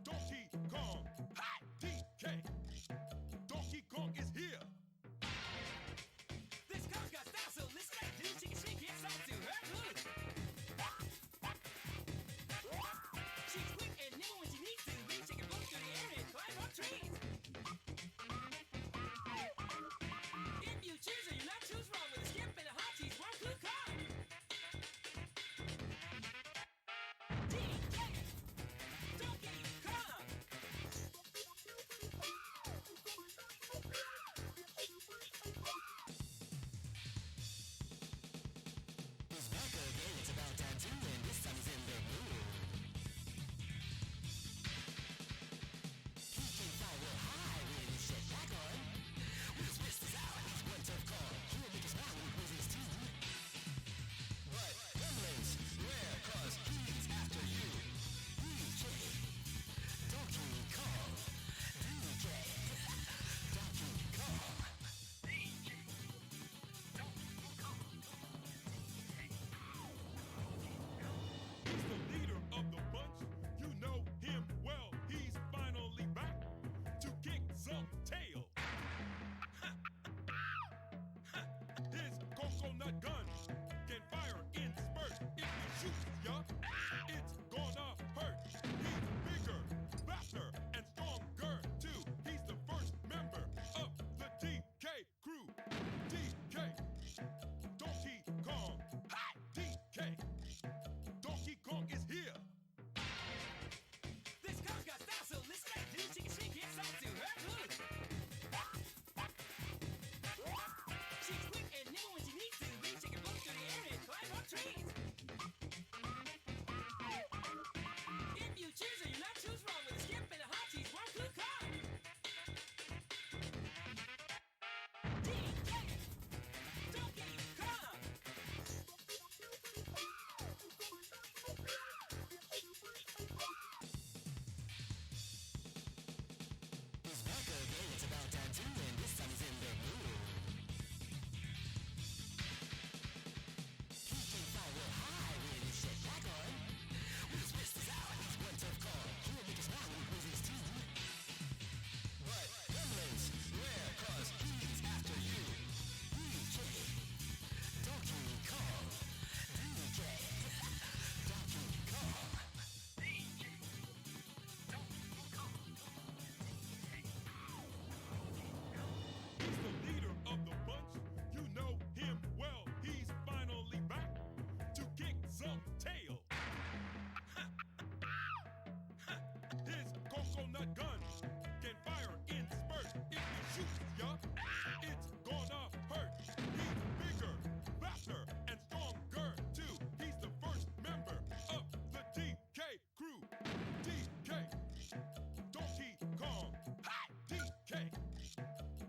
Donkey Kong, hi, DK. Donkey Kong is here. This Kong's got style, so let's get do she can shake it off to her hood. She's quick and nimble when she needs to be. She can blow through the air and climb up trees. If you choose her, you're not choose wrong with a skip and a hot cheese. One blue car. DK, Donkey Kong. It's back again, it's about time to win. This time he's in the mood. He can fly real high with his shit back on. With his whistles out, he's one tough call. He'll make you smile when he plays his team. But Gremlins, beware, cause he's after you. DK, Donkey Kong. DK, Donkey Kong. He's the leader of the bunch. You know him well. He's finally back to kick some tail. His coconut gun can fire in spurts. If he shoots ya, it's gonna hurt. He's bigger, faster, and stronger too. He's the first member of the DK crew. DK, Donkey Kong, hi, DK. Donkey Kong is here. This Kong's got style, so let's get do she can shake it off to her hood. She's quick and nimble when she needs to be. She can blow through the air and climb up trees. If you choose her, you're not choose wrong with a skip and a hot cheese. One blue car. DK, Donkey Kong. He's back again, it's about time to win. This time he's in the mood. He can fly real high with his shit back on. With his whistles out, he's one tough call. He'll make you smile when he plays his team. But Gremlins, beware, cause he's after you. DK, Donkey Kong. DK, Donkey Kong. He's the leader of the bunch. You know him well. He's finally back to kick some tail. His coconut gun can fire in spurts. If he shoots ya, it's gonna hurt. He's bigger, faster, and stronger too. He's the first member of the DK crew. DK, Donkey Kong, hi, DK.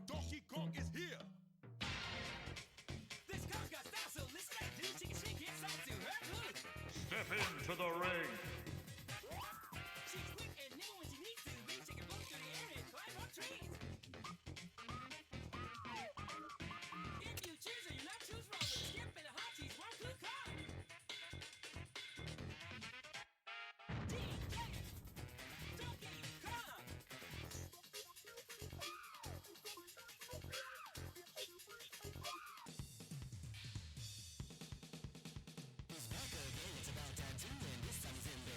Donkey Kong is here. This Kong's got style, so let's get do she can shake it off to her hood. Step into the ring. She's quick and nimble when she needs to be. She can blow through the air and climb up trees. If you choose her, you're not choose wrong with a skip and a hot cheese. One blue car. DK, Donkey Kong. He's back again, it's about time to win. This time he's in the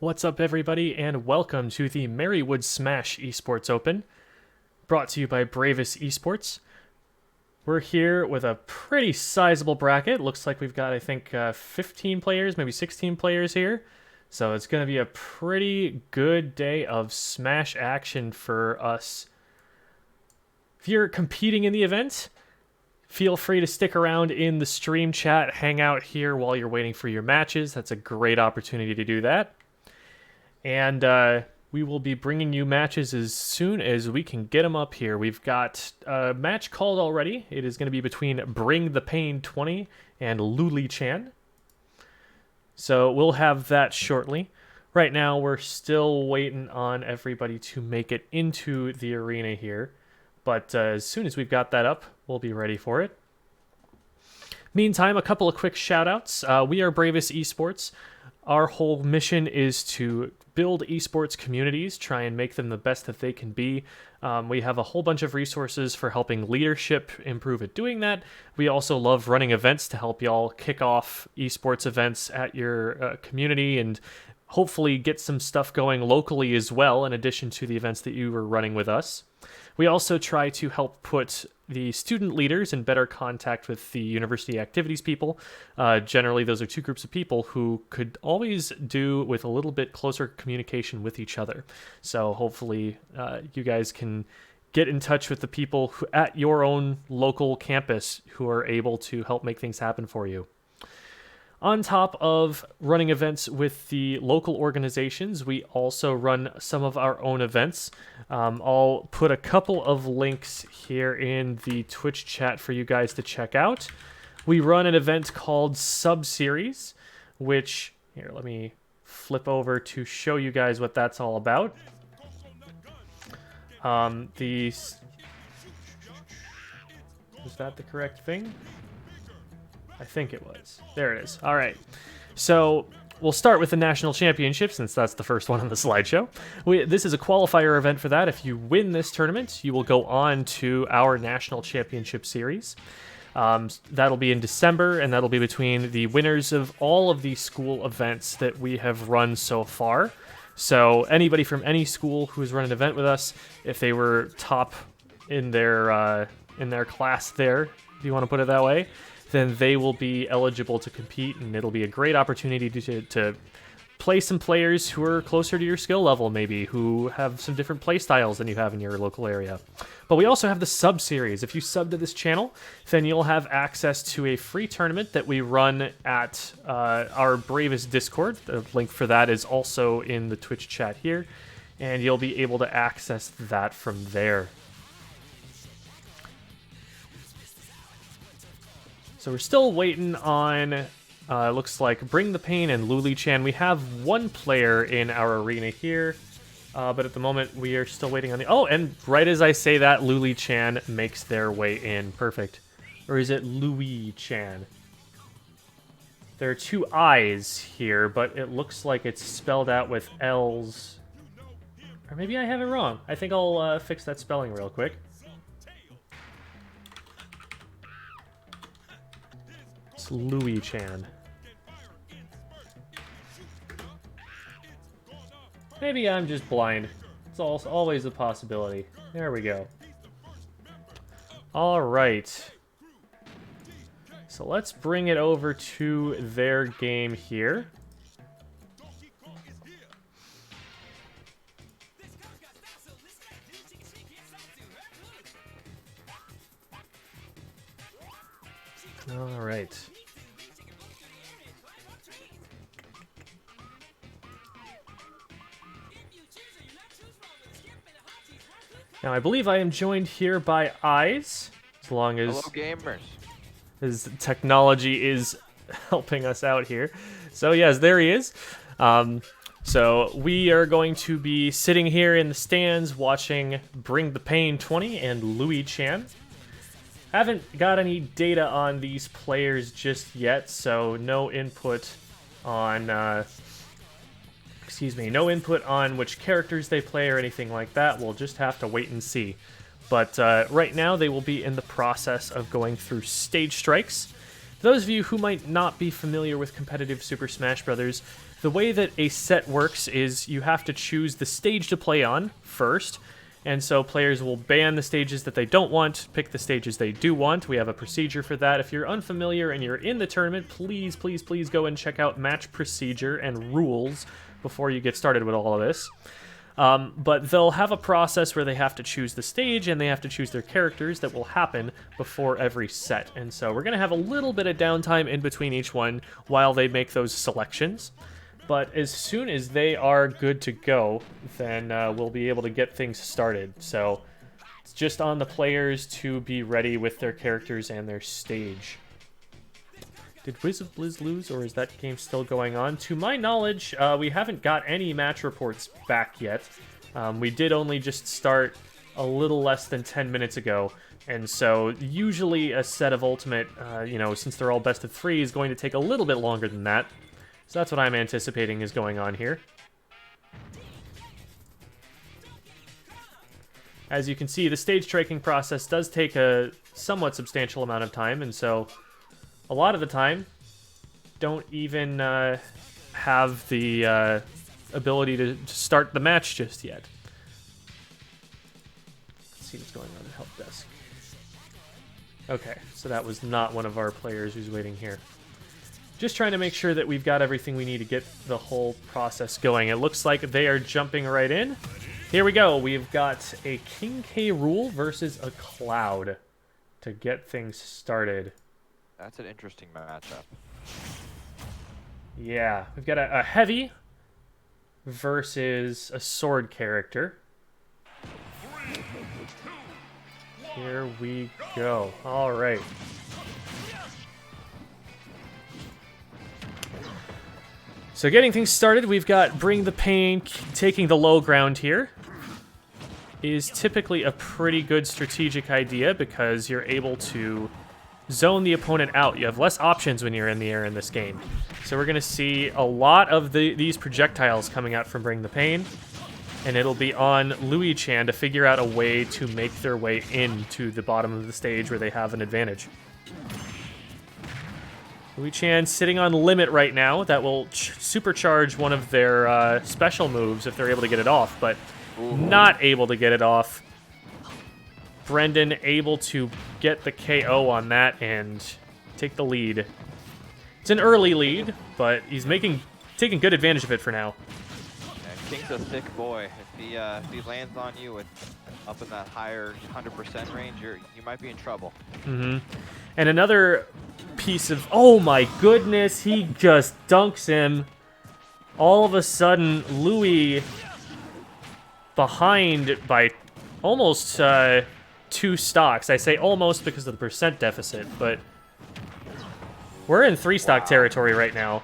What's up, everybody, and welcome to the Marywood Smash Esports Open, brought to you by Bravest Esports. We're here with a pretty sizable bracket. Looks like we've got, I think, 15 players, maybe 16 players here. So it's going to be a pretty good day of Smash action for us. If you're competing in the event, feel free to stick around in the stream chat, hang out here while you're waiting for your matches. That's a great opportunity to do that. And we will be bringing you matches as soon as we can get them up here. We've got a match called already. It is going to be between Bring the Pain 20 and Luli Chan. So we'll have that shortly. Right now, we're still waiting on everybody to make it into the arena here. But as soon as we've got that up, we'll be ready for it. Meantime, a couple of quick shout-outs. We are Bravest Esports. Our whole mission is to build esports communities, try and make them the best that they can be. We have a whole bunch of resources for helping leadership improve at doing that. We also love running events to help y'all kick off esports events at your community and hopefully get some stuff going locally as well, in addition to the events that you were running with us. We also try to help put the student leaders in better contact with the university activities people. Generally, those are two groups of people who could always do with a little bit closer communication with each other. So hopefully you guys can get in touch with the people who, at your own local campus, who are able to help make things happen for you. On top of running events with the local organizations, we also run some of our own events. I'll put a couple of links here in the Twitch chat for you guys to check out. We run an event called Sub-Series, which, here, let me flip over to show you guys what that's all about. Is that the correct thing? I think it was. There it is. All right. So we'll start with the National Championship, since that's the first one on the slideshow. This is a qualifier event for that. If you win this tournament, you will go on to our National Championship Series. That'll be in December, and that'll be between the winners of all of the school events that we have run so far. So anybody from any school who's run an event with us, if they were top in their class there, if you want to put it that way, then they will be eligible to compete, and it'll be a great opportunity to play some players who are closer to your skill level, maybe, who have some different play styles than you have in your local area. But we also have the Sub-Series. If you sub to this channel, then you'll have access to a free tournament that we run at our Bravest Discord. The link for that is also in the Twitch chat here, and you'll be able to access that from there. So we're still waiting on, looks like, Bring the Pain and Luli Chan. We have one player in our arena here, but at the moment we are still waiting on the... Oh, and right as I say that, Luli Chan makes their way in. Perfect. Or is it Louis Chan? There are two I's here, but it looks like it's spelled out with L's. Or maybe I have it wrong. I think I'll fix that spelling real quick. Louis Chan. Maybe I'm just blind. It's always a possibility. There we go. All right. So let's bring it over to their game here. All right. Now, I believe I am joined here by Eyes, as long as... Hello, gamers. His technology is helping us out here. So, yes, there he is. So, we are going to be sitting here in the stands watching Bring the Pain 20 and Louis Chan. Haven't got any data on these players just yet, so no input on... no input on which characters they play or anything like that. We'll just have to wait and see. But right now, they will be in the process of going through stage strikes. Those of you who might not be familiar with competitive Super Smash Bros., the way that a set works is you have to choose the stage to play on first. And so players will ban the stages that they don't want, pick the stages they do want. We have a procedure for that. If you're unfamiliar and you're in the tournament, please, please, please go and check out match procedure and rules before you get started with all of this. But they'll have a process where they have to choose the stage and they have to choose their characters that will happen before every set. And so we're going to have a little bit of downtime in between each one while they make those selections. But as soon as they are good to go, then we'll be able to get things started. So it's just on the players to be ready with their characters and their stage. Did Wiz of Blizz lose, or is that game still going on? To my knowledge, we haven't got any match reports back yet. We did only just start a little less than 10 minutes ago. And so usually a set of Ultimate, since they're all best of 3, is going to take a little bit longer than that. So that's what I'm anticipating is going on here. As you can see, the stage tracking process does take a somewhat substantial amount of time, and so a lot of the time don't even have the ability to start the match just yet. Let's see what's going on at help desk. Okay, so that was not one of our players who's waiting here. Just trying to make sure that we've got everything we need to get the whole process going. It looks like they are jumping right in. Here we go. We've got a King K. Rool versus a Cloud to get things started. That's an interesting matchup. Yeah, we've got a heavy versus a sword character. Here we go. All right. So getting things started, we've got Bring the Pain taking the low ground here. Is typically a pretty good strategic idea because you're able to zone the opponent out. You have less options when you're in the air in this game. So we're going to see a lot of these projectiles coming out from Bring the Pain. And it'll be on Louis Chan to figure out a way to make their way into the bottom of the stage where they have an advantage. Louis Chan sitting on limit right now. That will supercharge one of their special moves if they're able to get it off, but not able to get it off. Brendan able to get the KO on that and take the lead. It's an early lead, but he's taking good advantage of it for now. Yeah, King's a thick boy. If he lands on you up in that higher 100% range, you might be in trouble. Mm-hmm. And another piece of... Oh my goodness, he just dunks him. All of a sudden, Louis behind by almost 2 stocks. I say almost because of the percent deficit, but we're in 3-stock territory right now.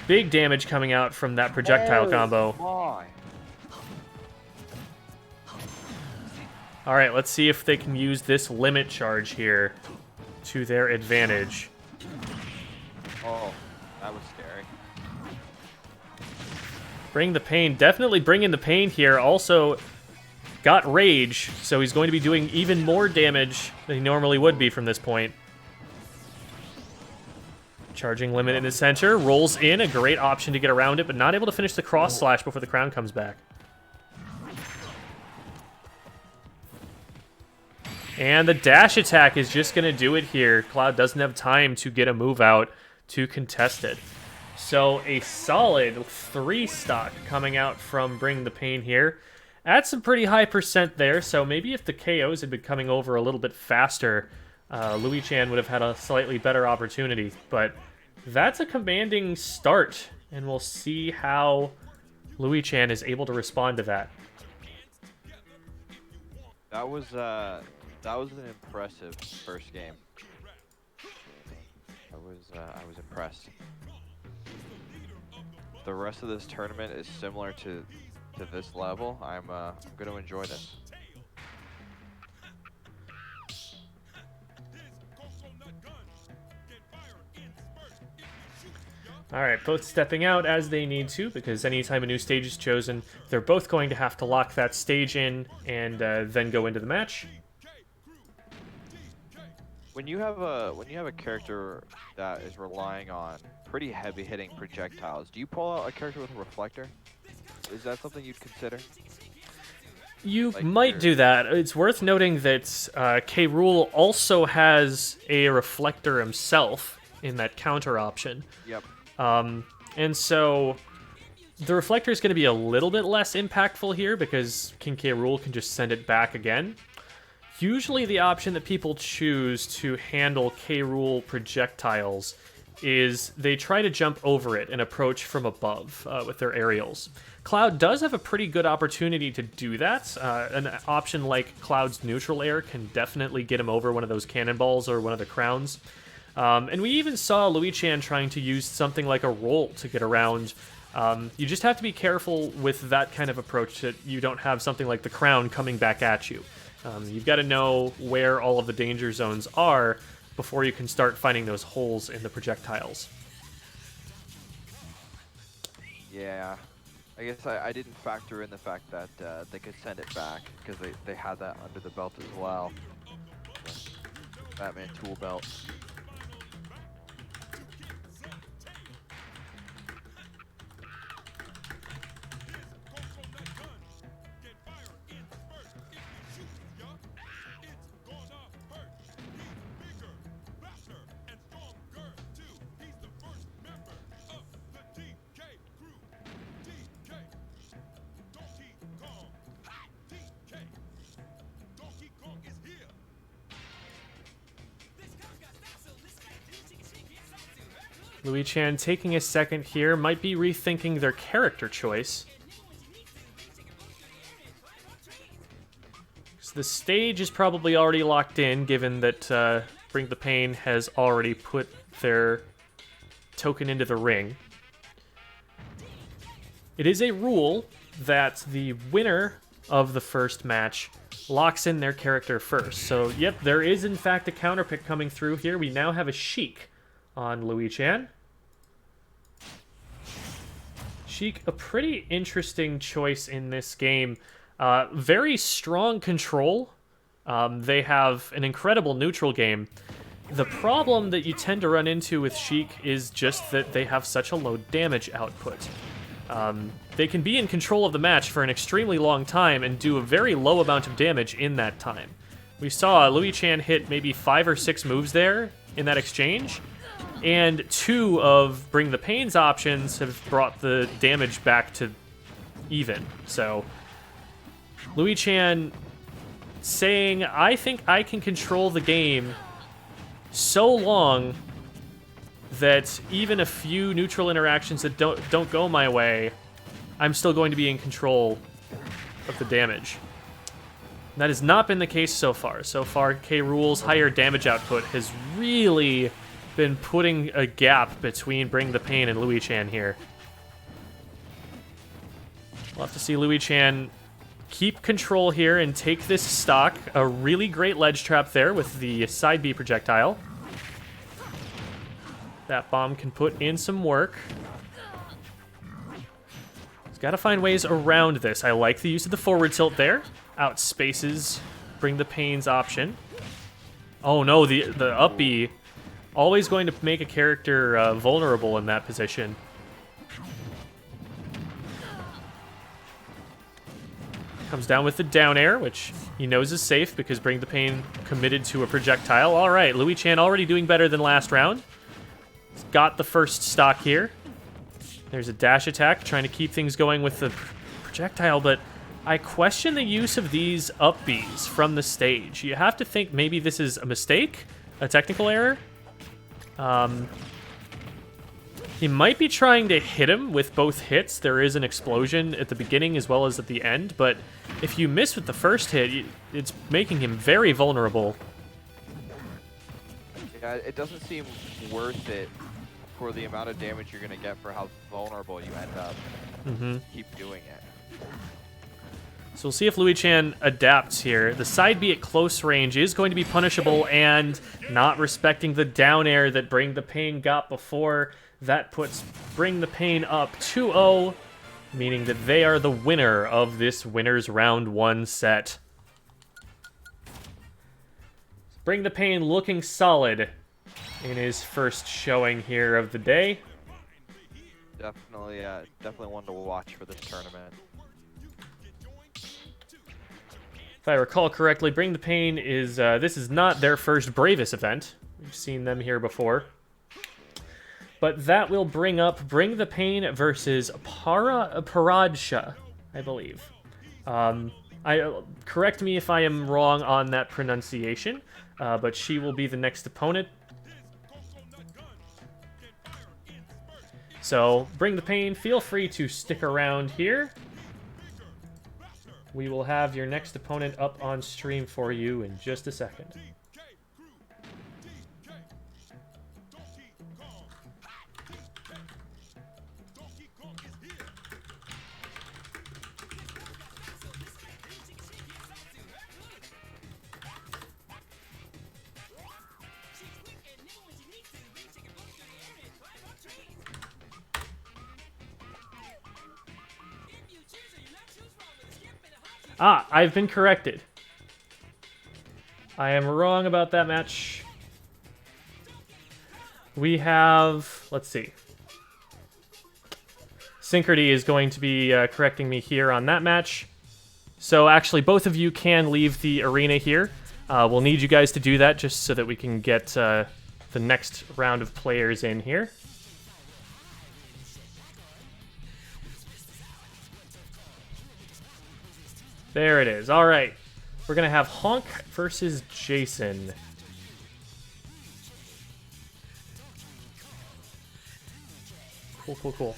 Big damage coming out from that projectile combo. My. All right, let's see if they can use this limit charge here to their advantage. Oh, that was scary. Bring the Pain. Definitely bring in the pain here. Also got Rage, so he's going to be doing even more damage than he normally would be from this point. Charging limit in the center. Rolls in. A great option to get around it, but not able to finish the cross slash before the crown comes back. And the dash attack is just going to do it here. Cloud doesn't have time to get a move out to contest it. So a solid 3-stock coming out from Bring the Pain here. At some pretty high percent there, so maybe if the KOs had been coming over a little bit faster, Louis Chan would have had a slightly better opportunity. But that's a commanding start, and we'll see how Louis Chan is able to respond to that. That was an impressive first game. I was impressed. The rest of this tournament is similar to this level. I'm going to enjoy this. All right, both stepping out as they need to, because anytime a new stage is chosen, they're both going to have to lock that stage in and then go into the match. When you have a character that is relying on pretty heavy-hitting projectiles. Do you pull out a character with a reflector? Is that something you'd consider? You Like might your- do that. It's worth noting that K. Rool also has a reflector himself in that counter option. Yep. And so the reflector is going to be a little bit less impactful here because King K. Rool can just send it back again. Usually the option that people choose to handle K. Rool projectiles is they try to jump over it and approach from above with their aerials. Cloud does have a pretty good opportunity to do that. An option like Cloud's neutral air can definitely get him over one of those cannonballs or one of the crowns. And we even saw Louis-Chan trying to use something like a roll to get around. You just have to be careful with that kind of approach that you don't have something like the crown coming back at you. You've got to know where all of the danger zones are before you can start finding those holes in the projectiles. Yeah. I guess I didn't factor in the fact that they could send it back because they had that under the belt as well. Batman tool belt. Louis-Chan taking a second here, might be rethinking their character choice. So the stage is probably already locked in, given that Bring the Pain has already put their token into the ring. It is a rule that the winner of the first match locks in their character first. So, yep, there is in fact a counter pick coming through here. We now have a Sheik on Louis-Chan. Sheik, a pretty interesting choice in this game. Very strong control. They have an incredible neutral game. The problem that you tend to run into with Sheik is just that they have such a low damage output. They can be in control of the match for an extremely long time and do a very low amount of damage in that time. We saw Louis-Chan hit maybe 5 or 6 moves there in that exchange, and 2 of Bring the Pain's options have brought the damage back to even. So, Louis-Chan saying, I think I can control the game so long that even a few neutral interactions that don't go my way, I'm still going to be in control of the damage. That has not been the case so far. So far, K. Rool's higher damage output has really been putting a gap between Bring the Pain and Louis-Chan here. We'll have to see Louis-Chan keep control here and take this stock. A really great ledge trap there with the side B projectile. That bomb can put in some work. He's got to find ways around this. I like the use of the forward tilt there. Outspaces Bring the Pain's option. Oh no, the up B. Always going to make a character vulnerable in that position. Comes down with the down air, which he knows is safe because Bring the Pain committed to a projectile. All right, Louis-Chan already doing better than last round. He's got the first stock here. There's a dash attack, trying to keep things going with the projectile, but I question the use of these up Bs from the stage. You have to think maybe this is a mistake, a technical error. He might be trying to hit him with both hits. There is an explosion at the beginning as well as at the end, but if you miss with the first hit, it's making him very vulnerable. Yeah, it doesn't seem worth it for the amount of damage you're going to get for how vulnerable you end up. Keep doing it. So we'll see if Louis-Chan adapts here. The side B at close range is going to be punishable, and not respecting the down air that Bring the Pain got before. That puts Bring the Pain up 2-0, meaning that they are the winner of this winner's round 1 set. Bring the Pain looking solid in his first showing here of the day. Definitely one to watch for this tournament. If I recall correctly, Bring the Pain is, this is not their first Bravest event. We've seen them here before. But that will bring up Bring the Pain versus Paradja, I believe. Correct me if I am wrong on that pronunciation, but she will be the next opponent. So, Bring the Pain, feel free to stick around here. We will have your next opponent up on stream for you in just a second. Ah, I've been corrected. I am wrong about that match. We have... Let's see. Synchrony is going to be correcting me here on that match. So actually, both of you can leave the arena here. We'll need you guys to do that just so that we can get the next round of players in here. There it is. All right. We're going to have Honk versus Jason. Cool.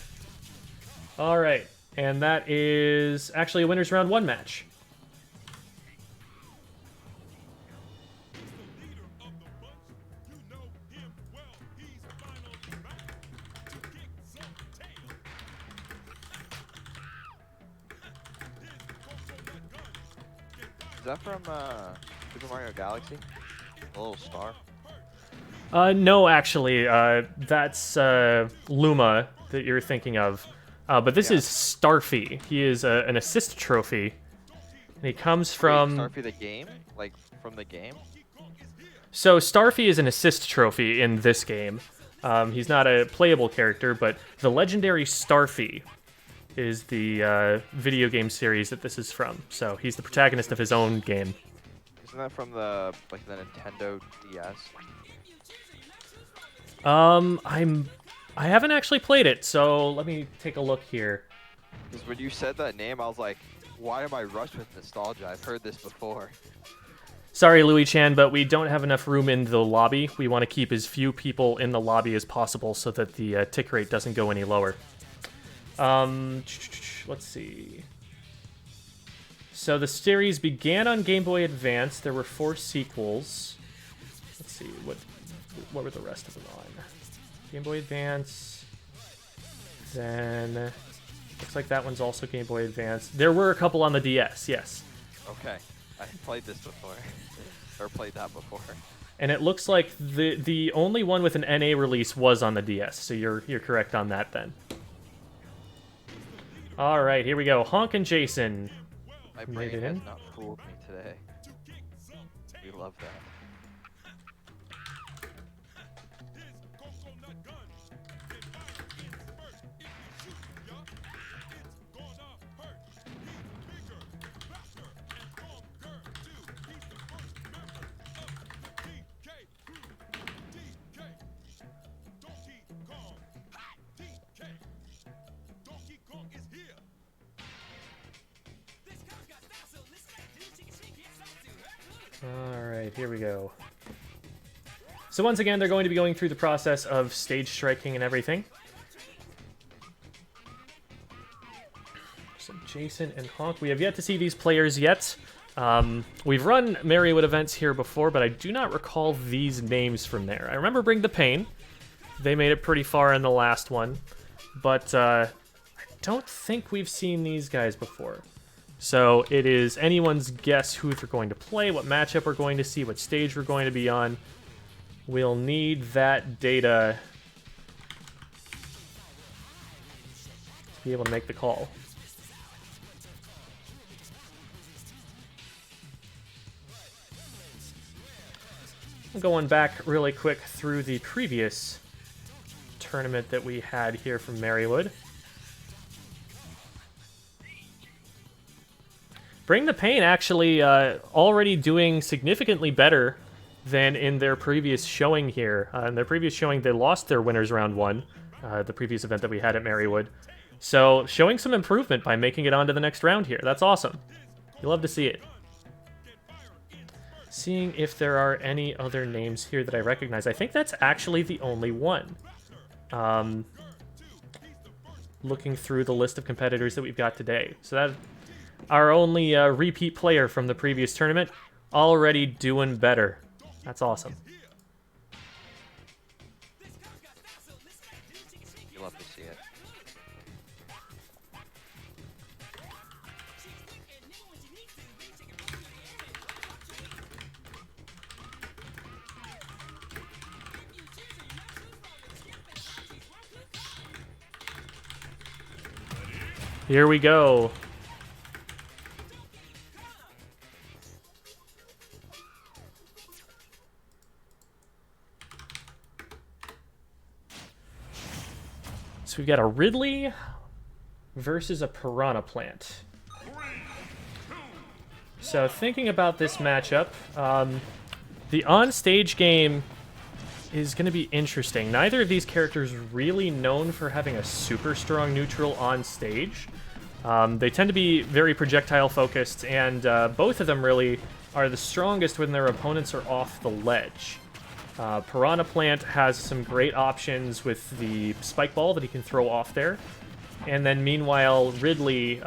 All right. And that is actually a winner's round 1 match. Is that from Super Mario Galaxy? The little star? No, actually, that's Luma that you're thinking of. But this is Starfy. He is an assist trophy. And he comes from... Wait, Starfy the game? Like, from the game? So, Starfy is an assist trophy in this game. He's not a playable character, but the legendary Starfy is the video game series that this is from. So, he's the protagonist of his own game. Isn't that from the Nintendo DS? I haven't actually played it, so let me take a look here. Because when you said that name, I was like, why am I rushed with nostalgia? I've heard this before. Sorry, Louis Chan, but we don't have enough room in the lobby. We want to keep as few people in the lobby as possible so that the tick rate doesn't go any lower. Let's see. So the series began on Game Boy Advance. There were 4 sequels. Let's see, what were the rest of them on? Game Boy Advance. Then looks like that one's also Game Boy Advance. There were a couple on the DS, yes. Okay, I played this before, or played that before. And it looks like the only one with an NA release was on the DS, so you're correct on that then. All right, here we go. Honk and Jason. My brain has not fooled me today. We love that. Alright, here we go. So once again, they're going to be going through the process of stage striking and everything. So Jason and Honk, we have yet to see these players yet. We've run Marywood events here before, but I do not recall these names from there. I remember Bring the Pain. They made it pretty far in the last one. But I don't think we've seen these guys before. So it is anyone's guess who they're going to play, what matchup we're going to see, what stage we're going to be on. We'll need that data to be able to make the call. Going back really quick through the previous tournament that we had here from Marywood. Bring the Pain actually already doing significantly better than in their previous showing here. In their previous showing, they lost their winners round 1, the previous event that we had at Marywood. So showing some improvement by making it on to the next round here. That's awesome. You love to see it. Seeing if there are any other names here that I recognize. I think that's actually the only one. Looking through the list of competitors that we've got today. So that our only repeat player from the previous tournament, already doing better. That's awesome. You love to see it. Here we go. So we've got a Ridley versus a Piranha Plant. So thinking about this matchup, the on-stage game is going to be interesting. Neither of these characters really known for having a super strong neutral on stage. They tend to be very projectile focused, and both of them really are the strongest when their opponents are off the ledge. Piranha Plant has some great options with the spike ball that he can throw off there. And then meanwhile, Ridley,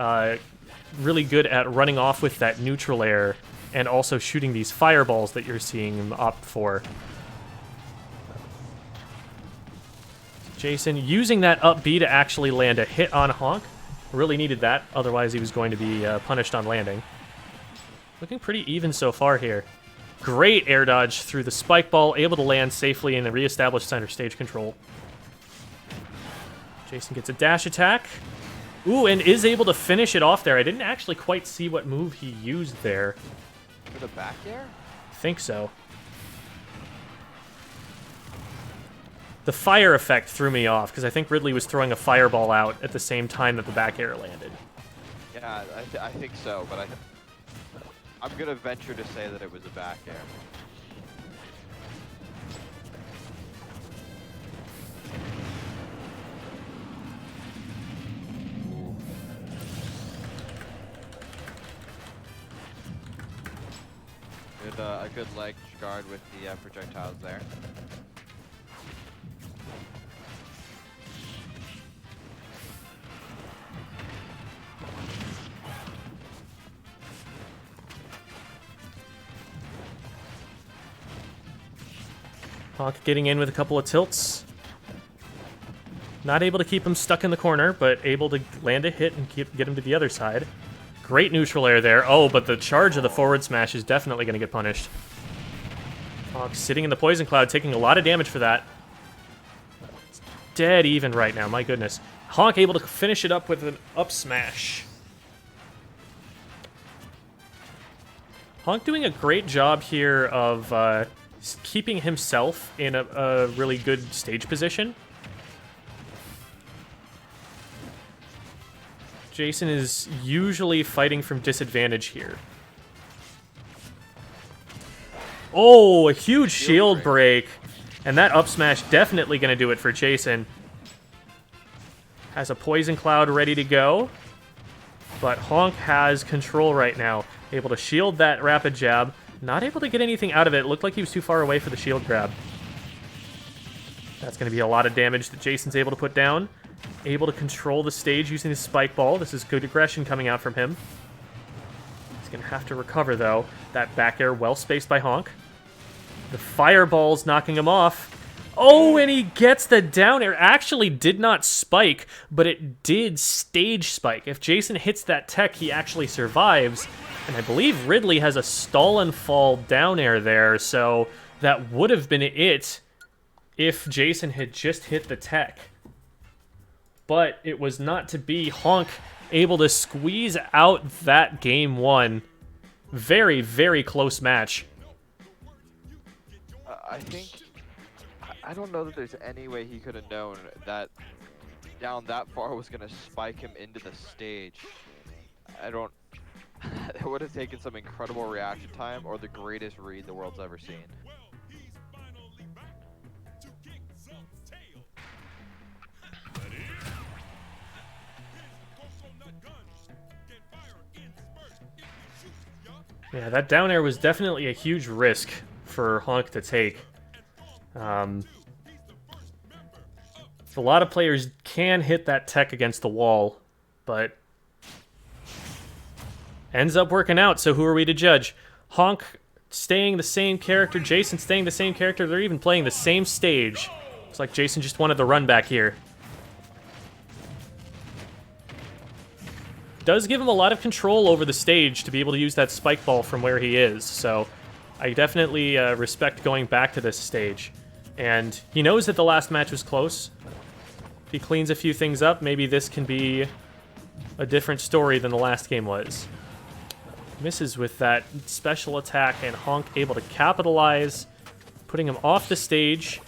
really good at running off with that neutral air and also shooting these fireballs that you're seeing him opt for. Jason using that up B to actually land a hit on Honk. Really needed that, otherwise he was going to be punished on landing. Looking pretty even so far here. Great air dodge through the spike ball, able to land safely and reestablish center stage control. Jason gets a dash attack. Ooh, and is able to finish it off there. I didn't actually quite see what move he used there. For the back air? I think so. The fire effect threw me off, because I think Ridley was throwing a fireball out at the same time that the back air landed. Yeah, I think so, but I'm going to venture to say that it was a back air. A good leg guard with the projectiles there. Honk getting in with a couple of tilts. Not able to keep him stuck in the corner, but able to land a hit and get him to the other side. Great neutral air there. Oh, but the charge of the forward smash is definitely going to get punished. Honk sitting in the poison cloud, taking a lot of damage for that. It's dead even right now, my goodness. Honk able to finish it up with an up smash. Honk doing a great job here of keeping himself in a really good stage position. Jason is usually fighting from disadvantage here. Oh, a huge shield break. And that up smash definitely going to do it for Jason. Has a poison cloud ready to go. But Honk has control right now. Able to shield that rapid jab. Not able to get anything out of it. Looked like he was too far away for the shield grab. That's going to be a lot of damage that Jason's able to put down. Able to control the stage using his spike ball. This is good aggression coming out from him. He's going to have to recover, though. That back air well spaced by Honk. The fireball's knocking him off. Oh, and he gets the down air. Actually did not spike, but it did stage spike. If Jason hits that tech, he actually survives. And I believe Ridley has a stall and fall down air there, so that would have been it if Jason had just hit the tech. But it was not to be. Honk able to squeeze out that game one. Very, very close match. I think I don't know that there's any way he could have known that down that far was gonna spike him into the stage. I don't. It would have taken some incredible reaction time or the greatest read the world's ever seen. Yeah, that down air was definitely a huge risk for Honk to take. A lot of players can hit that tech against the wall, but ends up working out, so who are we to judge? Honk staying the same character, Jason staying the same character, they're even playing the same stage. Looks like Jason just wanted the run back here. Does give him a lot of control over the stage to be able to use that spike ball from where he is, so I definitely respect going back to this stage. And he knows that the last match was close. If he cleans a few things up, maybe this can be a different story than the last game was. Misses with that special attack, and Honk able to capitalize, putting him off the stage.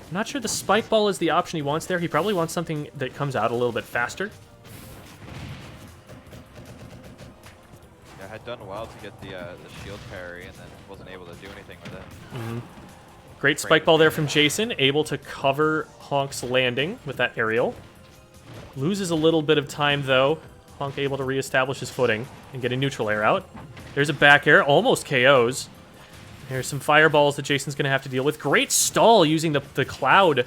I'm not sure the spike ball is the option he wants there. He probably wants something that comes out a little bit faster. Yeah, had done well to get the shield parry and then wasn't able to do anything with it. Great spike ball there from Jason, able to cover Honk's landing with that aerial. Loses a little bit of time, though. Honk able to reestablish his footing and get a neutral air out. There's a back air, almost KOs. There's some fireballs that Jason's going to have to deal with. Great stall using the cloud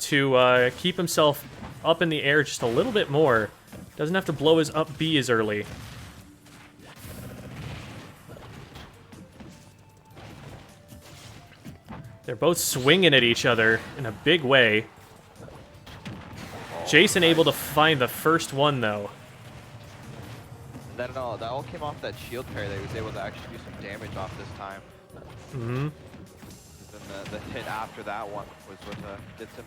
to keep himself up in the air just a little bit more. Doesn't have to blow his up B as early. They're both swinging at each other in a big way. Jason able to find the first one, though. That all came off that shield parry that he was able to actually do some damage off this time. Mm-hmm. Then the hit after that one was what gets him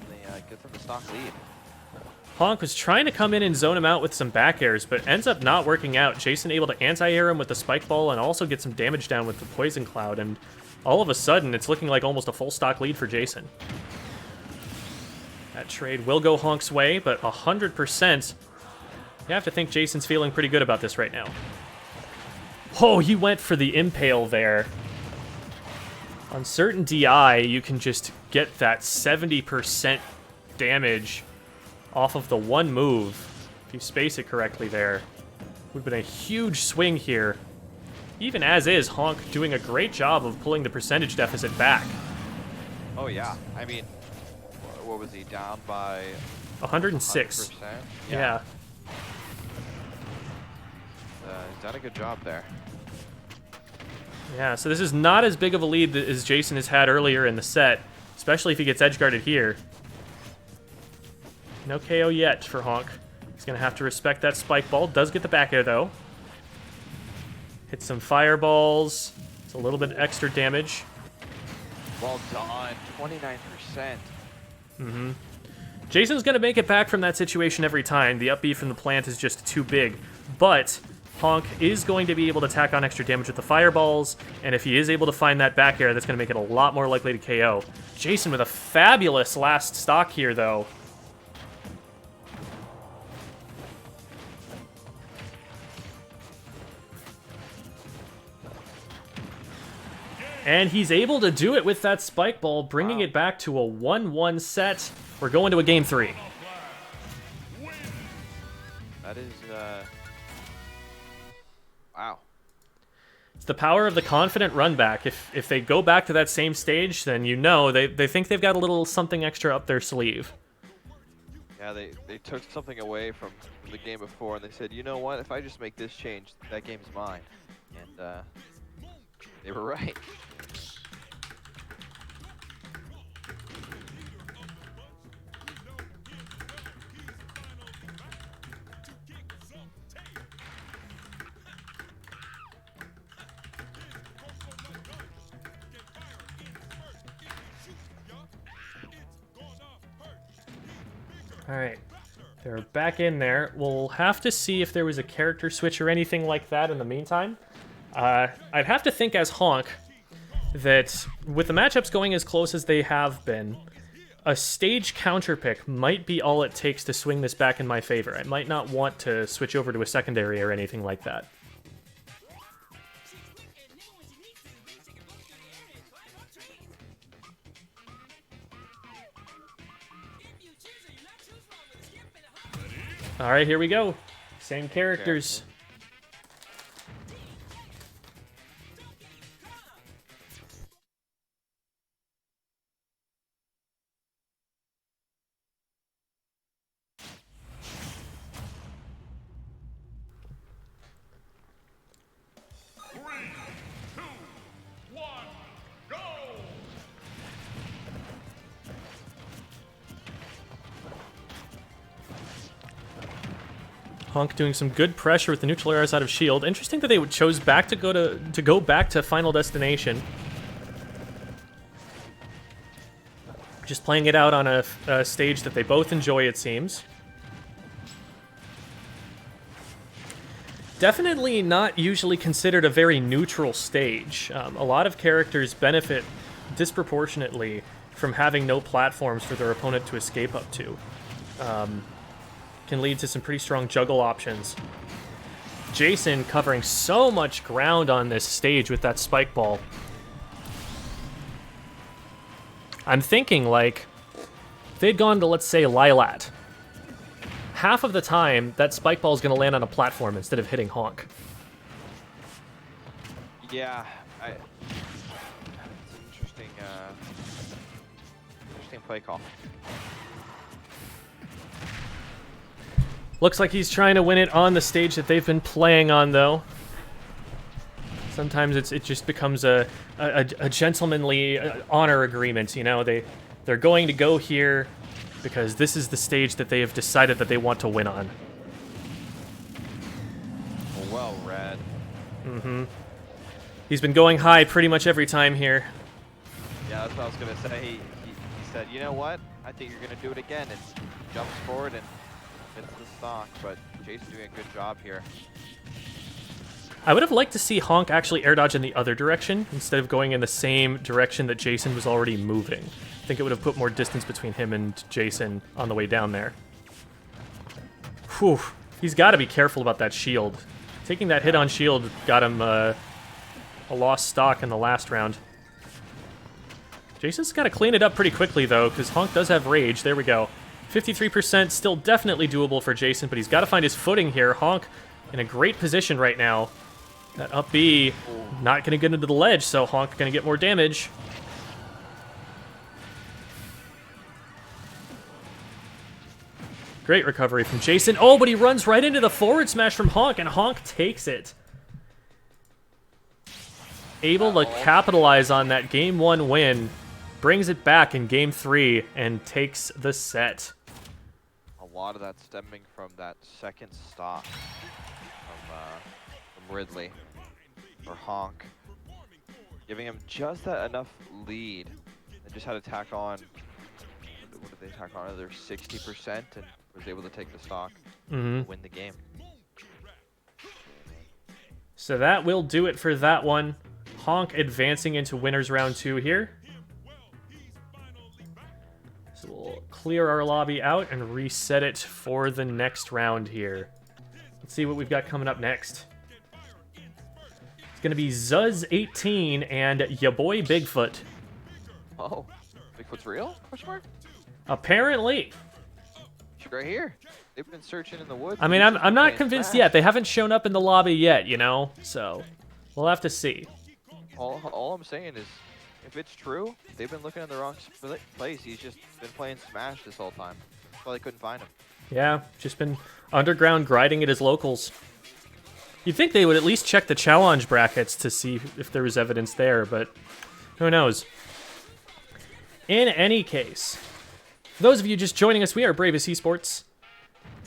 the stock lead. Honk was trying to come in and zone him out with some back airs, but ends up not working out. Jason able to anti-air him with the spike ball and also get some damage down with the poison cloud, and all of a sudden it's looking like almost a full stock lead for Jason. That trade will go Honk's way, but 100%. You have to think Jason's feeling pretty good about this right now. Oh, he went for the impale there. On certain DI, you can just get that 70% damage off of the one move. If you space it correctly there. Would have been a huge swing here. Even as is, Honk doing a great job of pulling the percentage deficit back. Oh yeah, I mean, what was he down by? 106. 100%? Yeah. He's done a good job there. Yeah, so this is not as big of a lead as Jason has had earlier in the set, especially if he gets edgeguarded here. No KO yet for Honk. He's going to have to respect that spike ball. Does get the back air, though. Hit some fireballs. It's a little bit extra damage. Well done. 29%. Mm-hmm. Jason's going to make it back from that situation every time. The up B from the plant is just too big. But Honk is going to be able to tack on extra damage with the fireballs, and if he is able to find that back air, that's going to make it a lot more likely to KO. Jason with a fabulous last stock here, though. And he's able to do it with that spike ball, bringing it back to a 1-1 set. We're going to a game 3. That is, wow. It's the power of the confident run back. If they go back to that same stage, then you know they think they've got a little something extra up their sleeve. Yeah, they took something away from the game before, and they said, you know what, if I just make this change, that game's mine. And, they were right. All right, they're back in there. We'll have to see if there was a character switch or anything like that in the meantime. I'd have to think as Honk, that with the matchups going as close as they have been, a stage counter pick might be all it takes to swing this back in my favor. I might not want to switch over to a secondary or anything like that. All right, here we go. Same characters. Honk doing some good pressure with the neutral arrows out of shield. Interesting that they chose back to go back to Final Destination. Just playing it out on a stage that they both enjoy, it seems. Definitely not usually considered a very neutral stage. A lot of characters benefit disproportionately from having no platforms for their opponent to escape up to. Can lead to some pretty strong juggle options. Jason covering so much ground on this stage with that spike ball. I'm thinking, like, if they'd gone to, let's say, Lilat, half of the time, that spike ball is going to land on a platform instead of hitting Honk. Yeah, it's an interesting play call. Looks like he's trying to win it on the stage that they've been playing on, though. Sometimes it just becomes a gentlemanly honor agreement, you know? They're going to go here because this is the stage that they have decided that they want to win on. Well read. Mm-hmm. He's been going high pretty much every time here. Yeah, that's what I was going to say. He said, you know what? I think you're going to do it again. And jumps forward and hits the stock, but Jason's doing a good job here. I would have liked to see Honk actually air dodge in the other direction instead of going in the same direction that Jason was already moving. I think it would have put more distance between him and Jason on the way down there. Whew. He's got to be careful about that shield. Taking that hit on shield got him a lost stock in the last round. Jason's got to clean it up pretty quickly, though, because Honk does have rage. There we go. 53%, still definitely doable for Jason, but he's got to find his footing here. Honk in a great position right now. That up B not going to get into the ledge, so Honk going to get more damage. Great recovery from Jason. Oh, but he runs right into the forward smash from Honk, and Honk takes it. Able to capitalize on that Game 1 win. Brings it back in Game 3 and takes the set. A lot of that stemming from that second stop from Ridley or Honk, giving him just that enough lead. They just had to tack on. What did they tack on? Another 60% and was able to take the stock to win the game. So that will do it for that one. Honk advancing into winners round 2 here. So we'll clear our lobby out and reset it for the next round here. Let's see what we've got coming up next. It's going to be Zuz18 and ya boy Bigfoot. Oh, Bigfoot's real? Question mark? Apparently. Right here. They've been searching in the woods. I mean, I'm not convinced yet. They haven't shown up in the lobby yet, you know? So we'll have to see. All I'm saying is, if it's true, they've been looking in the wrong place. He's just been playing Smash this whole time. That's why they couldn't find him. Yeah, just been underground grinding at his locals. You'd think they would at least check the challenge brackets to see if there was evidence there, but who knows? In any case, for those of you just joining us, we are Bravest Esports.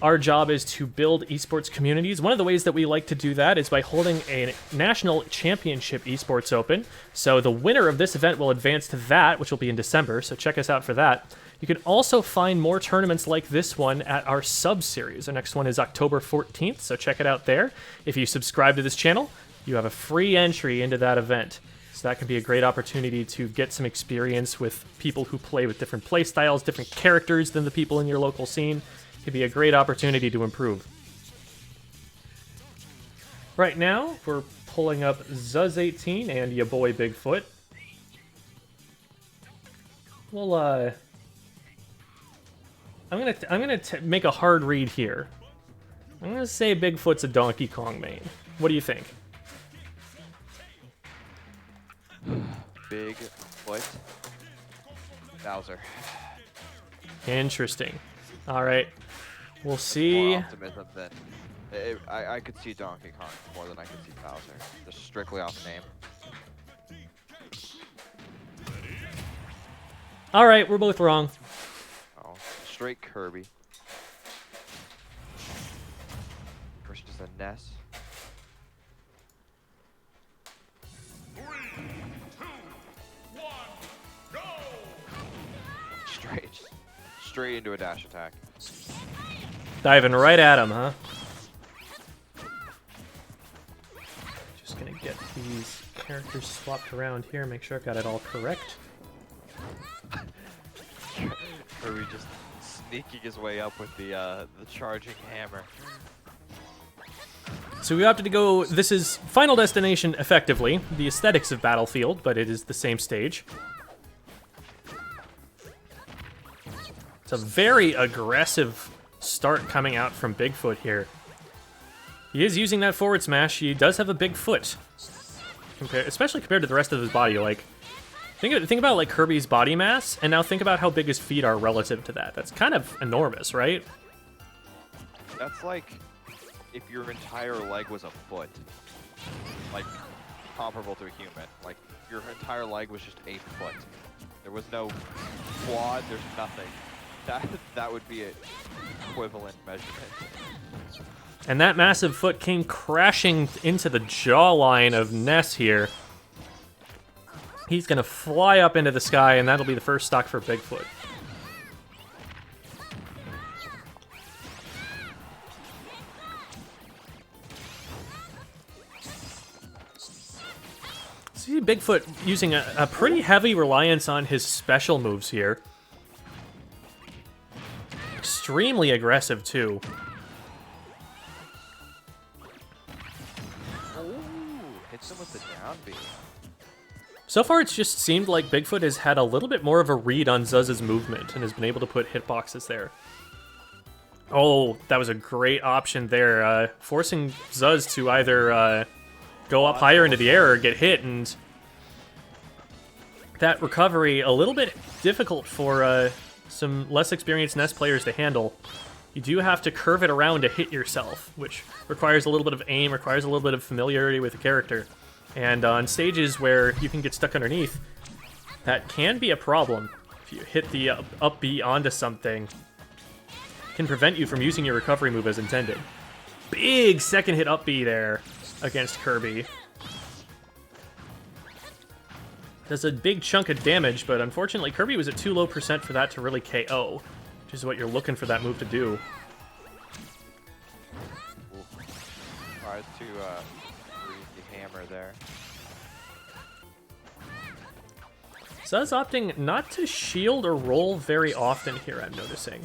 Our job is to build esports communities. One of the ways that we like to do that is by holding a national championship esports open. So the winner of this event will advance to that, which will be in December, so check us out for that. You can also find more tournaments like this one at our sub-series. Our next one is October 14th, so check it out there. If you subscribe to this channel, you have a free entry into that event. So that can be a great opportunity to get some experience with people who play with different play styles, different characters than the people in your local scene. It could be a great opportunity to improve. Right now, we're pulling up Zuz18 and ya boy Bigfoot. Well, I'm gonna make a hard read here. I'm gonna say Bigfoot's a Donkey Kong main. What do you think? Bigfoot. Bowser. Interesting. All right, we'll see. More optimism than I could see Donkey Kong more than I could see Bowser. Just strictly off name. All right, we're both wrong. Oh, straight Kirby. Versus a Ness. 3, 2, 1, go! Straight into a dash attack. Diving right at him, huh? Just gonna get these characters swapped around here, make sure I've got it all correct. Kirby just sneaking his way up with the charging hammer. So we opted to go, this is Final Destination effectively, the aesthetics of Battlefield, but it is the same stage. It's a very aggressive start coming out from Bigfoot here. He is using that forward smash, he does have a big foot. Especially compared to the rest of his body, like, think about like Kirby's body mass, and now think about how big his feet are relative to that. That's kind of enormous, right? That's like if your entire leg was a foot. Like, comparable to a human. Like, your entire leg was just a foot. There was no quad, there's nothing. That would be an equivalent measurement. And that massive foot came crashing into the jawline of Ness here. He's gonna fly up into the sky, and that'll be the first stock for Bigfoot. See Bigfoot using a pretty heavy reliance on his special moves here. Extremely aggressive, too. Ooh, hits him with the down B. So far, it's just seemed like Bigfoot has had a little bit more of a read on Zuz's movement and has been able to put hitboxes there. Oh, that was a great option there, forcing Zuz to either go up higher into the air or get hit, and that recovery a little bit difficult for some less experienced Ness players to handle. You do have to curve it around to hit yourself, which requires a little bit of aim, requires a little bit of familiarity with the character. And on stages where you can get stuck underneath, that can be a problem. If you hit the up B onto something, it can prevent you from using your recovery move as intended. Big second hit up B there against Kirby. Does a big chunk of damage, but unfortunately Kirby was at too low percent for that to really KO, which is what you're looking for that move to do. Tries to freeze the hammer there. Zuz opting not to shield or roll very often here, I'm noticing.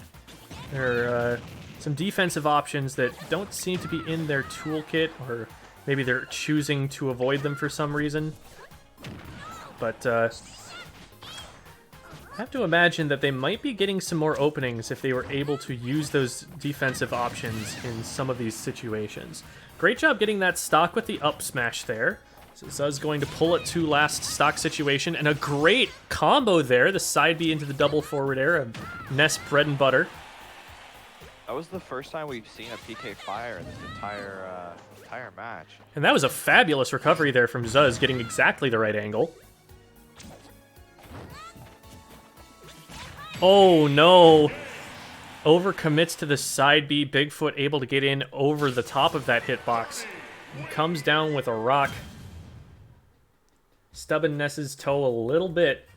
There are some defensive options that don't seem to be in their toolkit, or maybe they're choosing to avoid them for some reason. But I have to imagine that they might be getting some more openings if they were able to use those defensive options in some of these situations. Great job getting that stock with the up smash there. So Zuz going to pull it to last stock situation, and a great combo there, the side B into the double forward air of Ness bread and butter. That was the first time we've seen a PK fire in this entire match. And that was a fabulous recovery there from Zuz, getting exactly the right angle. Oh no! Overcommits to the side B, Bigfoot able to get in over the top of that hitbox. Comes down with a rock. Stubbing Ness's toe a little bit.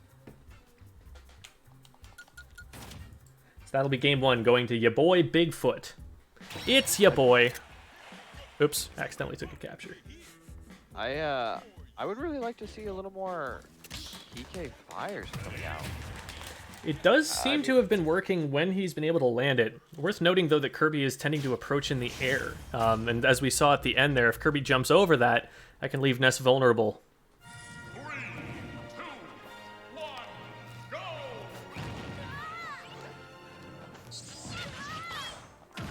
So that'll be game one, going to ya boy Bigfoot. It's ya boy. Oops, accidentally took a capture. I I would really like to see a little more PK fires coming out. It does seem to have been working when he's been able to land it. Worth noting, though, that Kirby is tending to approach in the air. And as we saw at the end there, if Kirby jumps over that, that can leave Ness vulnerable. 3, 2, 1, go!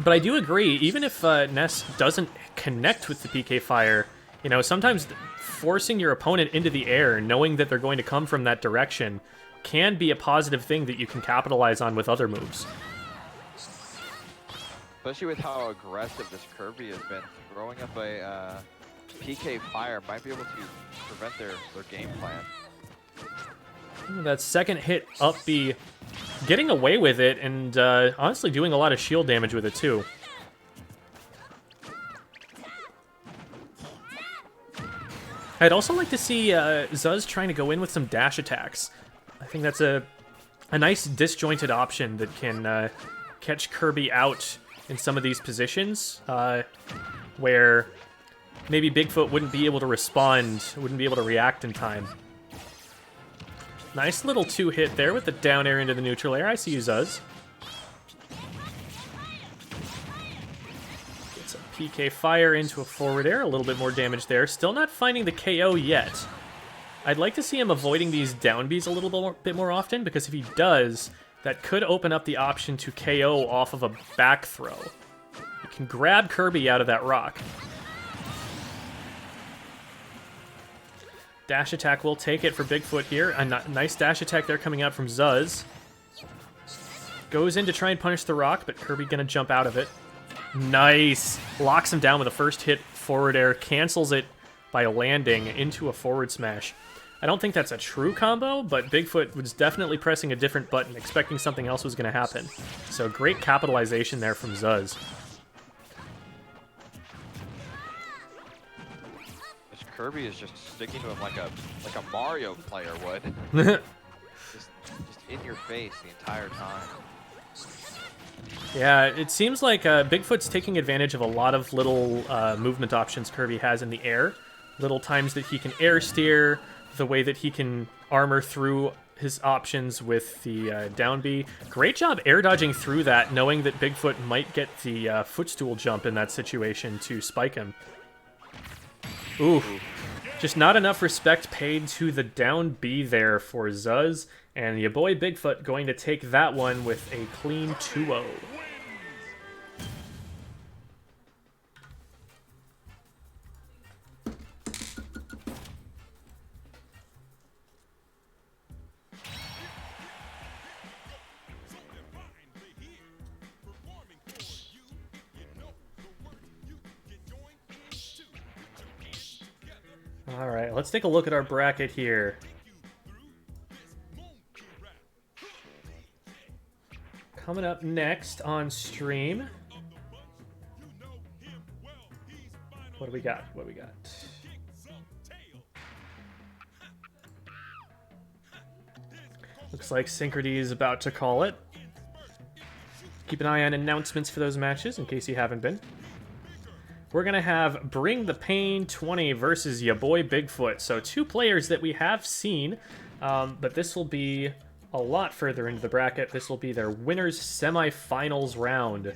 But I do agree, even if Ness doesn't connect with the PK fire, you know, sometimes forcing your opponent into the air, knowing that they're going to come from that direction, can be a positive thing that you can capitalize on with other moves. Especially with how aggressive this Kirby has been. Throwing up a PK fire might be able to prevent their game plan. That second hit up B, getting away with it, and honestly doing a lot of shield damage with it too. I'd also like to see Zuz trying to go in with some dash attacks. I think that's a nice disjointed option that can catch Kirby out in some of these positions where maybe Bigfoot wouldn't be able to respond, wouldn't be able to react in time. Nice little 2-hit there with the down air into the neutral air. I see you, Zuz. Gets a PK fire into a forward air. A little bit more damage there. Still not finding the KO yet. I'd like to see him avoiding these down Bs a little bit more often, because if he does, that could open up the option to KO off of a back throw. You can grab Kirby out of that rock. Dash attack will take it for Bigfoot here. A nice dash attack there coming out from Zuz. Goes in to try and punish the rock, but Kirby gonna jump out of it. Nice! Locks him down with a first hit forward air, cancels it by landing into a forward smash. I don't think that's a true combo, but Bigfoot was definitely pressing a different button, expecting something else was gonna happen. So great capitalization there from Zuz. Kirby is just sticking to him like a Mario player would. just in your face the entire time. Yeah, it seems like Bigfoot's taking advantage of a lot of little movement options Kirby has in the air. Little times that he can air steer, the way that he can armor through his options with the down B. Great job air dodging through that, knowing that Bigfoot might get the footstool jump in that situation to spike him. Ooh, just not enough respect paid to the down B there for Zuz, and your boy Bigfoot going to take that one with a clean 2-0. All right, let's take a look at our bracket here. Coming up next on stream. What do we got? What do we got? Looks like Synchrony is about to call it. Keep an eye on announcements for those matches in case you haven't been. We're going to have Bring the Pain 20 versus ya boy Bigfoot. So 2 players that we have seen, but this will be a lot further into the bracket. This will be their winners semifinals round.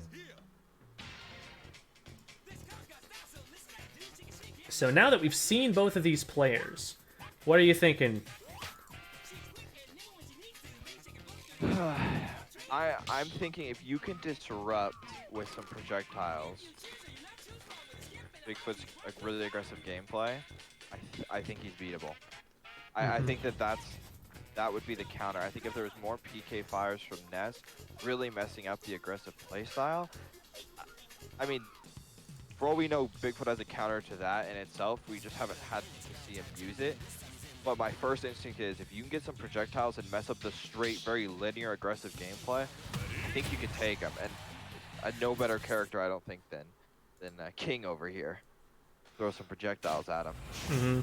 So now that we've seen both of these players, what are you thinking? I'm thinking if you can disrupt with some projectiles Bigfoot's a really aggressive gameplay, I think he's beatable. I think that would be the counter. I think if there was more PK fires from Ness, really messing up the aggressive playstyle. I mean, for all we know, Bigfoot has a counter to that in itself. We just haven't had to see him use it. But my first instinct is if you can get some projectiles and mess up the straight, very linear, aggressive gameplay, I think you can take him. And no better character, I don't think, than King over here. Throw some projectiles at him. Mm-hmm.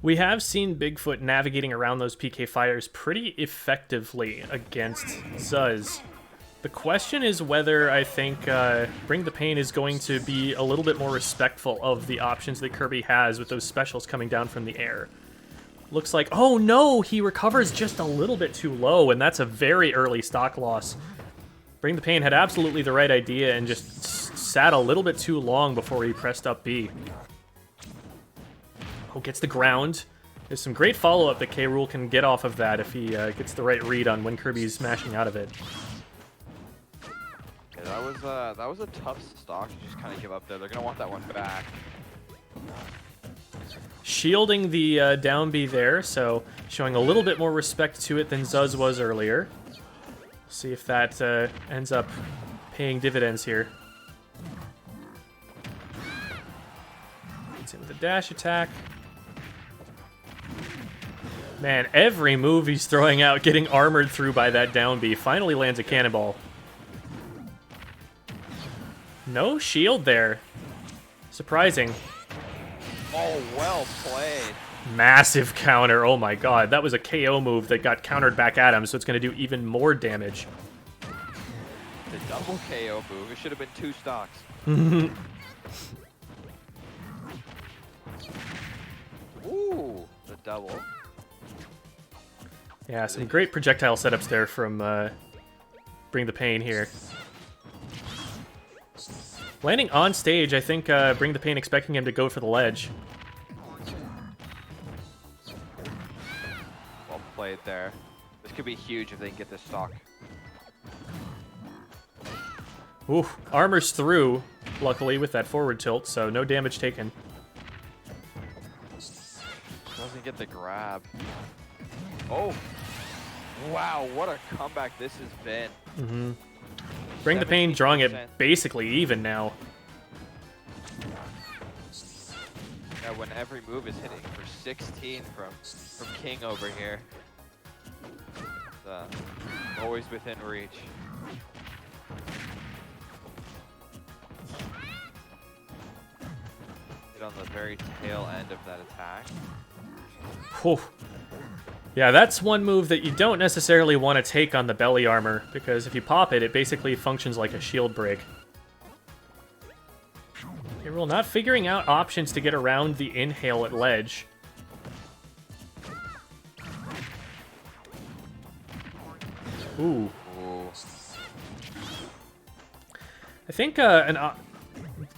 We have seen Bigfoot navigating around those PK fires pretty effectively against Zuz. The question is whether I think Bring the Pain is going to be a little bit more respectful of the options that Kirby has with those specials coming down from the air. Looks like, oh no, he recovers just a little bit too low, and that's a very early stock loss. Bring the Pain had absolutely the right idea and just sat a little bit too long before he pressed up B. Oh, gets the ground. There's some great follow-up that K. Rool can get off of that if he gets the right read on when Kirby's smashing out of it. Yeah, that was a tough stock to just kind of give up there. They're gonna want that one back. Shielding the down B there, so showing a little bit more respect to it than Zuz was earlier. See if that ends up paying dividends here. Gets in with a dash attack. Man, every move he's throwing out getting armored through by that down B. Finally lands a cannonball. No shield there. Surprising. Oh, well played. Massive counter. Oh my god. That was a KO move that got countered back at him, so it's going to do even more damage. The double KO move. It should have been 2 stocks. Ooh, the double. Yeah, some great projectile setups there from Bring the Pain here. Landing on stage, I think Bring the Pain expecting him to go for the ledge. Well played there. This could be huge if they can get this stock. Ooh, armor's through, luckily, with that forward tilt, so no damage taken. Doesn't get the grab. Oh! Wow, what a comeback this has been. Mm-hmm. Bring the Pain drawing it basically even now. Yeah, when every move is hitting for 16 from King over here. It's, always within reach. Get on the very tail end of that attack. Whew. Yeah, that's one move that you don't necessarily want to take on the belly armor, because if you pop it, it basically functions like a shield break. K-Rool not figuring out options to get around the inhale at ledge. Ooh. I think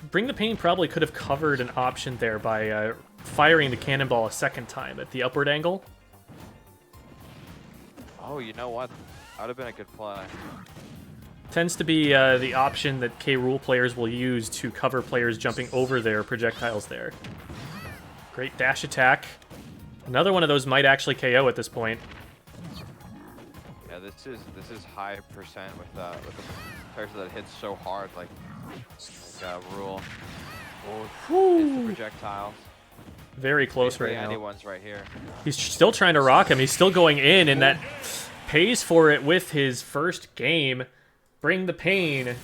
Bring the Pain probably could have covered an option there by firing the cannonball a second time at the upward angle. Oh, you know what? That would have been a good play. Tends to be the option that K. Rool players will use to cover players jumping over their projectiles there. Great dash attack. Another one of those might actually KO at this point. Yeah, this is high percent with the character that hits so hard, like Rool. Oh, hits the projectiles. Very close right now. Anyone's right here. He's still trying to rock him. He's still going in, and that pays for it with his first game. Bring the Pain,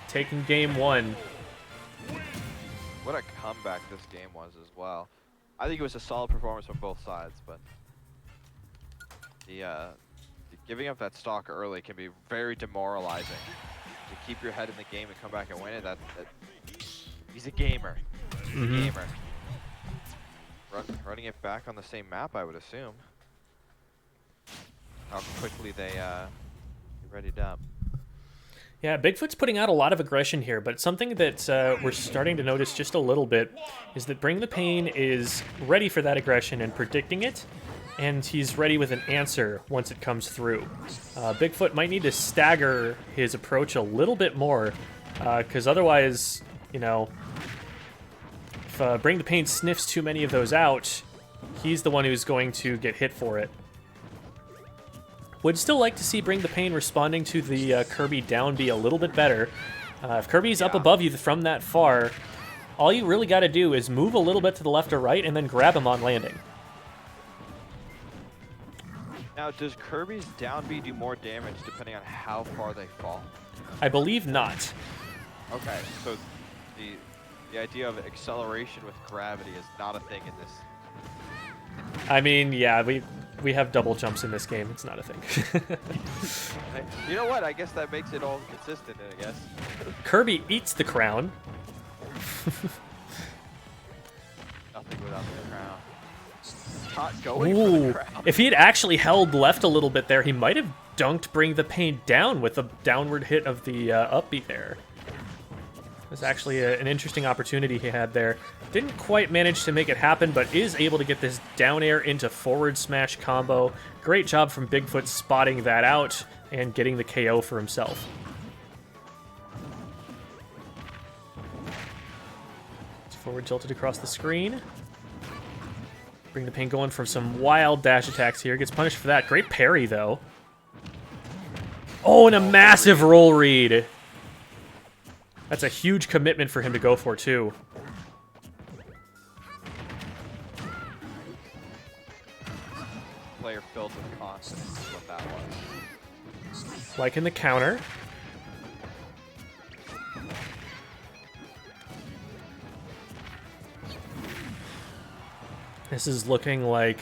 taking game 1. What a comeback this game was as well. I think it was a solid performance from both sides, but the giving up that stock early can be very demoralizing. To keep your head in the game and come back and win it, he's a gamer. He's a gamer. Running it back on the same map, I would assume. How quickly they readied up. Yeah, Bigfoot's putting out a lot of aggression here, but something that we're starting to notice just a little bit is that Bring the Pain is ready for that aggression and predicting it, and he's ready with an answer once it comes through. Bigfoot might need to stagger his approach a little bit more, because otherwise, you know, if Bring the Pain sniffs too many of those out, he's the one who's going to get hit for it. Would still like to see Bring the Pain responding to the Kirby down B a little bit better. If Kirby's up above you from that far, all you really got to do is move a little bit to the left or right and then grab him on landing. Now, does Kirby's down B do more damage depending on how far they fall? I believe not. Okay, so the idea of acceleration with gravity is not a thing in this. I mean, yeah, we have double jumps in this game. It's not a thing. You know what? I guess that makes it all consistent, I guess. Kirby eats the crown. Nothing without the crown. Not going for Ooh, the crown. if he had actually held left a little bit there, he might have dunked Bring the Pain down with a downward hit of the up B there. It was actually an interesting opportunity he had there. Didn't quite manage to make it happen, but is able to get this down air into forward smash combo. Great job from Bigfoot spotting that out and getting the KO for himself. It's forward tilted across the screen. Bring the Pain going for some wild dash attacks here. Gets punished for that. Great parry, though. Oh, and a massive roll read. That's a huge commitment for him to go for, too. Player filled with confidence is what that was. Like in the counter. This is looking like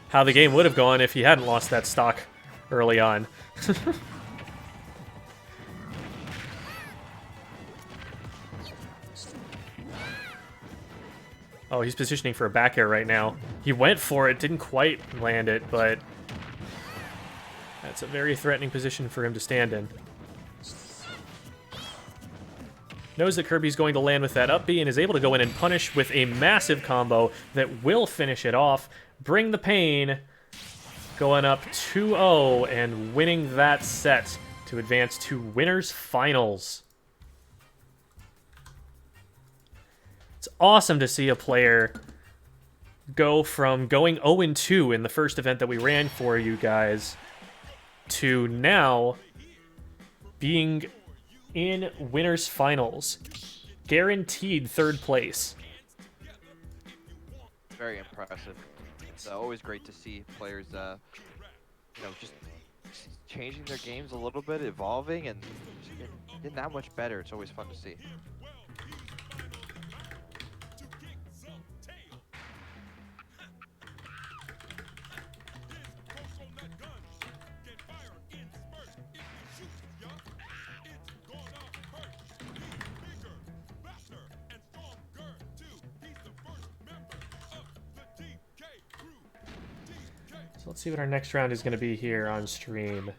how the game would have gone if he hadn't lost that stock early on. Oh, he's positioning for a back air right now. He went for it, didn't quite land it, but that's a very threatening position for him to stand in. Knows that Kirby's going to land with that up B and is able to go in and punish with a massive combo that will finish it off. Bring the Pain going up 2-0 and winning that set to advance to winners finals. It's awesome to see a player go from going 0-2 in the first event that we ran for you guys to now being in winners finals. Guaranteed third place. Very impressive. It's always great to see players, just changing their games a little bit, evolving, and just getting that much better. It's always fun to see. So let's see what our next round is going to be here on stream.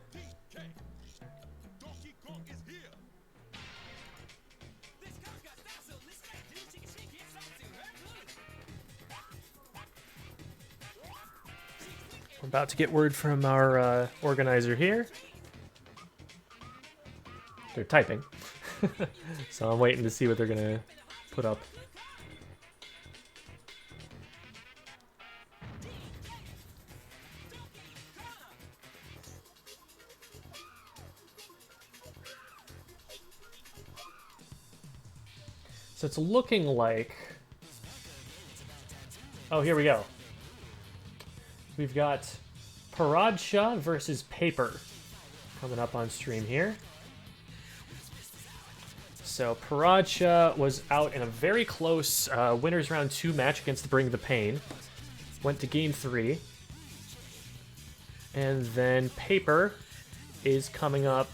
We're about to get word from our organizer here. They're typing. So I'm waiting to see what they're going to put up. So it's looking like... Oh, here we go. We've got Paradsha versus Paper coming up on stream here. So Paradsha was out in a very close winners round 2 match against Bring the Pain. Went to game 3. And then Paper is coming up.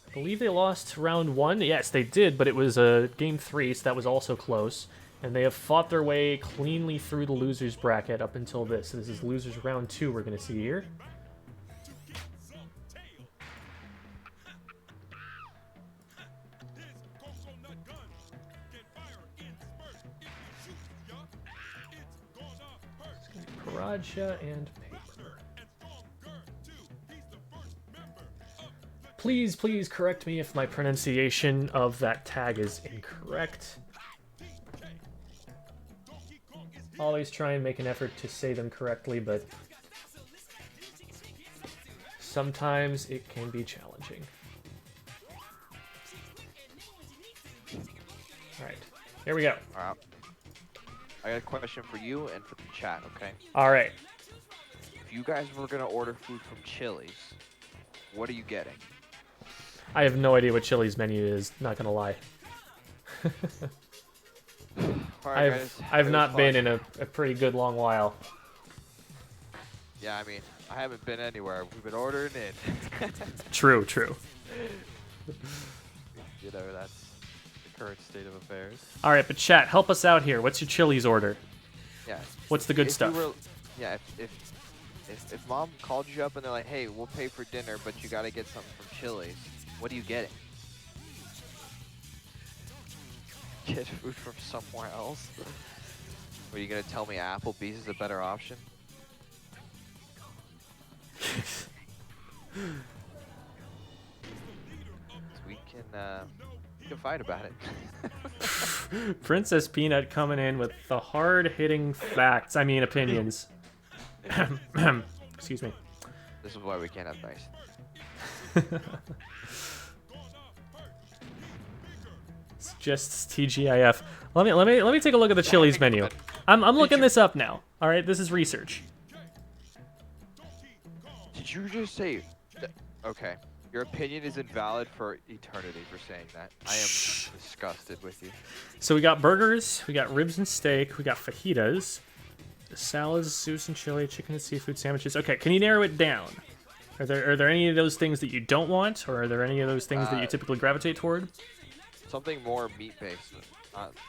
I believe they lost round 1. Yes, they did, but it was game 3, so that was also close. And they have fought their way cleanly through the losers bracket up until this. So this is losers round 2 we're going to see here. Paradsha and Paper. Please correct me if my pronunciation of that tag is incorrect. Always try and make an effort to say them correctly, but sometimes it can be challenging. Alright, here we go. Alright. I got a question for you and for the chat, okay? Alright. If you guys were going to order food from Chili's, what are you getting? I have no idea what Chili's menu is, not gonna lie. Alright, guys. I've It not was been fun. in a pretty good long while. Yeah, I mean, I haven't been anywhere. We've been ordering in. True. You know, that's the current state of affairs. All right, but chat, help us out here. What's your Chili's order? Yeah. What's the good If stuff? you were, yeah, if mom called you up and they're like, hey, we'll pay for dinner, but you gotta get something from Chili's, what are you getting? Get food from somewhere else? Are you gonna tell me Applebee's is a better option? We can fight about it. Princess Peanut coming in with the hard-hitting facts. I mean, opinions. Excuse me. This is why we can't have nice. It's just TGIF. Let me take a look at the Chili's menu. I'm looking this up now. All right, this is research. Did you just say? Okay, your opinion is invalid for eternity for saying that. I am disgusted with you. So we got burgers, we got ribs and steak, we got fajitas, salads, soups and chili, chicken and seafood sandwiches. Okay, can you narrow it down? Are there any of those things that you don't want, or are there any of those things that you typically gravitate toward? Something more meat-based,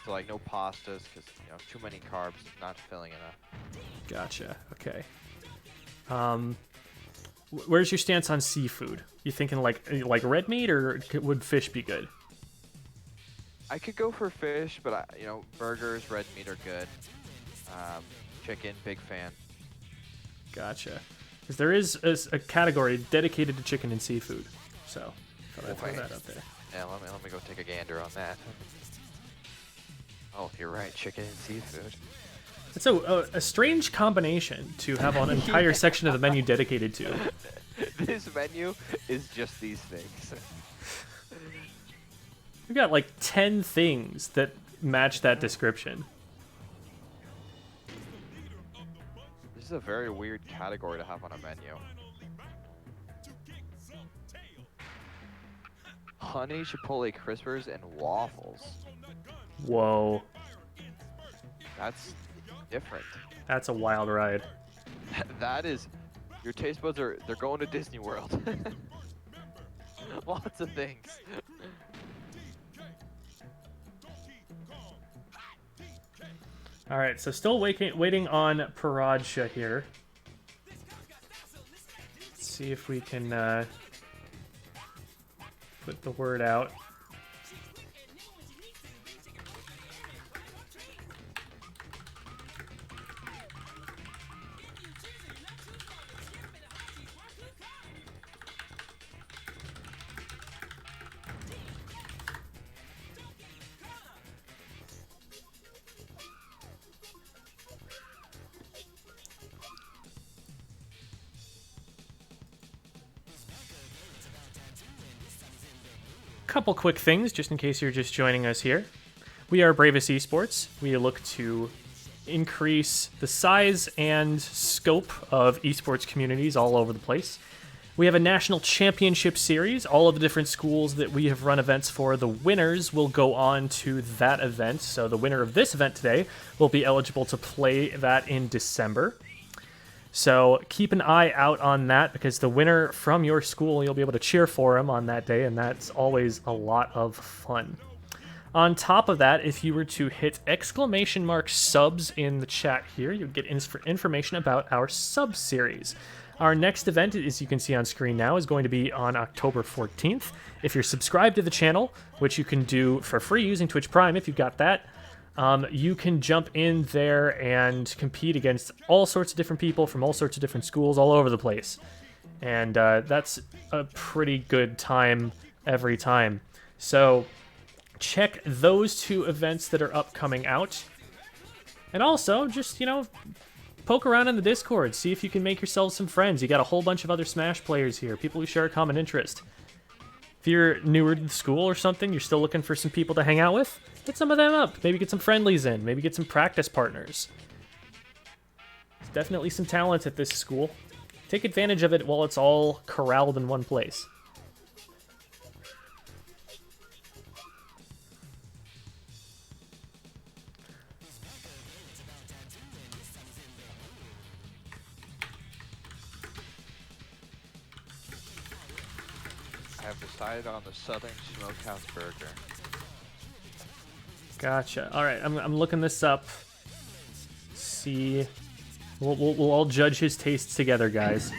so like no pastas, because too many carbs, not filling enough. Gotcha. Okay. Where's your stance on seafood? You thinking like red meat, or would fish be good? I could go for fish, but burgers, red meat are good. Chicken, big fan. Gotcha. Because there is a category dedicated to chicken and seafood, so thought I'd throw that up there. Yeah, let me go take a gander on that. Oh, you're right, chicken and seafood. It's a strange combination to have an entire section of the menu dedicated to. This menu is just these things. We've got like 10 things that match that description. This is a very weird category to have on a menu. Honey chipotle crispers and waffles. Whoa. That's different. That's a wild ride. That is, your taste buds they're going to Disney World. Lots of things. All right, so still waiting on Paradsha here. Let's see if we can put the word out. Couple quick things, just in case you're just joining us here. We are Bravest Esports. We look to increase the size and scope of esports communities all over the place. We have a national championship series. All of the different schools that we have run events for, the winners will go on to that event. So the winner of this event today will be eligible to play that in December. So keep an eye out on that, because the winner from your school, you'll be able to cheer for him on that day, and that's always a lot of fun. On top of that, if you were to hit !subs in the chat here, you'll get information about our sub series. Our next event, as you can see on screen now, is going to be on October 14th. If you're subscribed to the channel, which you can do for free using Twitch Prime if you've got that, you can jump in there and compete against all sorts of different people from all sorts of different schools all over the place. And that's a pretty good time every time. So check those two events that are upcoming out. And also, just, poke around in the Discord. See if you can make yourselves some friends. You got a whole bunch of other Smash players here, people who share a common interest. If you're newer to the school or something, you're still looking for some people to hang out with, hit some of them up. Maybe get some friendlies in. Maybe get some practice partners. There's definitely some talent at this school. Take advantage of it while it's all corralled in one place. have decided on the Southern Smokehouse Burger. Gotcha. All right, I'm looking this up. See, we'll all judge his tastes together, guys.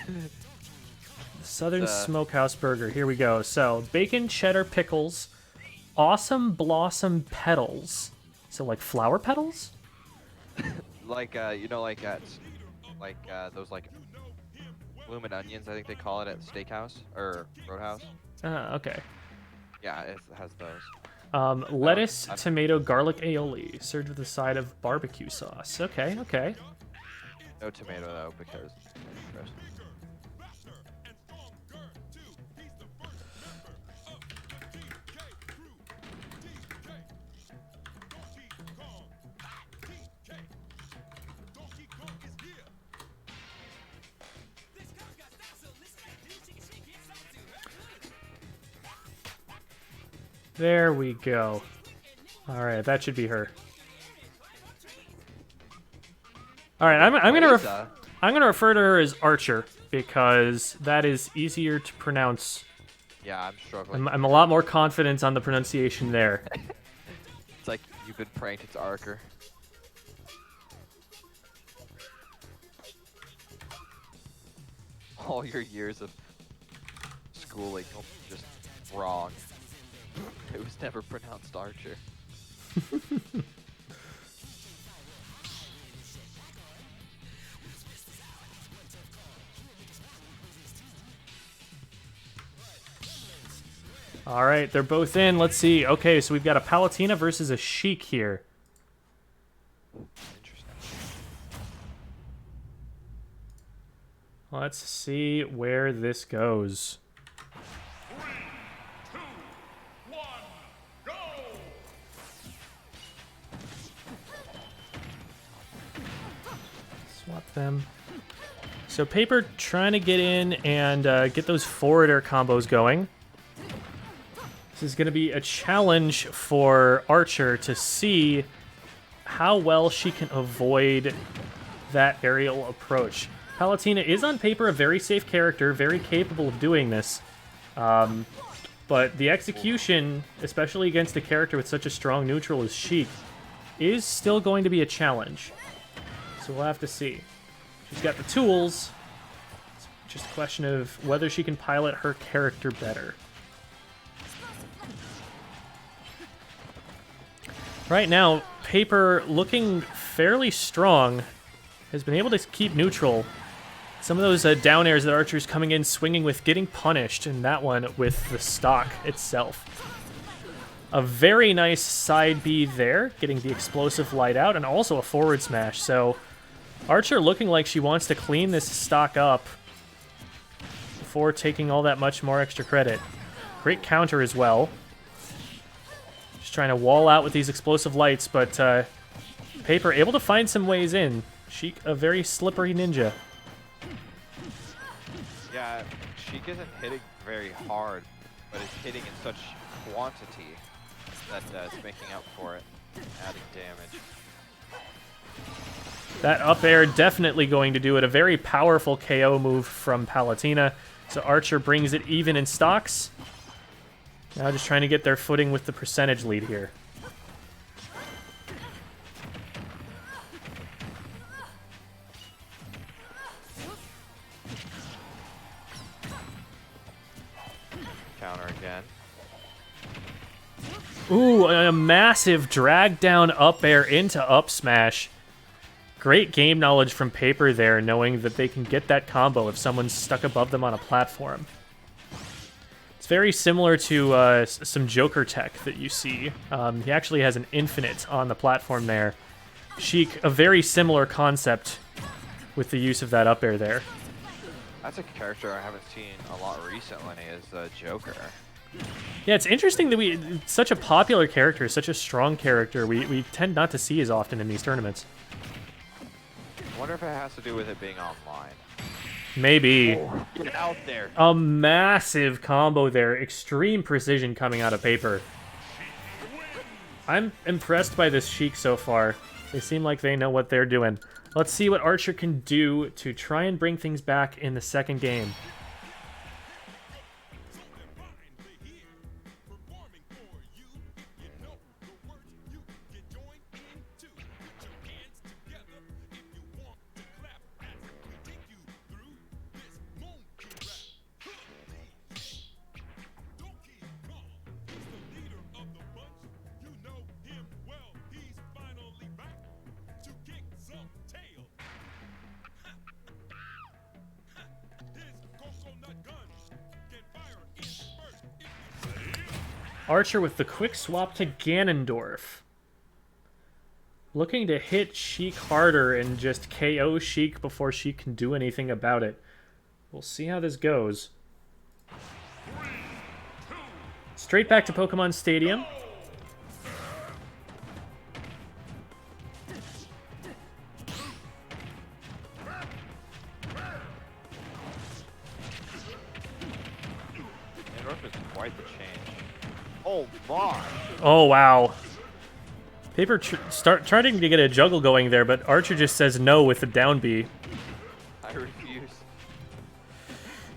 Southern Smokehouse Burger. Here we go. So bacon, cheddar, pickles, awesome blossom petals. So like flower petals? Like you know, like at those like bloomin' onions, I think they call it at the steakhouse or roadhouse. Okay. Yeah, it has those. Lettuce, tomato, garlic aioli, served with a side of barbecue sauce. Okay, okay. No tomato though, because gross. There we go. All right, that should be her. All right, I'm gonna refer to her as Archer because that is easier to pronounce. Yeah, I'm struggling. I'm a lot more confident on the pronunciation there. It's like you've been pranked. It's Archer. All your years of schooling just wrong. It was never pronounced Archer. All right, they're both in. Let's see. Okay, so we've got a Palutena versus a Sheik here. Interesting. Let's see where this goes. 3, 2, 1, go! Swap them. So Paper trying to get in and get those forward air combos going. This is going to be a challenge for Archer to see how well she can avoid that aerial approach. Palutena is on paper a very safe character, very capable of doing this. But the execution, especially against a character with such a strong neutral as Sheik, is still going to be a challenge. So we'll have to see. She's got the tools. It's just a question of whether she can pilot her character better. Right now, Paper, looking fairly strong, has been able to keep neutral. Some of those down airs that Archer's coming in swinging with getting punished, and that one with the stock itself. A very nice side B there, getting the explosive light out, and also a forward smash. So Archer looking like she wants to clean this stock up before taking all that much more extra credit. Great counter as well. Just trying to wall out with these explosive lights, but Paper able to find some ways in. Sheik, a very slippery ninja. Yeah, Sheik isn't hitting very hard, but is hitting in such quantity that it's making up for it, adding damage. That up air definitely going to do it. A very powerful KO move from Palutena. So Archer brings it even in stocks. Now just trying to get their footing with the percentage lead here. Counter again. Ooh, a massive drag down up air into up smash. Great game knowledge from Paper there, knowing that they can get that combo if someone's stuck above them on a platform. It's very similar to some Joker tech that you see. He actually has an infinite on the platform there. Sheik, a very similar concept with the use of that up air there. That's a character I haven't seen a lot recently, is Joker. Yeah, it's interesting that it's such a popular character, such a strong character, we tend not to see as often in these tournaments. I wonder if it has to do with it being online. Maybe. Oh, get out there. A massive combo there. Extreme precision coming out of Paper. I'm impressed by this Sheik so far. They seem like they know what they're doing. Let's see what Archer can do to try and bring things back in the second game. Archer with the quick swap to Ganondorf. Looking to hit Sheik harder and just KO Sheik before she can do anything about it. We'll see how this goes. Straight back to Pokemon Stadium. Ganondorf is quite the change. Oh my! Oh, wow. Paper trying to get a juggle going there, but Archer just says no with the down B. I refuse.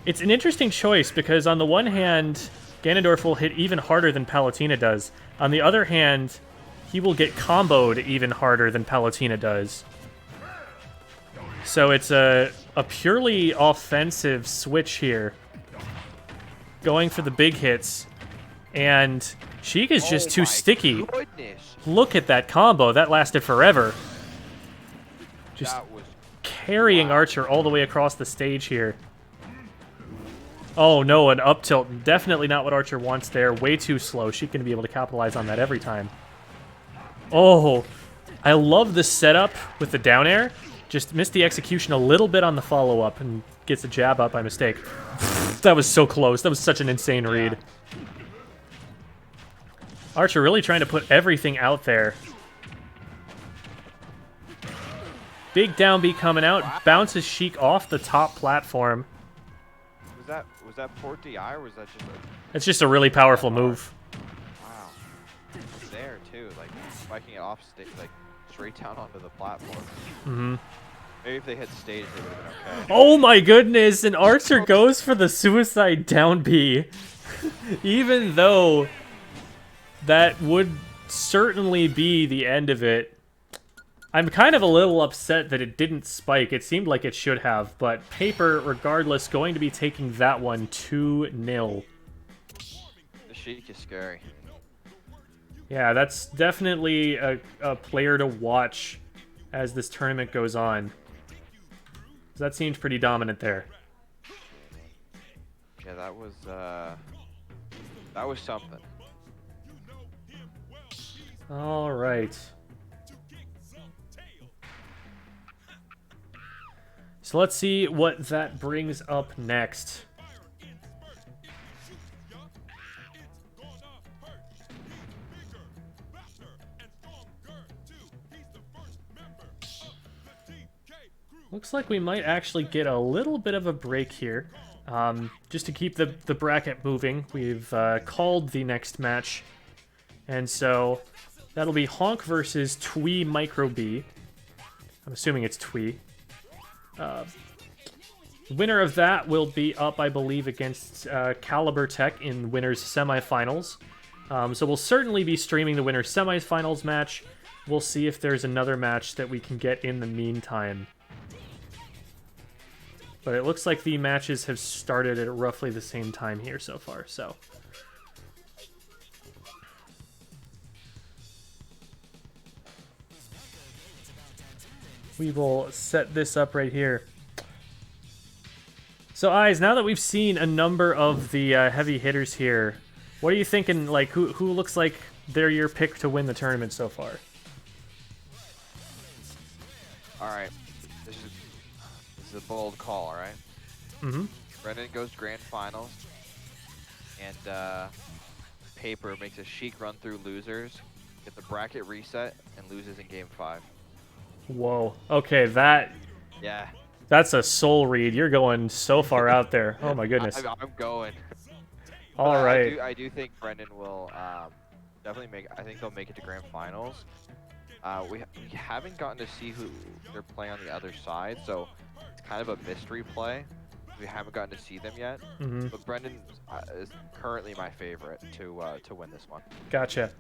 It's an interesting choice because on the one hand, Ganondorf will hit even harder than Palutena does. On the other hand, he will get comboed even harder than Palutena does. So it's a purely offensive switch here. Going for the big hits. And Sheik is just too sticky. Goodness. Look at that combo. That lasted forever. Just That was carrying Archer all the way across the stage here. Oh no, an up tilt. Definitely not what Archer wants there. Way too slow. She's going to be able to capitalize on that every time. Oh, I love the setup with the down air. Just missed the execution a little bit on the follow-up and gets a jab up by mistake. That was so close. That was such an insane read. Archer really trying to put everything out there. Big down B coming out. Bounces Sheik off the top platform. Was that port DI or was that just a... It's just a really powerful move. Wow. It's there too, like spiking it off stage, like straight down onto the platform. Mm-hmm. Maybe if they hit stage, they would have been okay. Oh my goodness! And Archer goes for the suicide down B. Even though that would certainly be the end of it. I'm kind of a little upset that it didn't spike. It seemed like it should have, but Paper, regardless, going to be taking that one 2-0. The Sheik is scary. Yeah, that's definitely a player to watch as this tournament goes on. That seemed pretty dominant there. Yeah, that was something. All right. So let's see what that brings up next. Looks like we might actually get a little bit of a break here. Just to keep the bracket moving, we've called the next match. And so that'll be Honk versus Twee Micro B. I'm assuming it's Twee. Winner of that will be up, I believe, against Caliber Tech in winners semifinals. So we'll certainly be streaming the winners semifinals match. We'll see if there's another match that we can get in the meantime. But it looks like the matches have started at roughly the same time here so far, so. We will set this up right here. So, Eyes, now that we've seen a number of the heavy hitters here, what are you thinking, like, who looks like they're your pick to win the tournament so far? Alright. This is a bold call, alright? Mm-hmm. Brendan goes grand finals. And Paper makes a Sheik run through losers, get the bracket reset, and loses in game 5. Whoa. Okay, Yeah. that's a soul read. You're going so far out there. Oh my goodness. I'm going. All But right. I do think Brendan will definitely make. I think they'll make it to grand finals. We haven't gotten to see who they're playing on the other side, so it's kind of a mystery play. We haven't gotten to see them yet. Mm-hmm. But Brendan is currently my favorite to win this one. Gotcha.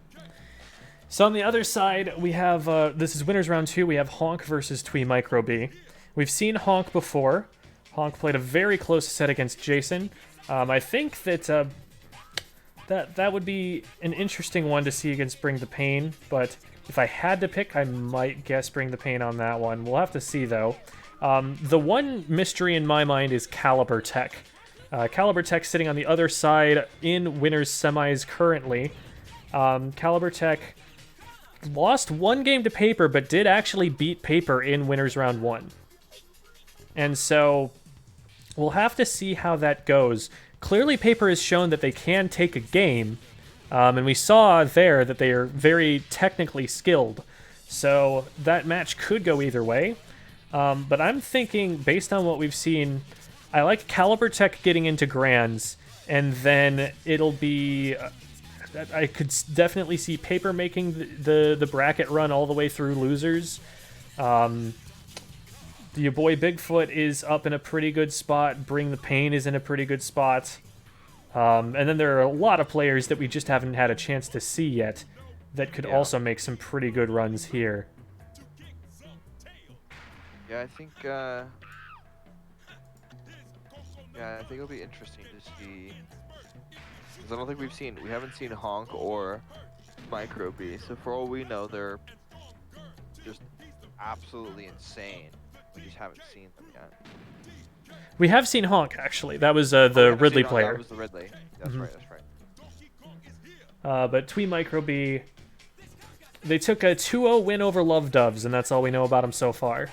So on the other side, we have, this is winners round 2, we have Honk versus Twee Micro B. We've seen Honk before. Honk played a very close set against Jason. I think that that would be an interesting one to see against Bring the Pain, but if I had to pick, I might guess Bring the Pain on that one. We'll have to see, though. The one mystery in my mind is Caliber Tech. Caliber Tech sitting on the other side in winners semis currently. Caliber Tech lost one game to Paper, but did actually beat Paper in winners round 1. And so we'll have to see how that goes. Clearly, Paper has shown that they can take a game, and we saw there that they are very technically skilled. So that match could go either way. But I'm thinking, based on what we've seen, I like Caliber Tech getting into Grands, and then it'll be... I could definitely see Paper making the bracket run all the way through losers. Your boy Bigfoot is up in a pretty good spot. Bring the Pain is in a pretty good spot. And then there are a lot of players that we just haven't had a chance to see yet that could also make some pretty good runs here. Yeah, I think it'll be interesting to see. Because I don't think we haven't seen Honk or Micro B. So for all we know, they're just absolutely insane. We just haven't seen them yet. We have seen Honk, actually. That was the Ridley player. That was the Ridley. That's right, that's right. But Twee Micro B, they took a 2-0 win over Love Doves, and that's all we know about them so far.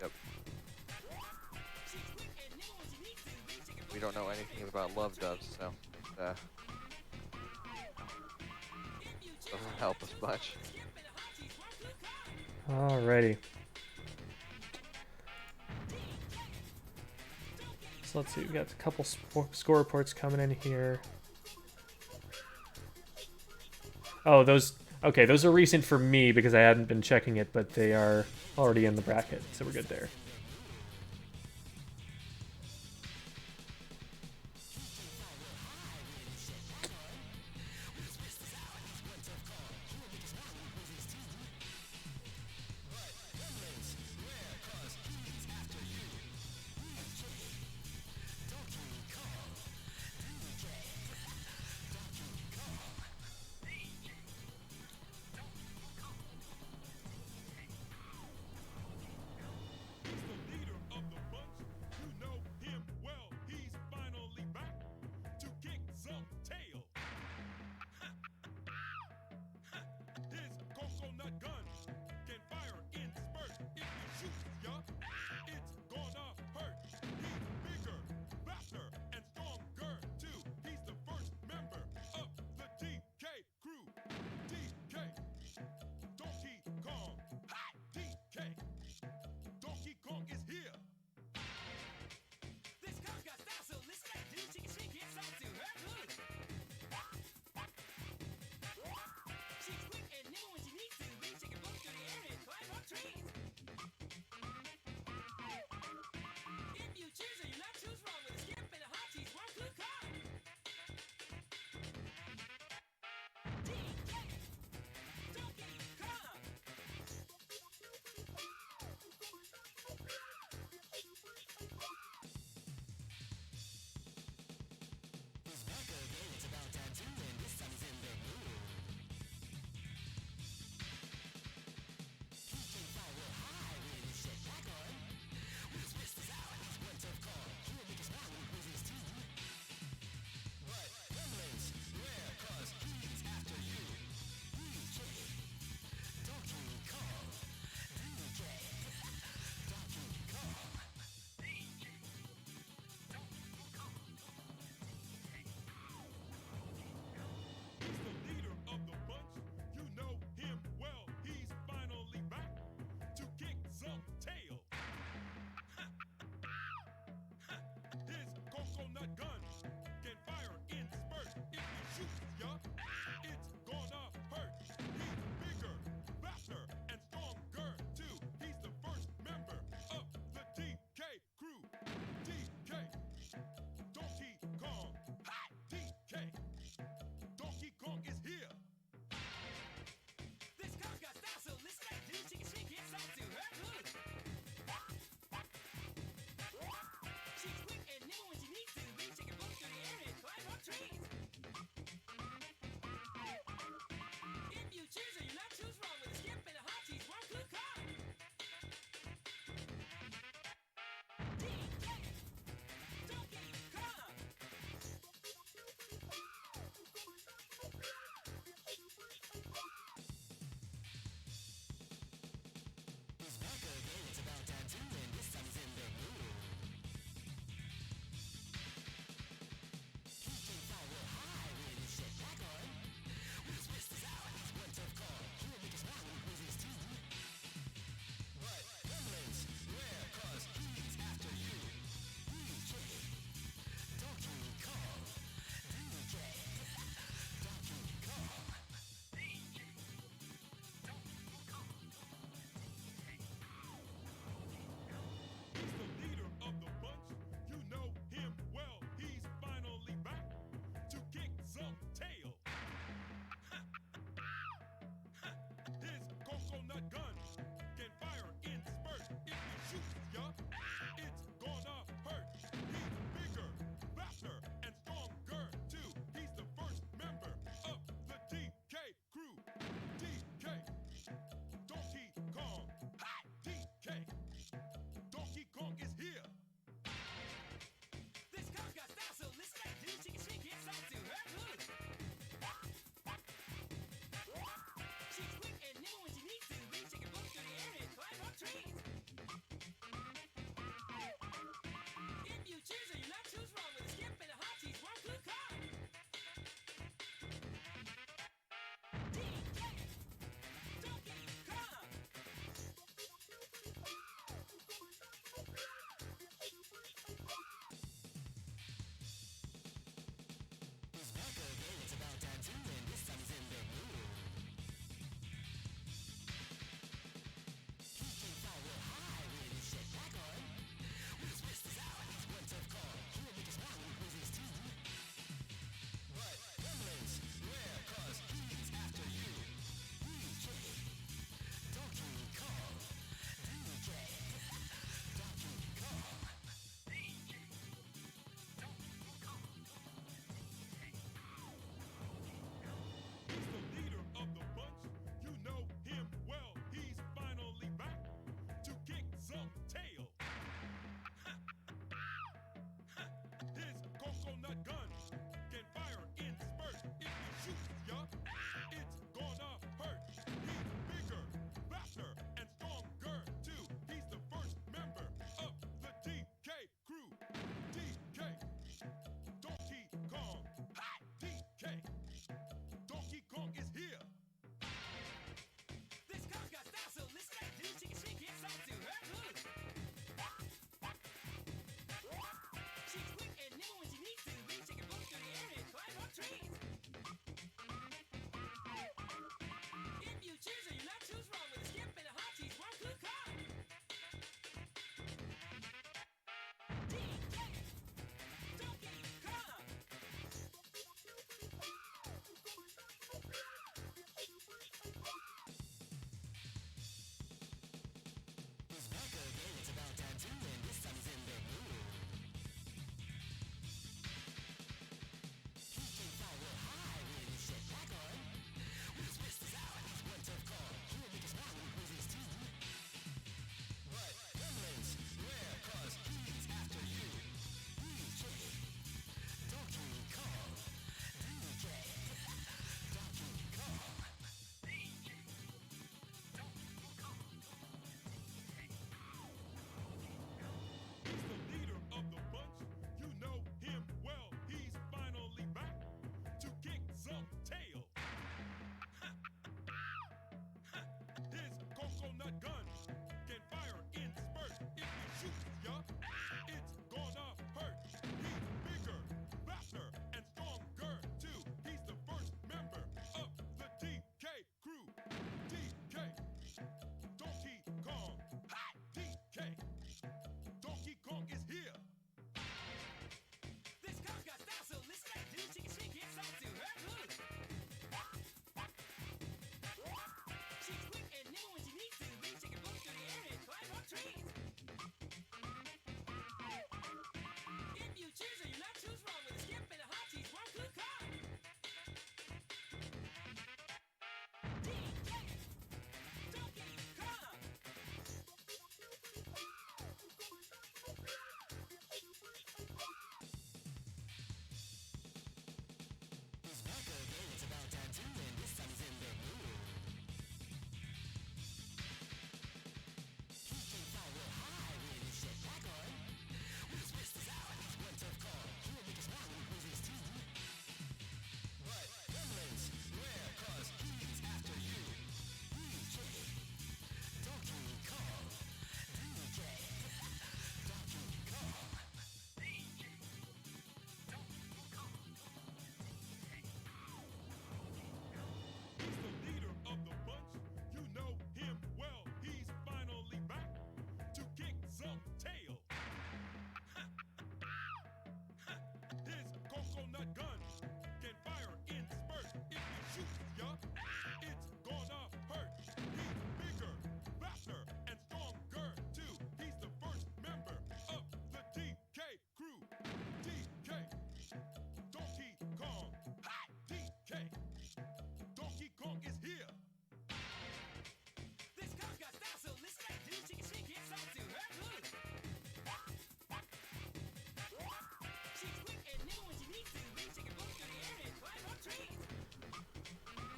Yep. We don't know anything about Love Doves, so doesn't help us much. Alrighty. So let's see, we've got a couple score reports coming in here. Oh, those are recent for me because I hadn't been checking it, but they are already in the bracket, so we're good there.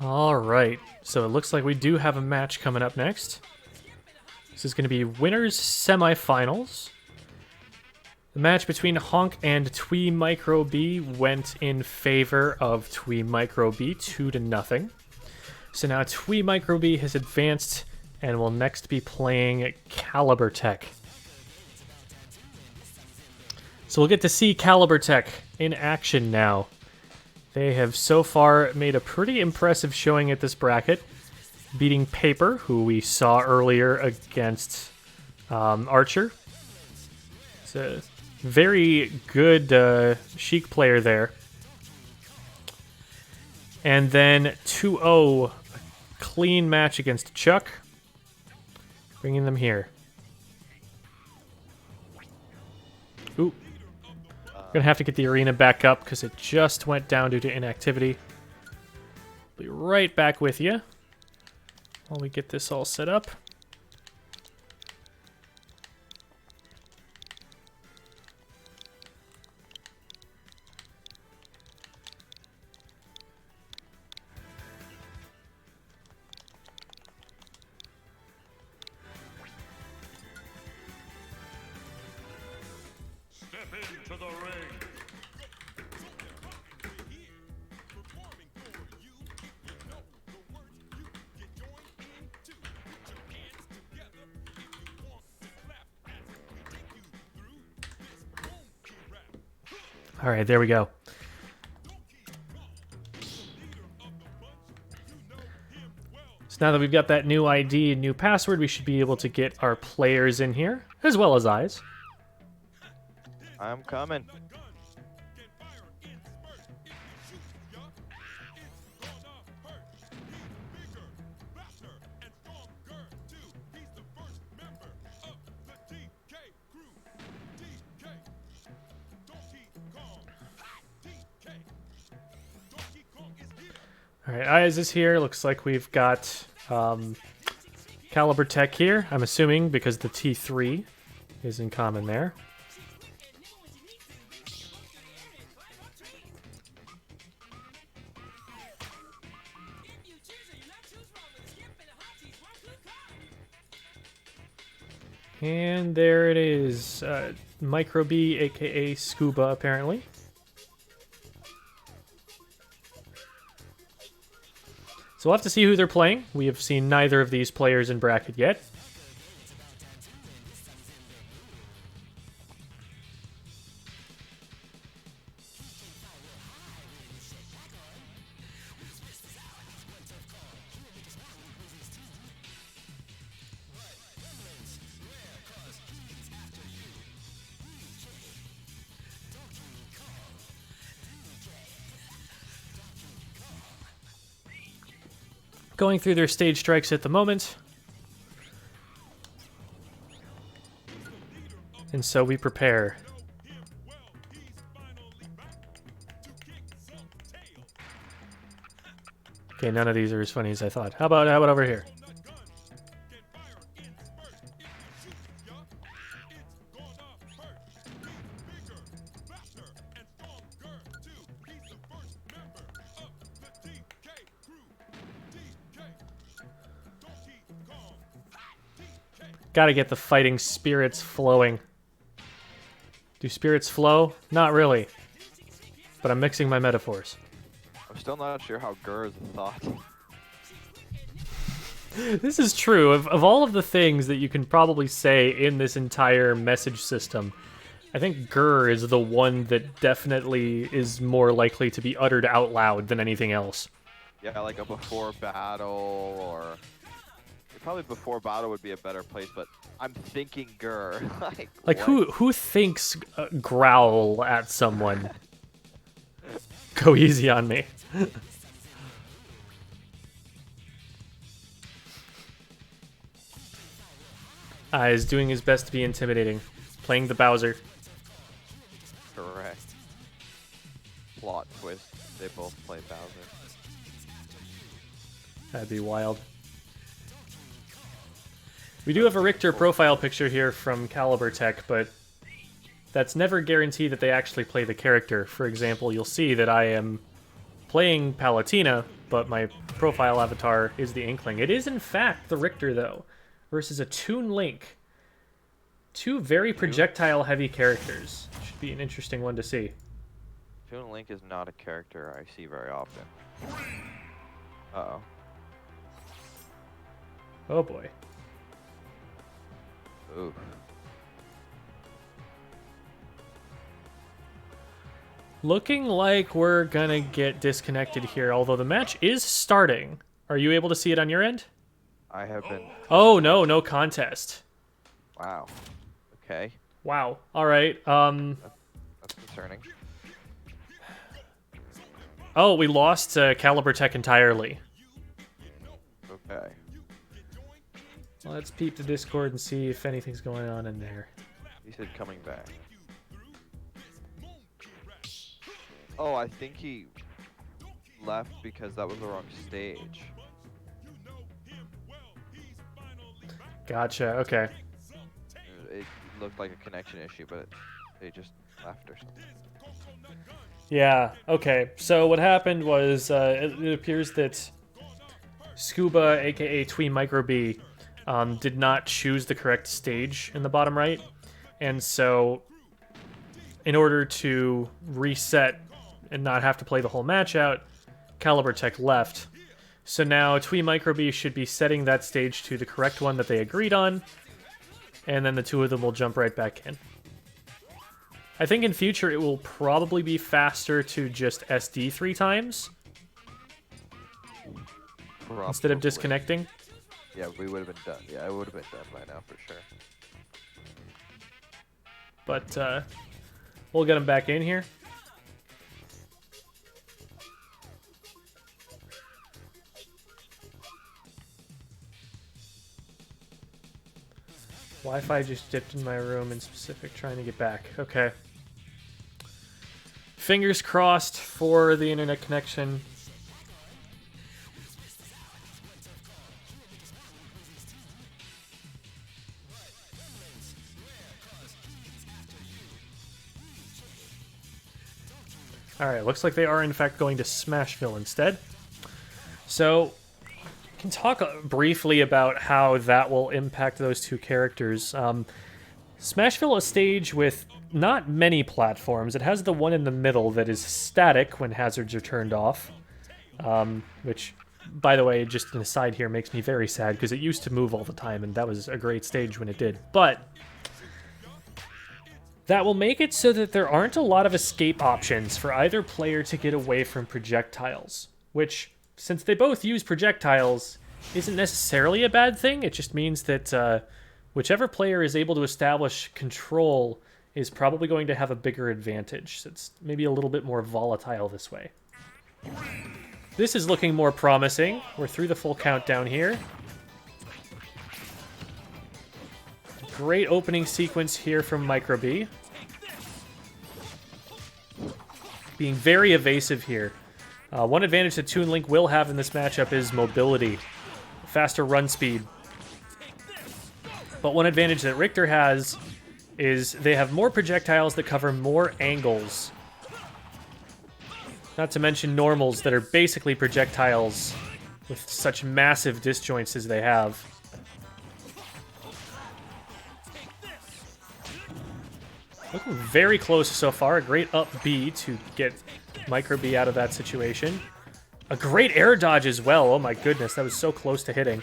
All right, so it looks like we do have a match coming up next. This is going to be winners semifinals. The match between Honk and Twee Micro B went in favor of Twee Micro B 2-0. So now Twee Micro B has advanced and will next be playing Caliber Tech. So we'll get to see Caliber Tech in action now. They have so far made a pretty impressive showing at this bracket, beating Paper, who we saw earlier against Archer. It's a very good Sheik player there. And then 2-0, clean match against Chuck, bringing them here. Ooh. Gonna have to get the arena back up because it just went down due to inactivity. Be right back with you while we get this all set up. Step into the ring. All right, there we go. So now that we've got that new ID and new password, we should be able to get our players in here, as well as eyes. I'm coming. All right, eyes is here. Looks like we've got Caliber Tech here. I'm assuming because the T3 is in common there. And there it is. Micro B, aka Scuba, apparently. So we'll have to see who they're playing. We have seen neither of these players in bracket yet. Going through their stage strikes at the moment. And so we prepare. Okay, none of these are as funny as I thought. How about over here? Gotta get the fighting spirits flowing. Do spirits flow? Not really. But I'm mixing my metaphors. I'm still not sure how Gur is a thought. This is true. Of all of the things that you can probably say in this entire message system, I think Gur is the one that definitely is more likely to be uttered out loud than anything else. Yeah, like a before battle, or probably before battle would be a better place, but I'm thinking Gur. Like who thinks growl at someone? Go easy on me. Is doing his best to be intimidating. Playing the Bowser. Correct. Plot twist. They both play Bowser. That'd be wild. We do have a Richter profile picture here from Caliber Tech, but that's never guaranteed that they actually play the character. For example, you'll see that I am playing Palutena, but my profile avatar is the Inkling. It is, in fact, the Richter, though, versus a Toon Link. Two very projectile-heavy characters. Should be an interesting one to see. Toon Link is not a character I see very often. Uh-oh. Oh, boy. Ooh. Looking like we're gonna get disconnected here, although the match is starting. Are you able to see it on your end? I have been... Oh, no contest. Wow. Okay. Wow. All right. That's concerning. Oh, we lost Caliber Tech entirely. Okay. Let's peep the Discord and see if anything's going on in there. He said coming back. Oh, I think he left because that was the wrong stage. Gotcha. Okay. It looked like a connection issue, but they just left or something. Yeah. Okay. So what happened was it appears that Scuba, aka Twee Micro B, did not choose the correct stage in the bottom right, and so in order to reset and not have to play the whole match out, Caliber Tech left. So now Twee Micro B should be setting that stage to the correct one that they agreed on, and then the two of them will jump right back in. I think in future it will probably be faster to just SD 3 times instead of Probably. disconnecting. Yeah, we would have been done. Yeah, it would have been done by now for sure. But we'll get them back in here. Wi-Fi just dipped in my room in specific, trying to get back. Okay. Fingers crossed for the internet connection. Alright, looks like they are in fact going to Smashville instead. So, we can talk briefly about how that will impact those two characters. Smashville, a stage with not many platforms. It has the one in the middle that is static when hazards are turned off. Which, by the way, just an aside here, makes me very sad because it used to move all the time and that was a great stage when it did. But that will make it so that there aren't a lot of escape options for either player to get away from projectiles, which, since they both use projectiles, isn't necessarily a bad thing. It just means that whichever player is able to establish control is probably going to have a bigger advantage. So it's maybe a little bit more volatile this way. This is looking more promising. We're through the full countdown here. Great opening sequence here from Micro B. Being very evasive here. One advantage that Toon Link will have in this matchup is mobility. Faster run speed. But one advantage that Richter has is they have more projectiles that cover more angles. Not to mention normals that are basically projectiles with such massive disjoints as they have. Looking very close so far. A great up B to get Micro B out of that situation. A great air dodge as well. Oh my goodness, that was so close to hitting.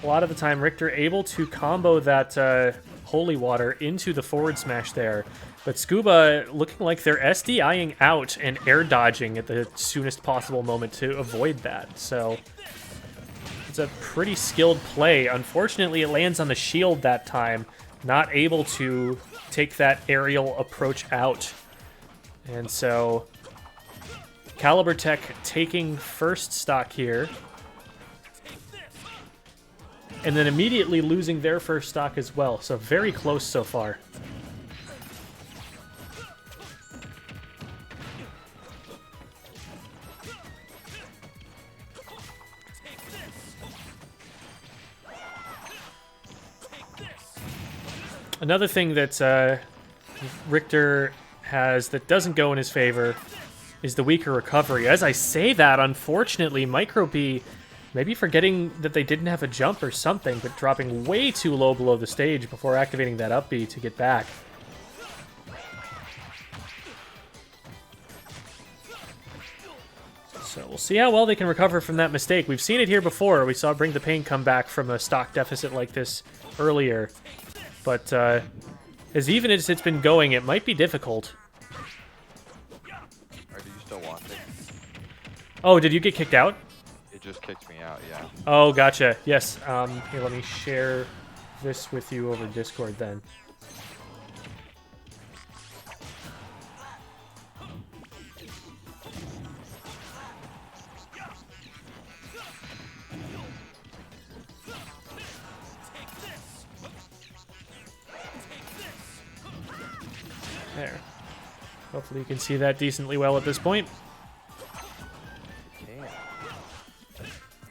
A lot of the time, Richter able to combo that Holy Water into the forward smash there. But Scuba looking like they're SDIing out and air dodging at the soonest possible moment to avoid that. So it's a pretty skilled play. Unfortunately, it lands on the shield that time. Not able to take that aerial approach out. And so Caliber Tech taking first stock here. And then immediately losing their first stock as well. So very close so far. Another thing that Richter has that doesn't go in his favor is the weaker recovery. As I say that, unfortunately, Micro B, maybe forgetting that they didn't have a jump or something, but dropping way too low below the stage before activating that up B to get back. So we'll see how well they can recover from that mistake. We've seen it here before. We saw Bring the Pain come back from a stock deficit like this earlier. But as even as it's been going, it might be difficult. Or do you still want it? Oh, did you get kicked out? It just kicked me out, yeah. Oh, gotcha. Yes. Here, let me share this with you over Discord then. There. Hopefully you can see that decently well at this point.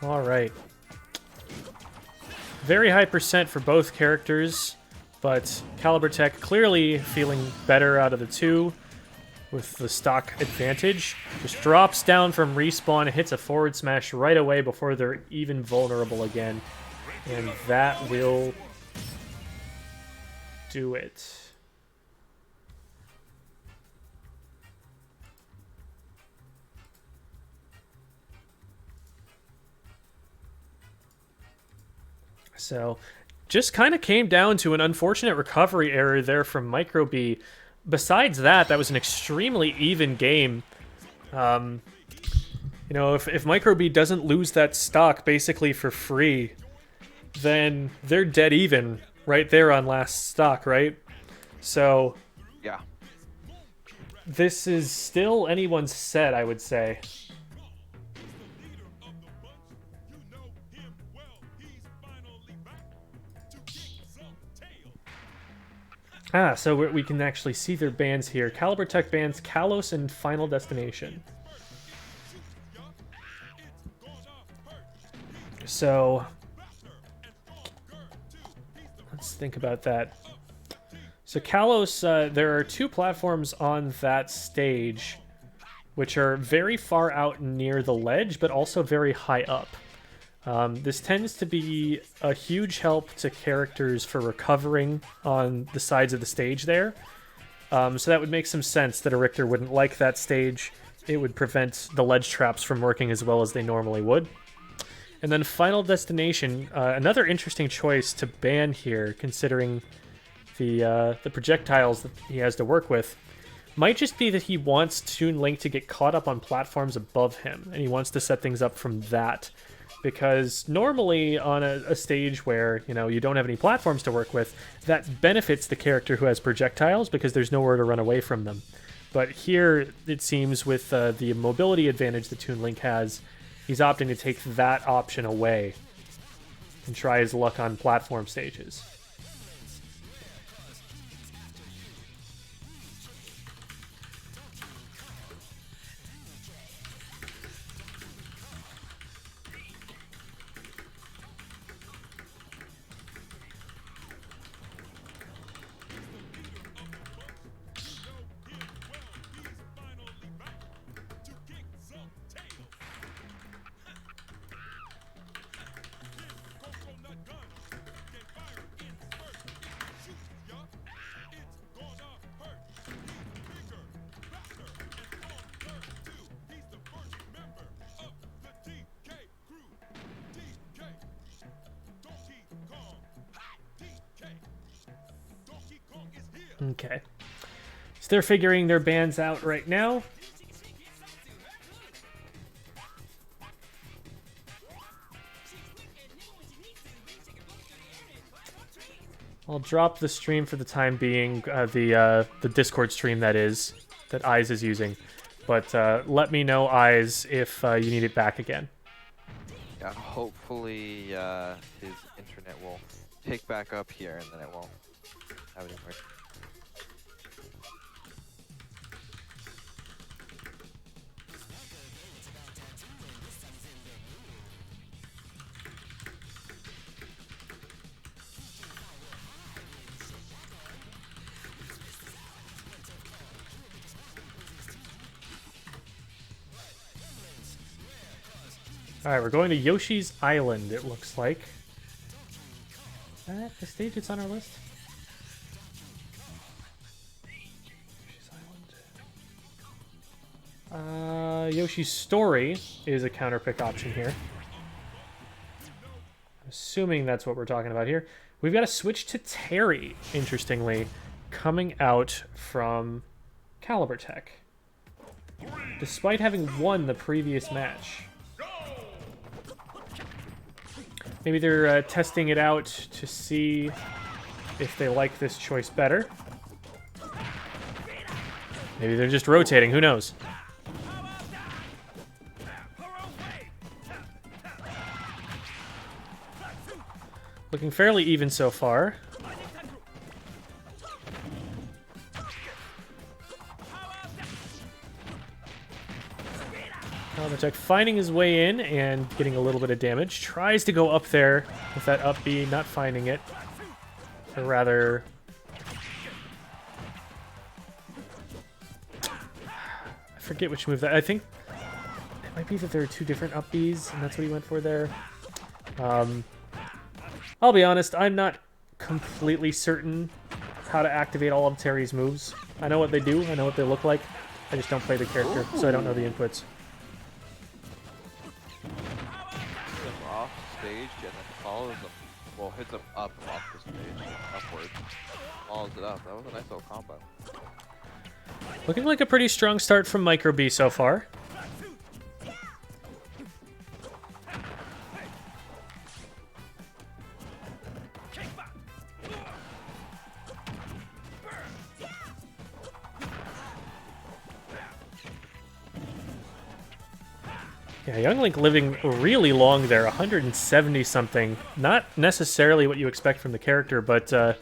All right. Very high percent for both characters, but Caliber Tech clearly feeling better out of the two with the stock advantage. Just drops down from respawn, hits a forward smash right away before they're even vulnerable again. And that will do it. So, just kind of came down to an unfortunate recovery error there from Micro B. Besides that, that was an extremely even game. You know, if Micro B doesn't lose that stock basically for free, then they're dead even right there on last stock, right? So, Yeah. this is still anyone's set, I would say. Ah, so we can actually see their bands here. Caliber Tech bands Kalos and Final Destination. So, let's think about that. So Kalos, there are two platforms on that stage, which are very far out near the ledge, but also very high up. This tends to be a huge help to characters for recovering on the sides of the stage there. So that would make some sense that a Richter wouldn't like that stage. It would prevent the ledge traps from working as well as they normally would. And then Final Destination, another interesting choice to ban here, considering the projectiles that he has to work with, might just be that he wants Toon Link to get caught up on platforms above him, and he wants to set things up from that. Because normally on a stage where, you know, you don't have any platforms to work with, that benefits the character who has projectiles because there's nowhere to run away from them. But here, it seems with the mobility advantage that Toon Link has, he's opting to take that option away and try his luck on platform stages. Okay. So they're figuring their bands out right now. I'll drop the stream for the time being, the Discord stream that Eyes is using. But let me know, Eyes, if you need it back again. Yeah, hopefully his internet will pick back up here and then it won't have any more. Alright, we're going to Yoshi's Island, it looks like. Is that the stage that's on our list? Yoshi's Island. Yoshi's Story is a counterpick option here. I'm assuming that's what we're talking about here. We've got to switch to Terry, interestingly, coming out from Caliber Tech. Despite having won the previous match. Maybe they're testing it out to see if they like this choice better. Maybe they're just rotating, who knows? Looking fairly even so far. Tech finding his way in and getting a little bit of damage. Tries to go up there with that up B, not finding it. Or rather... I forget which move that... I think it might be that there are two different up Bs, and that's what he went for there. I'll be honest, I'm not completely certain how to activate all of Terry's moves. I know what they do, I know what they look like. I just don't play the character, so I don't know the inputs. Off stage and then follows them. Well, hits them up off the stage, upwards. Follows it up. That was a nice little combo. Looking like a pretty strong start from Micro B so far. Yeah, Young Link living really long there, 170 something. Not necessarily what you expect from the character, but the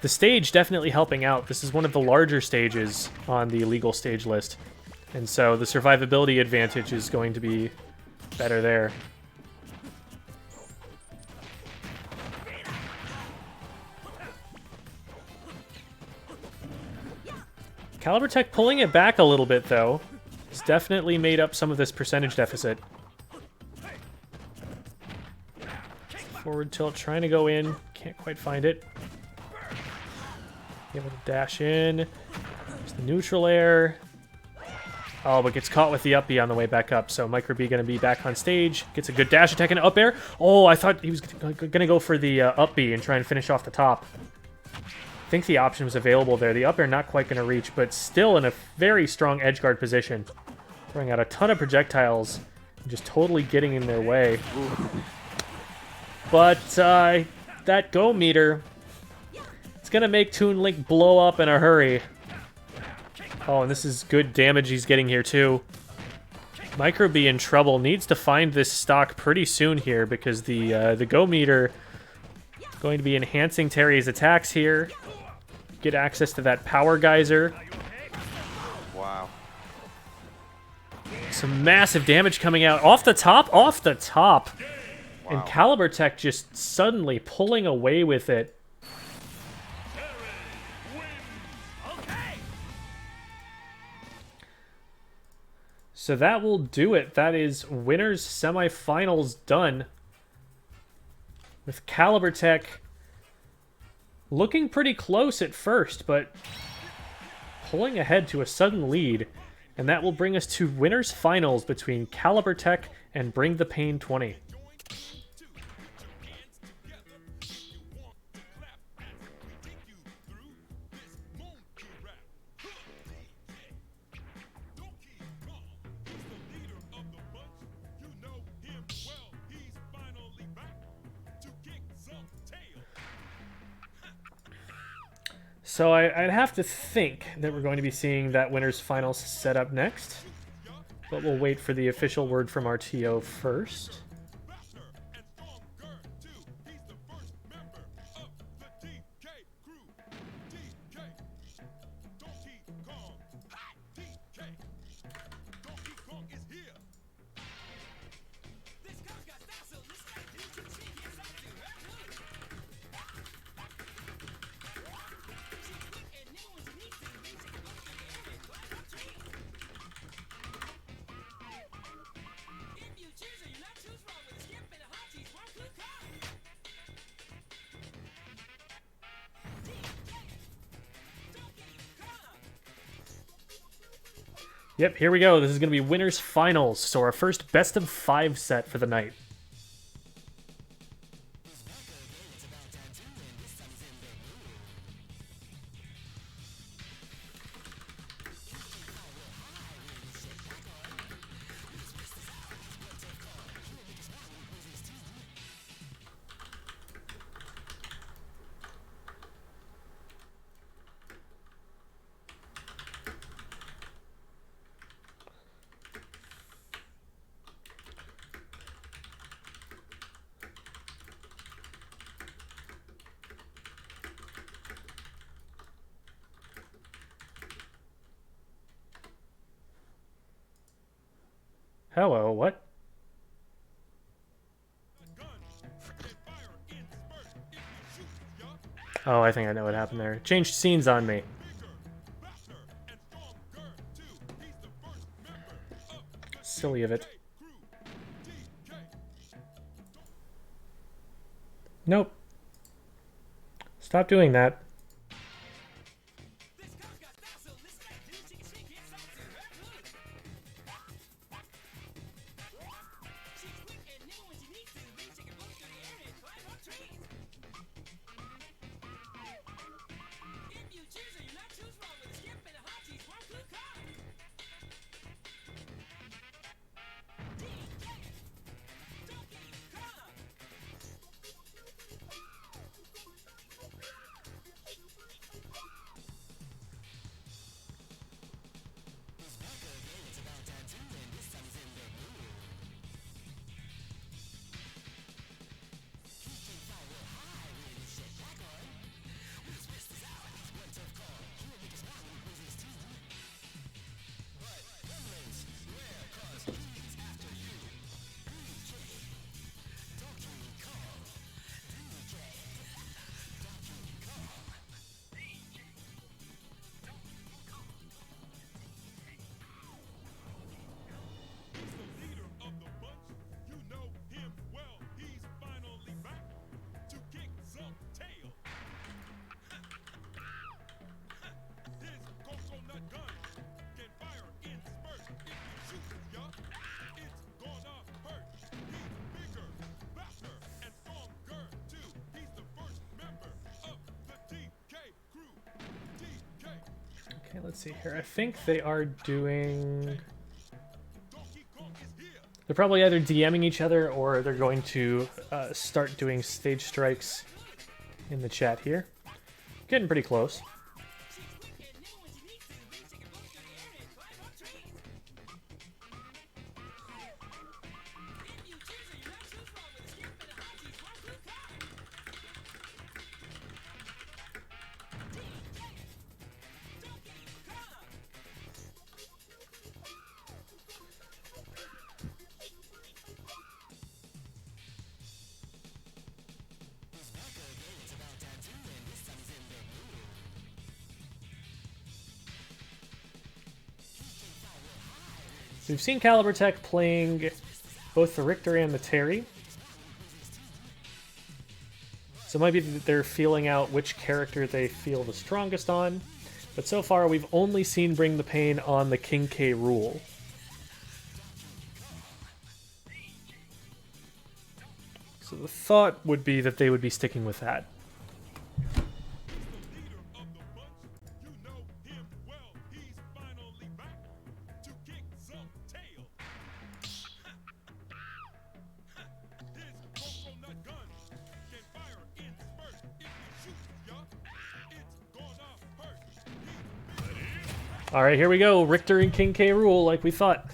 stage definitely helping out. This is one of the larger stages on the illegal stage list, and so the survivability advantage is going to be better there. Caliber Tech pulling it back a little bit, though. It's definitely made up some of this percentage deficit. Forward tilt, trying to go in. Can't quite find it. Able to dash in. There's the neutral air. Oh, but gets caught with the up B on the way back up. So Micro B going to be back on stage. Gets a good dash attack and up air. Oh, I thought he was going to go for the up B and try and finish off the top. I think the option was available there. The up air not quite going to reach, but still in a very strong edge guard position. Throwing out a ton of projectiles and just totally getting in their way. But that go meter, it's going to make Toon Link blow up in a hurry. Oh, and this is good damage he's getting here too. Micro B in trouble. Needs to find this stock pretty soon here because the go meter is going to be enhancing Terry's attacks here. Get access to that power geyser. Wow. Some massive damage coming out. Off the top? Off the top. Wow. And Caliber Tech just suddenly pulling away with it. So that will do it. That is winners semifinals done. With Caliber Tech looking pretty close at first, but pulling ahead to a sudden lead. And that will bring us to winners finals between Caliber Tech and Bring the Pain 20. So I'd have to think that we're going to be seeing that winners finals set up next. But we'll wait for the official word from RTO first. Yep, here we go. This is going to be winners finals. So our first best of 5 set for the night. Hello, what? Oh, I think I know what happened there. Changed scenes on me. Silly of it. Nope. Stop doing that. This car's got that, so listen up. New chicken shake, it's all to Marywood. She's quick and nimble when she needs to. Bring chicken bones through the air and climb up trees. If you choose her, you're not too wrong with a skip and a hop. She's one cool car. DK, Donkey Kong. Leader of the bunch, you know him well. He's finally back to kick some tail. His coconut gun can fire in spurts. If you shoot, ya, it's gonna hurt. He's bigger, faster, and stronger too. He's the first member of the DK crew. DK. Okay, let's see here. I think they are doing... Donkey Kong is here. They're probably either DMing each other or they're going to start doing stage strikes in the chat here. Getting pretty close. She's quick and nimble when she needs to. Bring chicken bones through the air and climb up trees. If you choose her, you're not too wrong with a skip and a hop. She's one cool car. DK, Donkey Kong. We've seen Caliber Tech playing both the Richter and the Terry. So maybe they're feeling out which character they feel the strongest on. But so far, we've only seen Bring the Pain on the King K rule. So the thought would be that they would be sticking with that. Leader of the bunch, you know him well. He's finally back to kick some tail. His coconut gun can fire in spurts. If you shoot, ya, it's gonna hurt. Alright, here we go. Richter and King K rule, like we thought.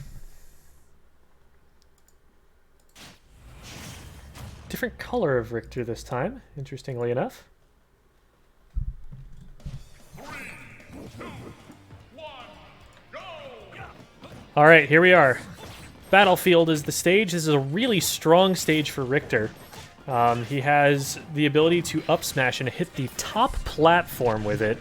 Different color of Richter this time, interestingly enough. 3, 2, 1, go! Alright, here we are. Battlefield is the stage. This is a really strong stage for Richter. He has the ability to up smash and hit the top platform with it.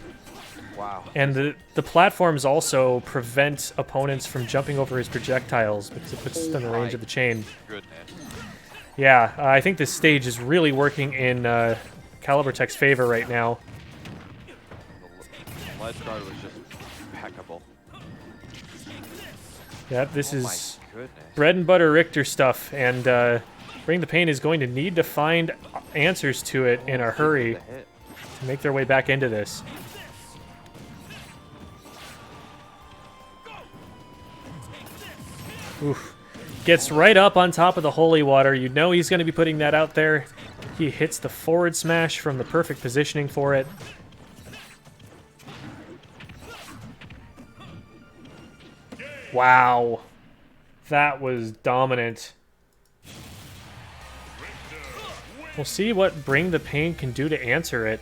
Wow. And the platforms also prevent opponents from jumping over his projectiles because it puts them in the range of the chain. Goodness. Yeah, I think this stage is really working in Caliber Tech's favor right now. The ledge guard was just impeccable. Yep, this Oh my is goodness. bread and butter Richter stuff, and Bring the Pain is going to need to find answers to it in a hurry The hit. to make their way back into this. Oof. Gets right up on top of the holy water. You know he's going to be putting that out there. He hits the forward smash from the perfect positioning for it. Wow. That was dominant. We'll see what Bring the Pain can do to answer it.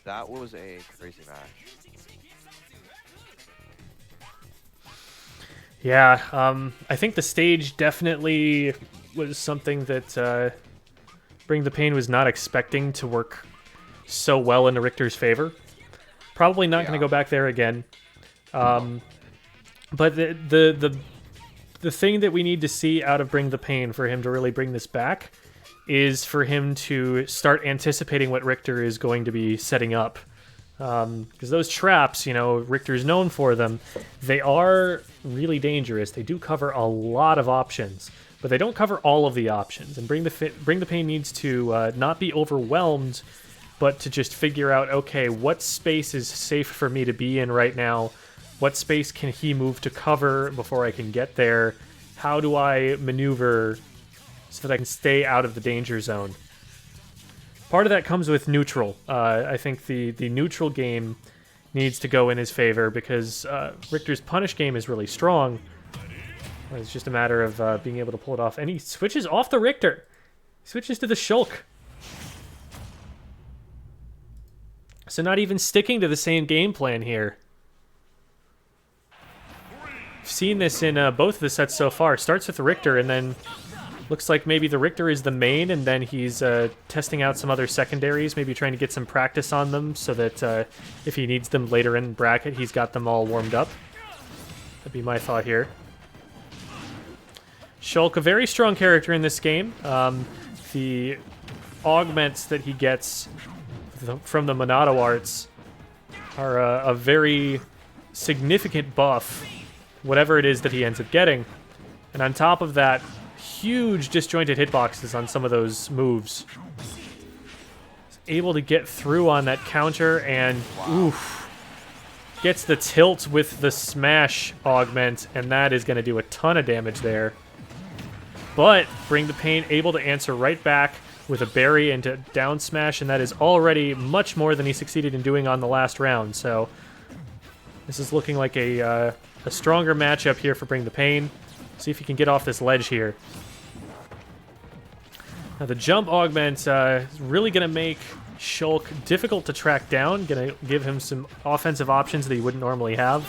That was a crazy match. Yeah, I think the stage definitely was something that Bring the Pain was not expecting to work so well into Richter's favor. Probably not going to go back there again. But the thing that we need to see out of Bring the Pain for him to really bring this back is for him to start anticipating what Richter is going to be setting up. Because those traps, you know, Richter's known for them, they are really dangerous. They do cover a lot of options, but they don't cover all of the options. And Bring the Pain needs to not be overwhelmed, but to just figure out, okay, what space is safe for me to be in right now? What space can he move to cover before I can get there? How do I maneuver so that I can stay out of the danger zone? Part of that comes with neutral. I think the neutral game needs to go in his favor because Richter's punish game is really strong. It's just a matter of being able to pull it off. And he switches off the Richter. He switches to the Shulk. So not even sticking to the same game plan here. I've seen this in both of the sets so far. Starts with the Richter and then looks like maybe the Richter is the main, and then he's testing out some other secondaries, maybe trying to get some practice on them so that if he needs them later in bracket, he's got them all warmed up. That'd be my thought here. Shulk, a very strong character in this game. The augments that he gets from the Monado arts are a very significant buff, whatever it is that he ends up getting. And on top of that, huge disjointed hitboxes on some of those moves. He's able to get through on that counter and oof, gets the tilt with the smash augment, and that is going to do a ton of damage there. But Bring the Pain able to answer right back with a berry into down smash, and that is already much more than he succeeded in doing on the last round. So this is looking like a stronger matchup here for Bring the Pain. See if he can get off this ledge here. Now the jump augment is really going to make Shulk difficult to track down. Going to give him some offensive options that he wouldn't normally have.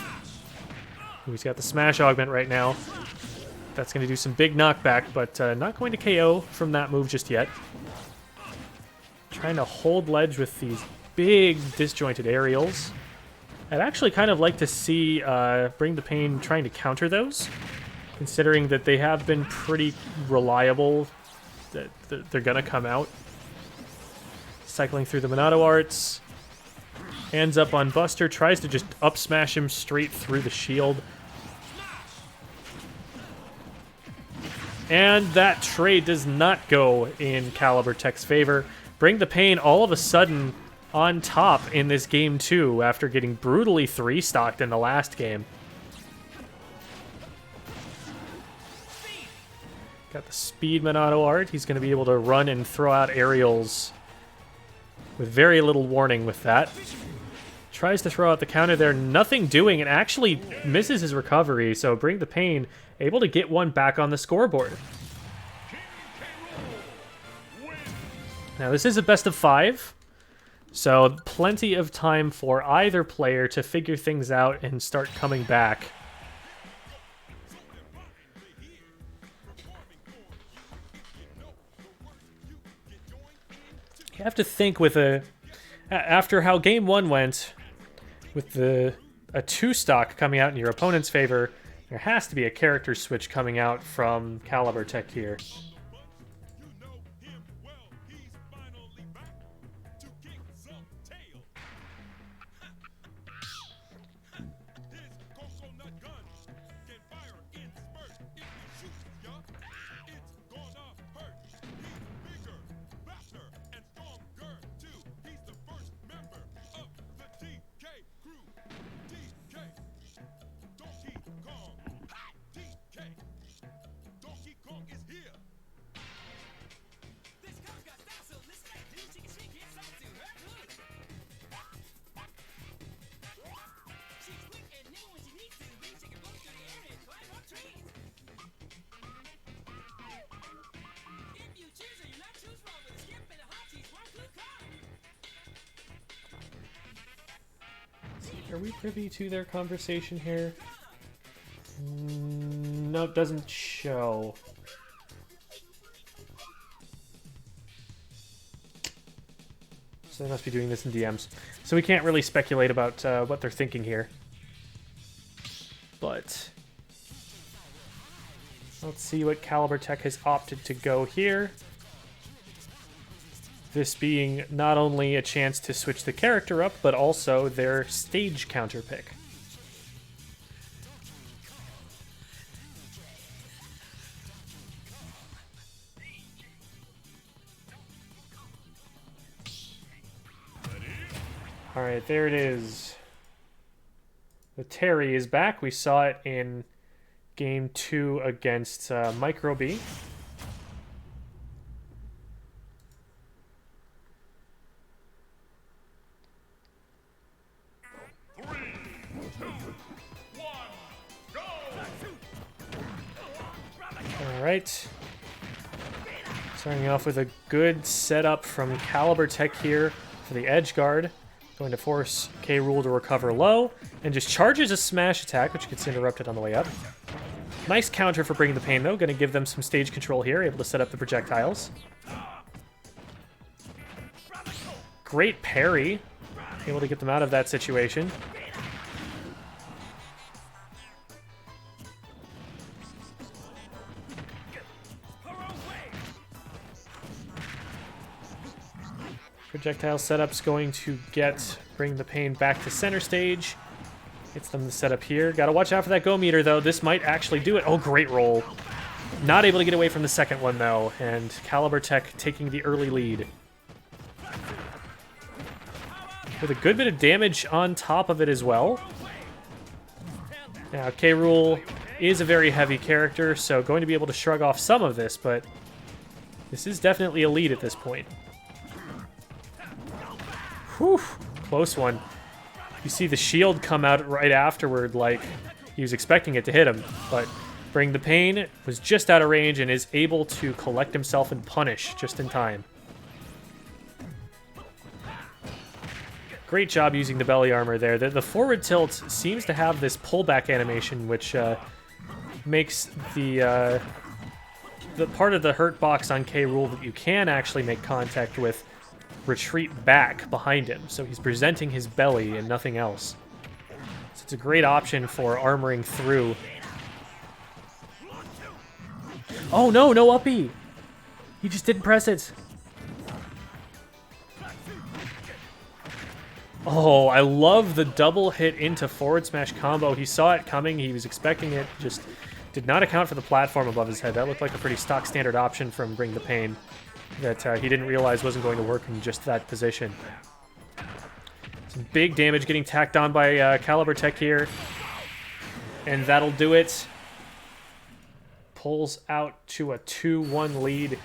Ooh, he's got the smash augment right now. That's going to do some big knockback, but not going to KO from that move just yet. Trying to hold ledge with these big disjointed aerials. I'd actually kind of like to see Bring the Pain trying to counter those, considering that they have been pretty reliable, that they're going to come out. Cycling through the Monado arts. Ends up on Buster, tries to just up smash him straight through the shield. And that trade does not go in Caliber Tech's favor. Bring the Pain all of a sudden on top in this game too, after getting brutally 3-stocked in the last game. Got the Speedman auto art. He's going to be able to run and throw out aerials with very little warning with that. Tries to throw out the counter there, nothing doing, and actually misses his recovery, so Bring the Pain able to get one back on the scoreboard. Now this is a best of 5, so plenty of time for either player to figure things out and start coming back. You have to think with after how game 1 went, with a 2-stock coming out in your opponent's favor, there has to be a character switch coming out from Caliber Tech here. Are we privy to their conversation here? No, it doesn't show. So they must be doing this in DMs. So we can't really speculate about what they're thinking here. But let's see what Caliber Tech has opted to go here. This being not only a chance to switch the character up, but also their stage counter pick. Alright, there it is. The Terry is back. We saw it in Game 2 against Micro B. Alright. Starting off with a good setup from Caliber Tech here for the edge guard. Going to force K. Rool to recover low, and just charges a smash attack, which gets interrupted on the way up. Nice counter for Bring the Pain, though. Going to give them some stage control here, able to set up the projectiles. Great parry. Able to get them out of that situation. Projectile setup's going to get Bring the Pain back to center stage. Gets them the setup here. Gotta watch out for that go meter, though. This might actually do it. Oh, great roll. Not able to get away from the second one, though. And Caliber Tech taking the early lead. With a good bit of damage on top of it as well. Now, K. Rool is a very heavy character, so going to be able to shrug off some of this, but this is definitely a lead at this point. Whew, close one. You see the shield come out right afterward like he was expecting it to hit him, but Bring the Pain was just out of range and is able to collect himself and punish just in time. Great job using the belly armor there. The forward tilt seems to have this pullback animation, which makes the part of the hurt box on K. Rool that you can actually make contact with retreat back behind him, so he's presenting his belly and nothing else. So it's a great option for armoring through. Oh no, no uppy! He just didn't press it. Oh, I love the double hit into forward smash combo. He saw it coming, he was expecting it, just did not account for the platform above his head. That looked like a pretty stock standard option from Bring the Pain that he didn't realize wasn't going to work in just that position. Some big damage getting tacked on by Caliber Tech here. And that'll do it. pulls out to a 2-1 lead.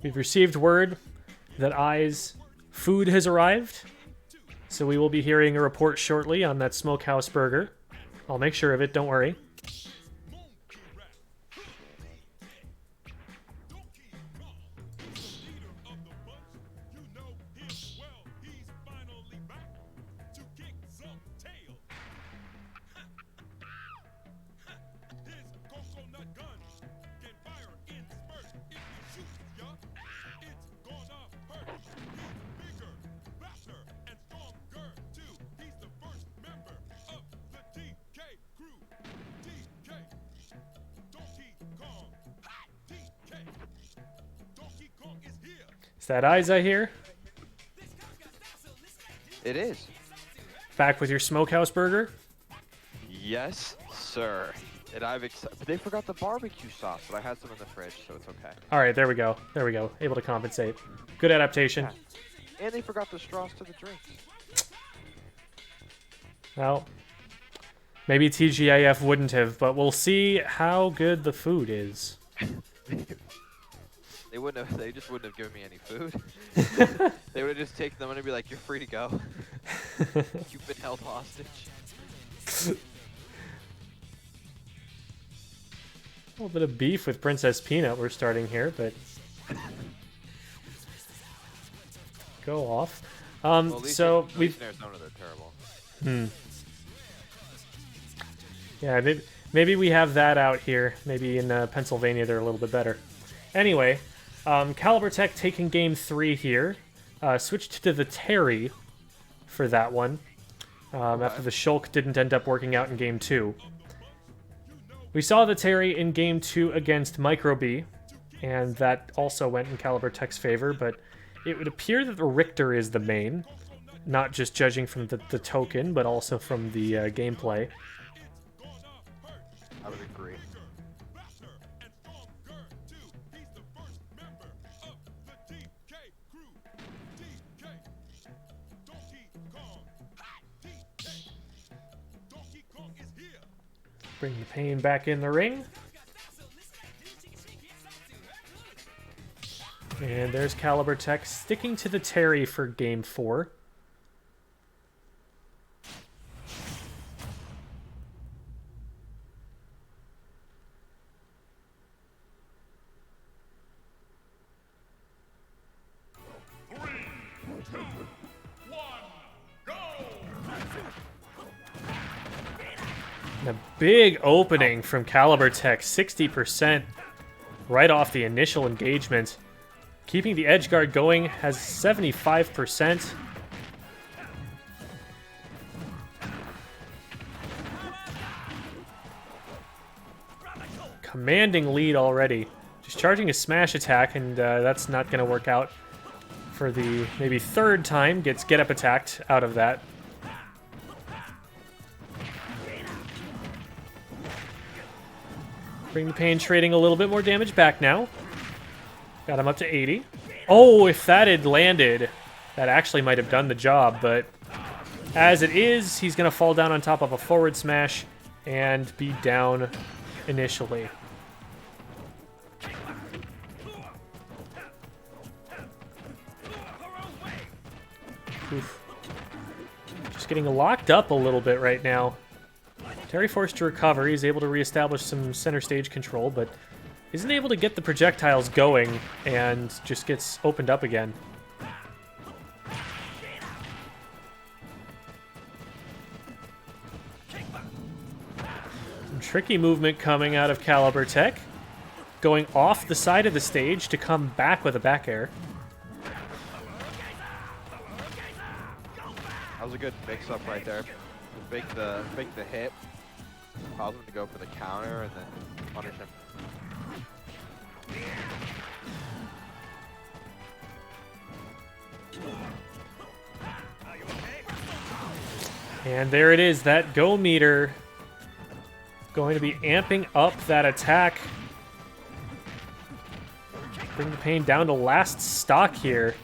We've received word that I's food has arrived, so we will be hearing a report shortly on that smokehouse burger. I'll make sure of it, don't worry. Is that Isa here? It is. Back with your smokehouse burger? Yes, sir. And but they forgot the barbecue sauce, but I had some in the fridge, so it's okay. All right, there we go. There we go. Able to compensate. Good adaptation. Yeah. And they forgot the straws to the drinks. Well, maybe TGIF wouldn't have, but we'll see how good the food is. They wouldn't have. They just wouldn't have given me any food. They would have just taken them and be like, "You're free to go. You've been held hostage." A little bit of beef with Princess Peanut we're starting here, but go off. Well, at least So in we've Arizona, they're terrible. Yeah, maybe we have that out here. Maybe in Pennsylvania they're a little bit better. Anyway, Caliber Tech taking game 3 here. Switched to the Terry for that one. After the Shulk didn't end up working out in game 2. We saw the Terry in game 2 against Micro B, and that also went in Caliber Tech's favor, but it would appear that the Richter is the main, not just judging from the token, but also from the gameplay. I would agree. Bring the pain back in the ring. And there's Caliber Tech sticking to the Terry for game 4. A big opening from Caliber Tech, 60% right off the initial engagement. Keeping the edge guard going, has 75%. Commanding lead already. Just charging a smash attack, and that's not going to work out for the maybe third time. Gets get up attacked out of that. Bring the pain trading a little bit more damage back now. Got him up to 80. Oh, if that had landed, that actually might have done the job, but as it is, he's going to fall down on top of a forward smash and be down initially. Oof. Just getting locked up a little bit right now. Terry forced to recover. He's able to reestablish some center stage control, but isn't able to get the projectiles going and just gets opened up again. Some tricky movement coming out of Caliber Tech. Going off the side of the stage to come back with a back air. That was a good mix-up right there. Fake the hit, cause him to go for the counter, and then punish him. And there it is, that go meter going to be amping up that attack Bring the Pain down to last stock here.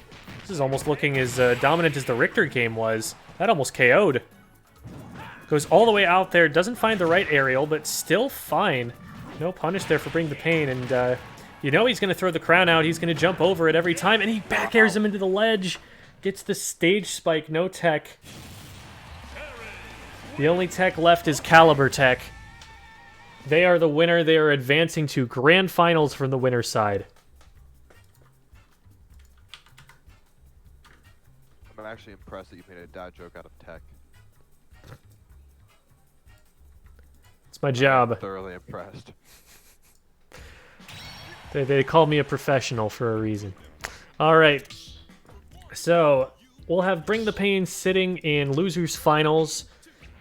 This is almost looking as dominant as the Richter game was. That almost KO'd. Goes all the way out there, doesn't find the right aerial, but still fine. No punish there for Bring the Pain, and you know he's going to throw the crown out. He's going to jump over it every time, and he back airs him into the ledge. Gets the stage spike, no tech. The only tech left is Caliber Tech. They are the winner. They are advancing to grand finals from the winner's side. I'm actually impressed that you made a dad joke out of tech. It's my job. I'm thoroughly impressed. They called me a professional for a reason. All right. So we'll have Bring the Pain sitting in losers finals.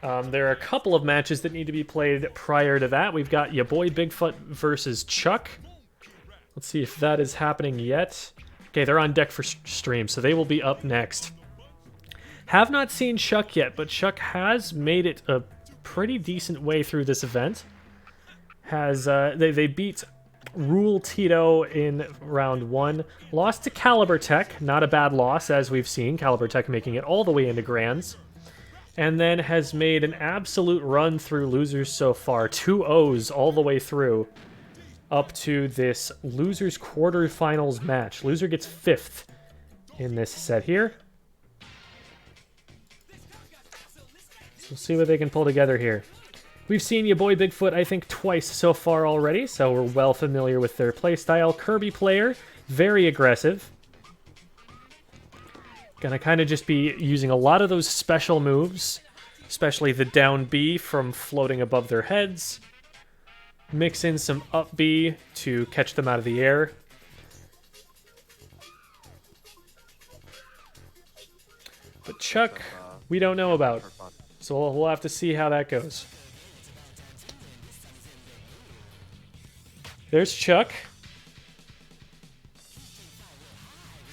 There are a couple of matches that need to be played prior to that. We've got your boy Bigfoot versus Chuck. Let's see if that is happening yet. Okay, they're on deck for stream, so they will be up next. Have not seen Chuck yet, but Chuck has made it a pretty decent way through this event. They beat Rule Tito in round 1. Lost to Caliber Tech, not a bad loss as we've seen. Caliber Tech making it all the way into Grands. And then has made an absolute run through losers so far. 2 O's all the way through up to this losers quarterfinals match. Loser gets 5th in this set here. So we'll see what they can pull together here. We've seen your boy Bigfoot, I think, twice so far already, so we're well familiar with their playstyle. Kirby player, very aggressive. Gonna kind of just be using a lot of those special moves, especially the down B from floating above their heads. Mix in some up B to catch them out of the air. But Chuck, we don't know about, so we'll have to see how that goes. There's Chuck.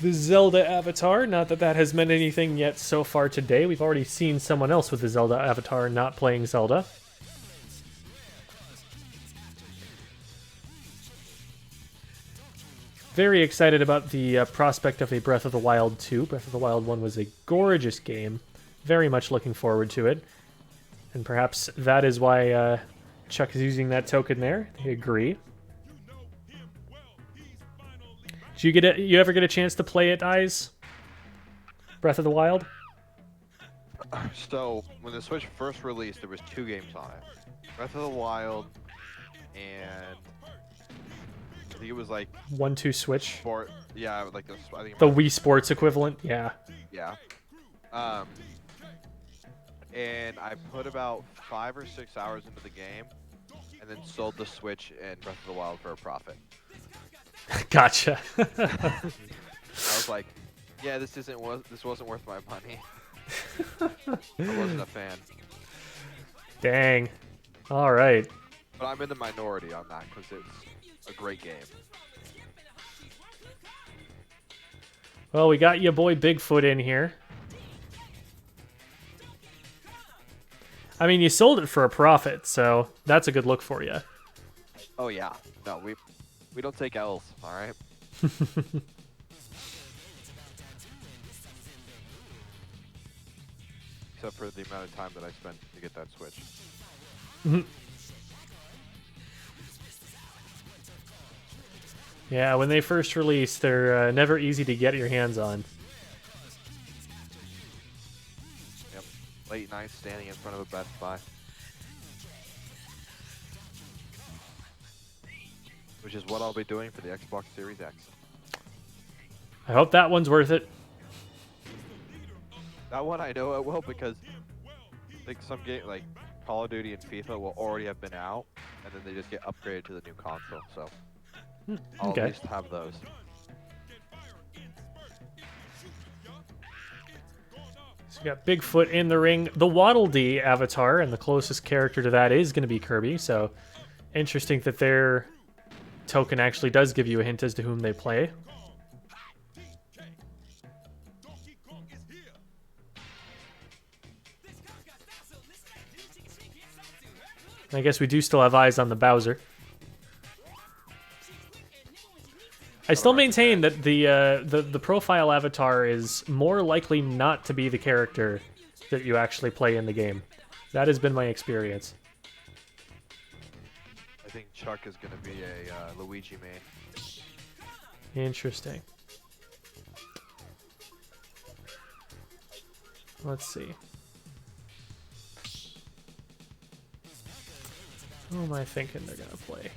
The Zelda avatar. Not that that has meant anything yet so far today. We've already seen someone else with the Zelda avatar not playing Zelda. Very excited about the prospect of a Breath of the Wild 2. Breath of the Wild 1 was a gorgeous game. Very much looking forward to it. And perhaps that is why Chuck is using that token there. I agree. Did you ever get a chance to play it, Eyes? Breath of the Wild? So, when the Switch first released, there was 2 games on it. Breath of the Wild and I think it was like 1-2 Switch. Yeah, like this. I think The Wii Sports equivalent, yeah. Yeah. And I put about 5 or 6 hours into the game, and then sold the Switch and Breath of the Wild for a profit. Gotcha. I was like, yeah, this wasn't worth my money. I wasn't a fan. Dang. All right. But I'm in the minority on that because it's a great game. Well, we got your boy Bigfoot in here. I mean, you sold it for a profit, so that's a good look for you. Oh yeah, no, we don't take L's, all right. Except for the amount of time that I spent to get that Switch. Yeah, when they first release, they're never easy to get your hands on. Yep, late night standing in front of a Best Buy. Which is what I'll be doing for the Xbox Series X. I hope that one's worth it. That one I know it will because I think some game like Call of Duty and FIFA will already have been out, and then they just get upgraded to the new console. So I'll okay. at least have those. So we got Bigfoot in the ring. The Waddle Dee avatar, and the closest character to that is going to be Kirby. So interesting that their token actually does give you a hint as to whom they play. I guess we do still have eyes on the Bowser. I I still maintain that the profile avatar is more likely not to be the character that you actually play in the game. That has been my experience. I think Chuck is gonna be a Luigi main. Interesting. Let's see. Who am I thinking they're gonna play?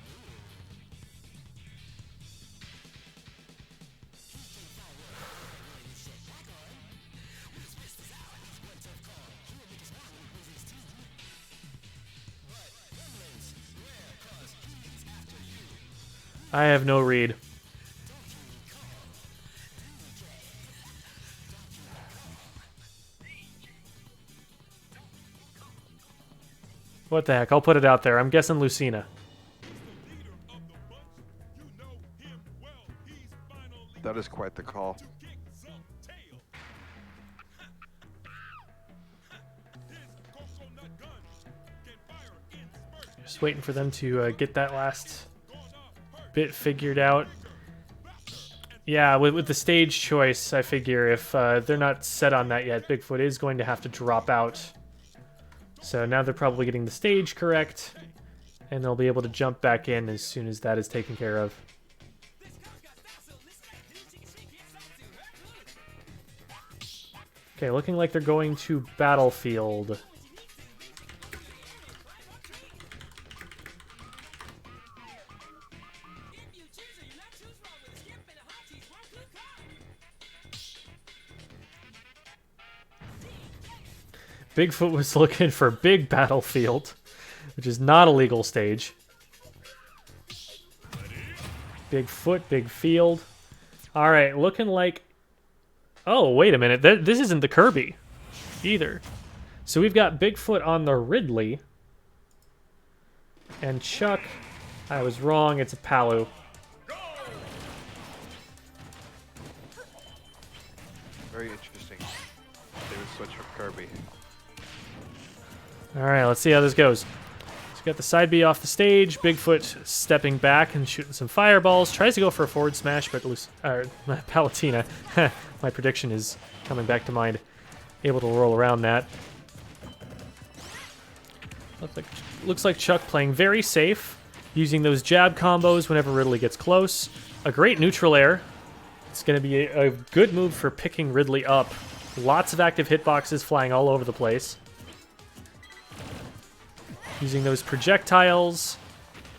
I have no read. What the heck? I'll put it out there. I'm guessing Lucina. That is quite the call. Just waiting for them to get that last bit figured out. Yeah, with the stage choice, I figure if they're not set on that yet, Bigfoot is going to have to drop out. So now they're probably getting the stage correct, and they'll be able to jump back in as soon as that is taken care of. Okay, looking like they're going to Battlefield. Bigfoot was looking for Big Battlefield, which is not a legal stage. Bigfoot, big field. All right, looking like... Oh, wait a minute. This isn't the Kirby either. So we've got Bigfoot on the Ridley. And Chuck, I was wrong. It's a Palu. Very interesting. They would switch from Kirby. All right, let's see how this goes. So we got the side B off the stage. Bigfoot stepping back and shooting some fireballs. Tries to go for a forward smash, but Palutena, my prediction is coming back to mind. Able to roll around that. Looks like Chuck playing very safe, using those jab combos whenever Ridley gets close. A great neutral air. It's going to be a good move for picking Ridley up. Lots of active hitboxes flying all over the place. Using those projectiles,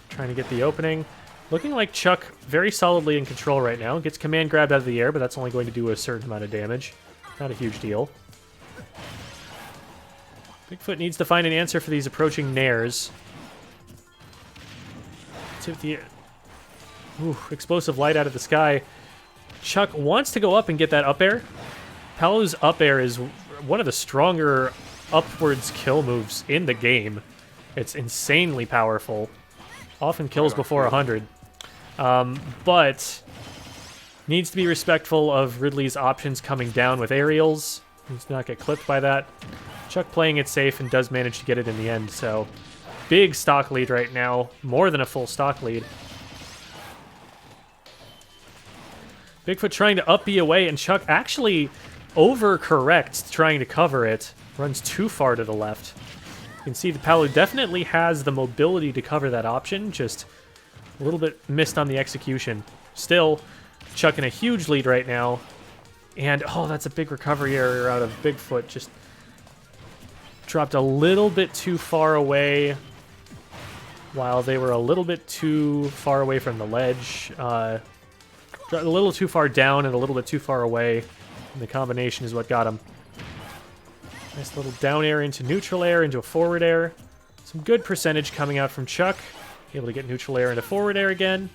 trying to get the opening. Looking like Chuck very solidly in control right now. Gets command grabbed out of the air, but that's only going to do a certain amount of damage. Not a huge deal. Bigfoot needs to find an answer for these approaching nairs. Explosive light out of the sky. Chuck wants to go up and get that up air. Palu's up air is one of the stronger upwards kill moves in the game. It's insanely powerful. Often kills before 100. But needs to be respectful of Ridley's options coming down with aerials. Needs to not get clipped by that. Chuck playing it safe and does manage to get it in the end. So big stock lead right now. More than a full stock lead. Bigfoot trying to up B away, and Chuck actually overcorrects trying to cover it. Runs too far to the left. You can see the Palu definitely has the mobility to cover that option, just a little bit missed on the execution. Still, Chuck in a huge lead right now. And, oh, that's a big recovery error out of Bigfoot. Just dropped a little bit too far away while they were a little bit too far away from the ledge. A little too far down and a little bit too far away. And the combination is what got him. Nice little down air into neutral air, into a forward air. Some good percentage coming out from Chuck. Able to get neutral air into forward air again.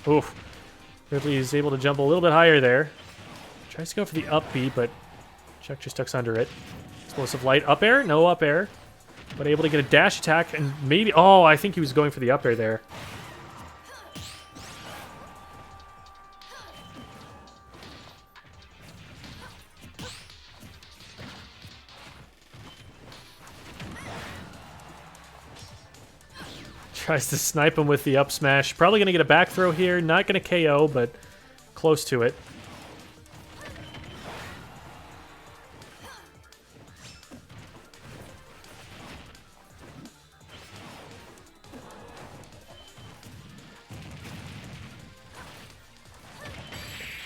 Oof. Ridley is able to jump a little bit higher there. Tries to go for the up B, but Chuck just ducks under it. Explosive light up air, no up air. But able to get a dash attack and maybe... Oh, I think he was going for the up air there. Tries to snipe him with the up smash. Probably going to get a back throw here. Not going to KO, but close to it.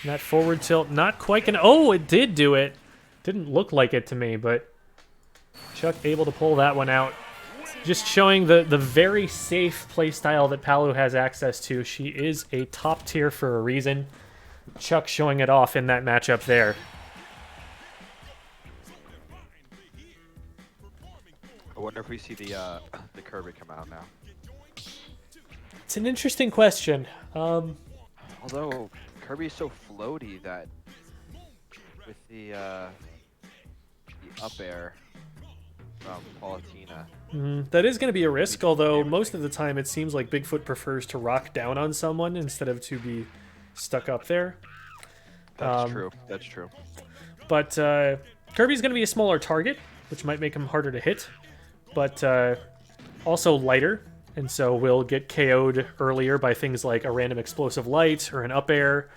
And that forward tilt, not quite gonna... Oh, it did do it. Didn't look like it to me, but Chuck able to pull that one out. Just showing the very safe playstyle that Palu has access to. She is a top tier for a reason. Chuck showing it off in that matchup there. I wonder if we see the Kirby come out now. It's an interesting question. Although Kirby is so floaty that with the up air from Palutena. That is going to be a risk, although most of the time it seems like Bigfoot prefers to rock down on someone instead of to be stuck up there. That's true. That's true. But Kirby's going to be a smaller target, which might make him harder to hit, but also lighter, and so will get KO'd earlier by things like a random explosive light or an up air,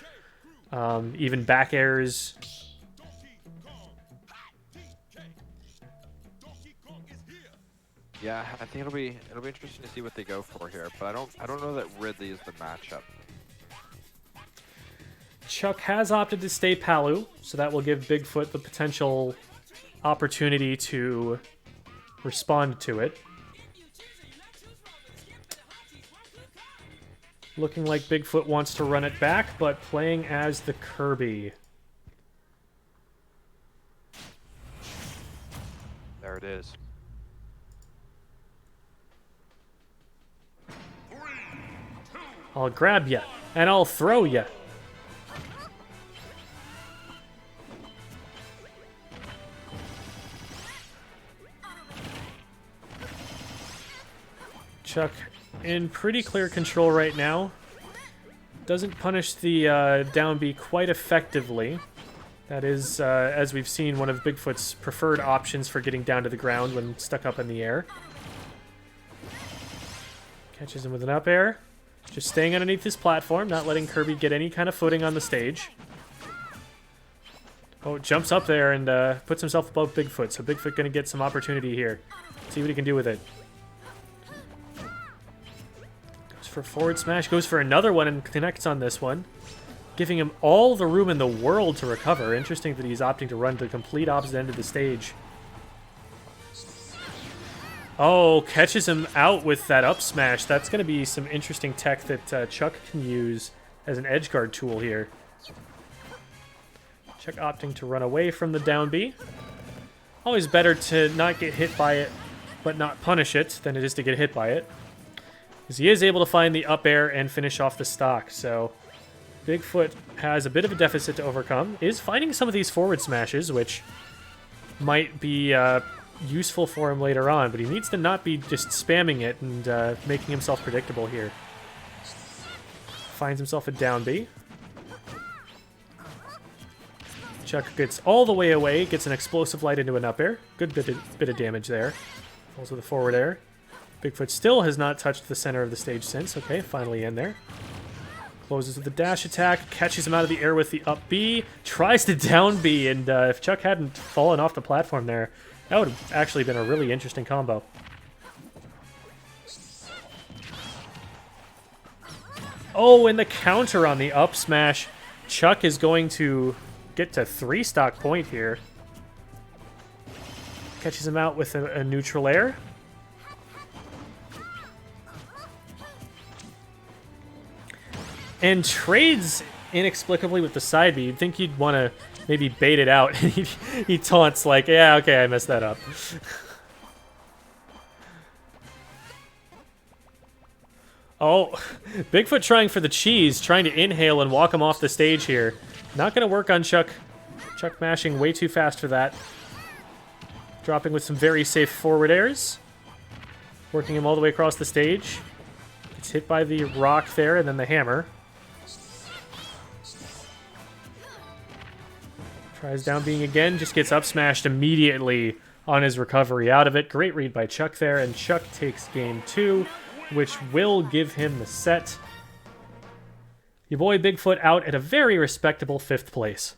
even back airs. Yeah, I think it'll be interesting to see what they go for here, but I don't know that Ridley is the matchup. Chuck has opted to stay Palu, so that will give Bigfoot the potential opportunity to respond to it. Looking like Bigfoot wants to run it back, but playing as the Kirby. There it is. I'll grab ya, and I'll throw ya. Chuck in pretty clear control right now. Doesn't punish the down B quite effectively. That is, as we've seen, one of Bigfoot's preferred options for getting down to the ground when stuck up in the air. Catches him with an up air. Just staying underneath this platform, not letting Kirby get any kind of footing on the stage. Oh, jumps up there and puts himself above Bigfoot, so Bigfoot going to get some opportunity here. See what he can do with it. Goes for a forward smash, goes for another one and connects on this one. Giving him all the room in the world to recover. Interesting that he's opting to run to the complete opposite end of the stage. Oh, catches him out with that up smash. That's going to be some interesting tech that Chuck can use as an edgeguard tool here. Chuck opting to run away from the down B. Always better to not get hit by it, but not punish it, than it is to get hit by it. Because he is able to find the up air and finish off the stock, so Bigfoot has a bit of a deficit to overcome. Is finding some of these forward smashes, which might be useful for him later on, but he needs to not be just spamming it and making himself predictable here. Finds himself a down B. Chuck gets all the way away, gets an explosive light into an up air. Good bit of damage there. Falls with a forward air. Bigfoot still has not touched the center of the stage since. Okay, finally in there. Closes with the dash attack, catches him out of the air with the up B, tries to down B, and if Chuck hadn't fallen off the platform there, that would have actually been a really interesting combo. Oh, and the counter on the up smash. Chuck is going to get to 3 stock point here. Catches him out with a neutral air. And trades inexplicably with the side B. You'd think you'd want to maybe bait it out. He taunts like, yeah, okay, I messed that up. Oh, Bigfoot trying for the cheese, trying to inhale and walk him off the stage here. Not going to work on Chuck. Chuck mashing way too fast for that. Dropping with some very safe forward airs. Working him all the way across the stage. Gets hit by the rock there and then the hammer. Tries down being again, just gets up smashed immediately on his recovery out of it. Great read by Chuck there, and Chuck takes game 2 which will give him the set. Your boy Bigfoot out at a very respectable 5th place.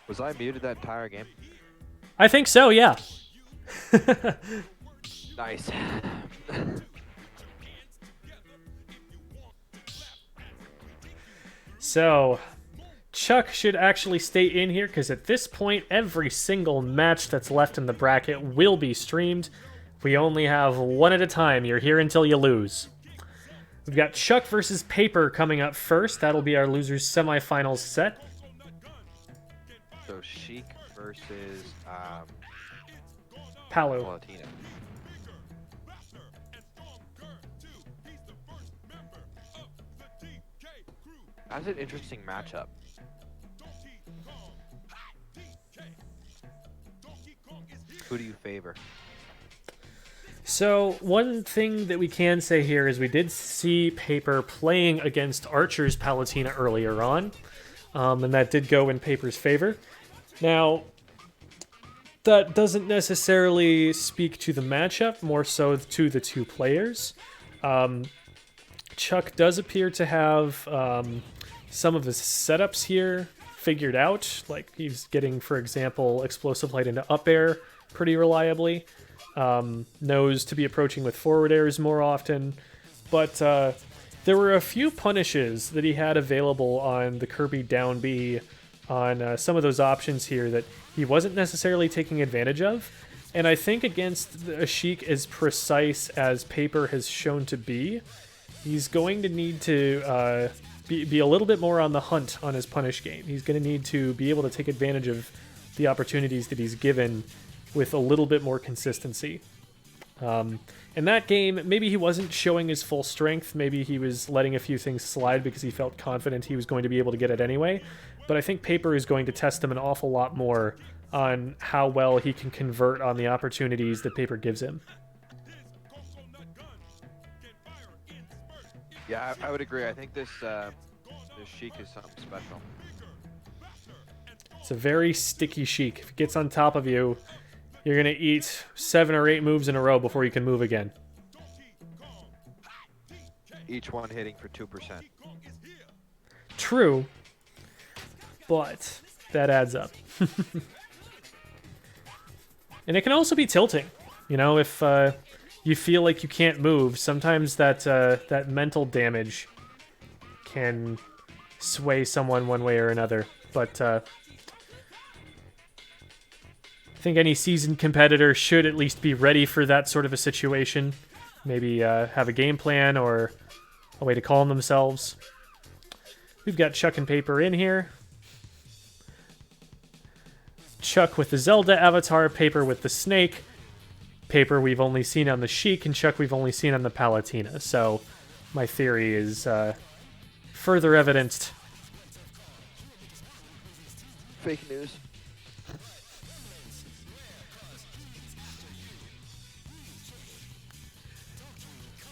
Was I muted that entire game? I think so, yeah. Nice. So, Chuck should actually stay in here because at this point, every single match that's left in the bracket will be streamed. We only have one at a time. You're here until you lose. We've got Chuck versus Paper coming up first. That'll be our losers semifinals set. So Sheik versus Palu. Palatina. That's an interesting matchup. Who do you favor? So, one thing that we can say here is we did see Paper playing against Archer's Palatina earlier on, and that did go in Paper's favor. Now, that doesn't necessarily speak to the matchup, more so to the two players. Chuck does appear to have some of his setups here figured out, like he's getting, for example, Explosive Light into up air pretty reliably. Knows to be approaching with forward airs more often, but there were a few punishes that he had available on the Kirby down B on some of those options here that he wasn't necessarily taking advantage of, and I think against a Sheik as precise as Paper has shown to be, he's going to need to be a little bit more on the hunt on his punish game. He's going to need to be able to take advantage of the opportunities that he's given with a little bit more consistency. In that game, maybe he wasn't showing his full strength. Maybe he was letting a few things slide because he felt confident he was going to be able to get it anyway. But I think Paper is going to test him an awful lot more on how well he can convert on the opportunities that Paper gives him. Yeah, I would agree. I think this Sheik is something special. It's a very sticky Sheik. If it gets on top of you, you're going to eat 7 or 8 moves in a row before you can move again. Each one hitting for 2%. True, but that adds up. And it can also be tilting. You know, if you feel like you can't move, sometimes that mental damage can sway someone one way or another. But I think any seasoned competitor should at least be ready for that sort of a situation. Maybe have a game plan or a way to calm themselves. We've got Chuck and Paper in here. Chuck with the Zelda avatar, Paper with the snake. Paper we've only seen on the Sheik, and Chuck we've only seen on the Palatina. So my theory is further evidenced. Fake news.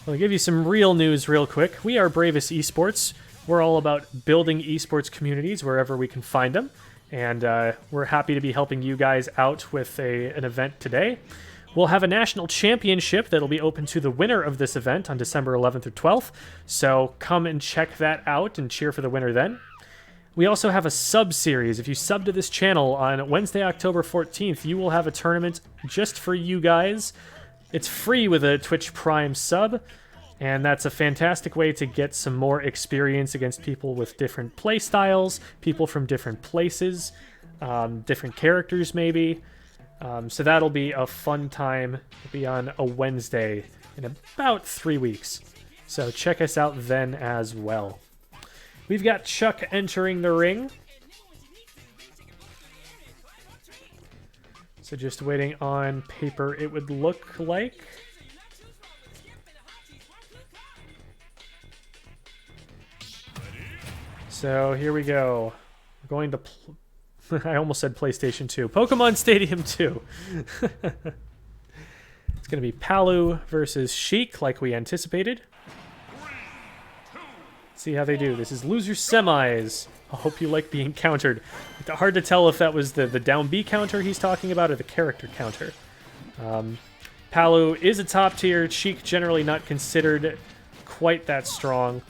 I'll give you some real news real quick. We are Bravest Esports. We're all about building esports communities wherever we can find them. And we're happy to be helping you guys out with an event today. We'll have a national championship that'll be open to the winner of this event on December 11th or 12th. So come and check that out and cheer for the winner then. We also have a sub series. If you sub to this channel on Wednesday, October 14th, you will have a tournament just for you guys. It's free with a Twitch Prime sub, and that's a fantastic way to get some more experience against people with different play styles, people from different places, different characters maybe. So that'll be a fun time. It'll be on a Wednesday in about 3 weeks. So check us out then as well. We've got Chuck entering the ring. So just waiting on Paper, it would look like. So here we go. We're going to... I almost said PlayStation 2. Pokemon Stadium 2. It's going to be Palu versus Sheik, like we anticipated. 3, 2, See how they do. This is loser semis. I hope you like being countered. It's hard to tell if that was the down B counter he's talking about or the character counter. Palu is a top tier. Sheik generally not considered quite that strong.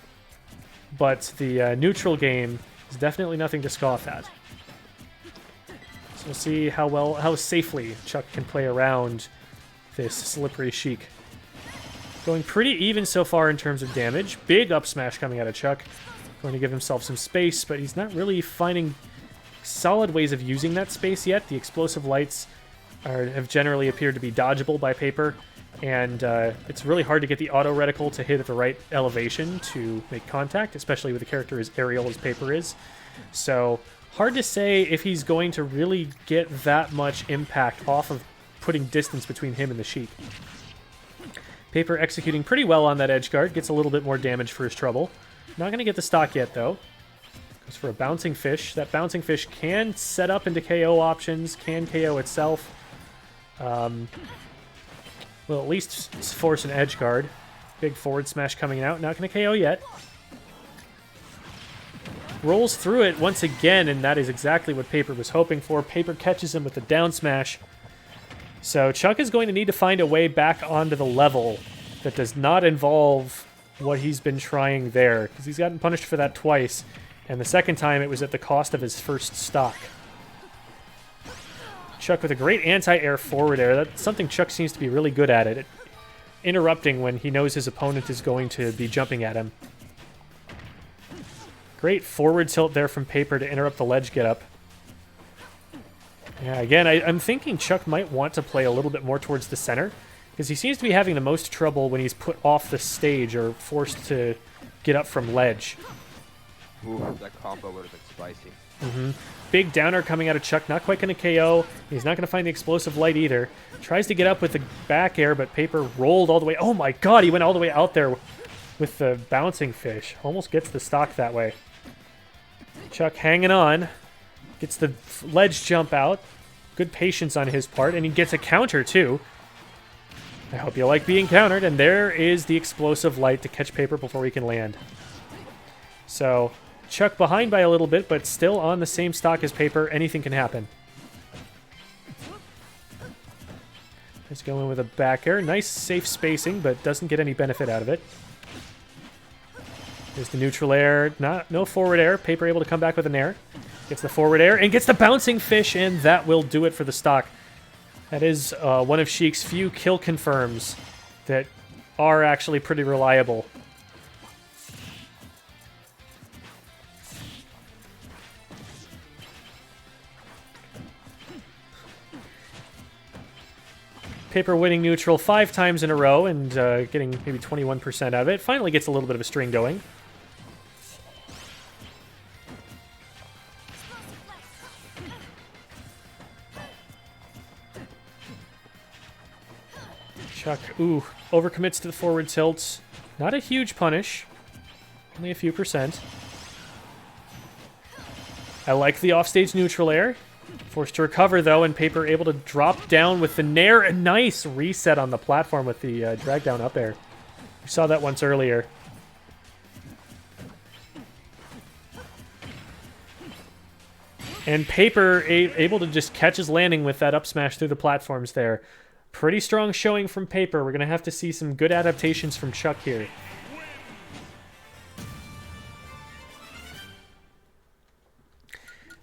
But the neutral game is definitely nothing to scoff at. So we'll see how safely Chuck can play around this slippery Sheik. Going pretty even so far in terms of damage. Big up smash coming out of Chuck. Going to give himself some space, but he's not really finding solid ways of using that space yet. The explosive lights have generally appeared to be dodgeable by Paper, and it's really hard to get the auto reticle to hit at the right elevation to make contact, especially with a character as aerial as Paper is. So hard to say if he's going to really get that much impact off of putting distance between him and the Sheik. Paper executing pretty well on that edge guard. Gets a little bit more damage for his trouble. Not going to get the stock yet, though. Goes for a bouncing fish. That bouncing fish can set up into KO options, can KO itself. Will at least force an edge guard. Big forward smash coming out. Not going to KO yet. Rolls through it once again, and that is exactly what Paper was hoping for. Paper catches him with the down smash. So Chuck is going to need to find a way back onto the level that does not involve what he's been trying there, because he's gotten punished for that twice, and the second time it was at the cost of his first stock. Chuck with a great anti-air forward air. That's something Chuck seems to be really good at it. Interrupting when he knows his opponent is going to be jumping at him. Great forward tilt there from Paper to interrupt the ledge get up. Yeah, again, I'm thinking Chuck might want to play a little bit more towards the center, because he seems to be having the most trouble when he's put off the stage or forced to get up from ledge. Ooh, that combo would have been spicy. Big downer coming out of Chuck, not quite going to KO. He's not going to find the explosive light either. Tries to get up with the back air, but Paper rolled all the way. Oh my god, he went all the way out there with the bouncing fish. Almost gets the stock that way. Chuck hanging on. Gets the ledge jump out. Good patience on his part, and he gets a counter too. I hope you like being countered, and there is the explosive light to catch Paper before he can land. So, Chuck behind by a little bit, but still on the same stock as Paper. Anything can happen. Let's go in with a back air. Nice safe spacing, but doesn't get any benefit out of it. There's the neutral air. No forward air. Paper able to come back with an air. Gets the forward air and gets the bouncing fish, and that will do it for the stock. That is one of Sheik's few kill confirms that are actually pretty reliable. Paper winning neutral 5 times in a row and getting maybe 21% out of it. Finally gets a little bit of a string going. Chuck, overcommits to the forward tilt. Not a huge punish. Only a few percent. I like the offstage neutral air. Forced to recover, though, and Paper able to drop down with the nair. A nice reset on the platform with the drag down up air. We saw that once earlier. And Paper able to just catch his landing with that up smash through the platforms there. Pretty strong showing from Paper. We're going to have to see some good adaptations from Chuck here.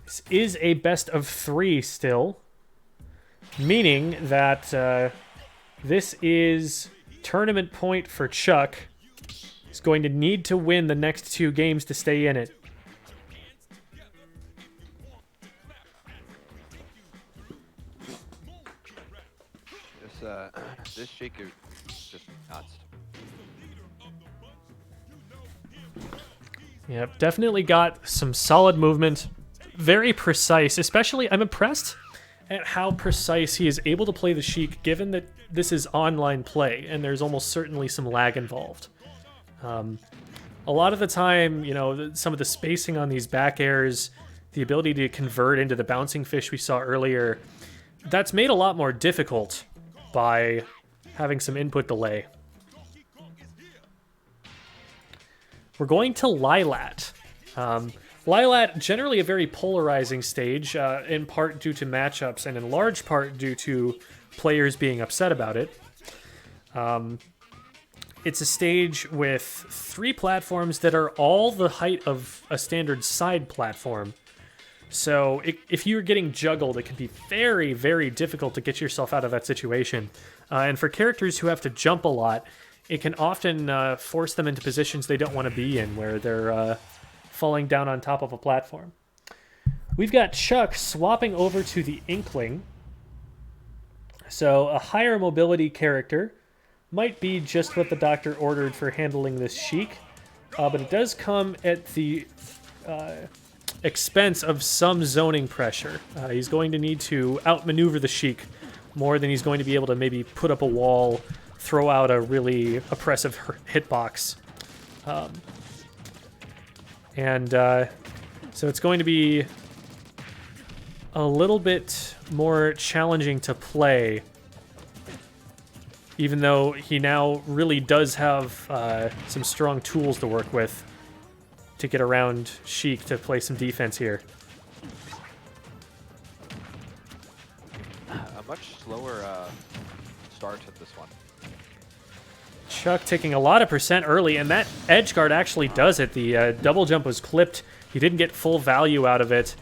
This is a best of 3 still, meaning that this is tournament point for Chuck. He's going to need to win the next 2 games to stay in it. This Sheik is just nuts. Yep, definitely got some solid movement. Very precise, especially I'm impressed at how precise he is able to play the Sheik, given that this is online play and there's almost certainly some lag involved. A lot of the time, you know, some of the spacing on these back airs, the ability to convert into the bouncing fish we saw earlier, that's made a lot more difficult by having some input delay. we're going to Lilat. Lilat, generally a very polarizing stage, in part due to matchups and in large part due to players being upset about it. It's a stage with 3 platforms that are all the height of a standard side platform. So if you're getting juggled, it can be very, very difficult to get yourself out of that situation. And for characters who have to jump a lot, it can often force them into positions they don't want to be in, where they're falling down on top of a platform. We've got Chuck swapping over to the Inkling. So a higher mobility character might be just what the doctor ordered for handling this Sheik, but it does come at the expense of some zoning pressure. He's going to need to outmaneuver the Sheik more than he's going to be able to maybe put up a wall, throw out a really oppressive hitbox. So it's going to be a little bit more challenging to play, even though he now really does have some strong tools to work with to get around Sheik to play some defense here. A much slower start to this one. Chuck taking a lot of percent early, and that edge guard actually does it. The double jump was clipped. He didn't get full value out of it.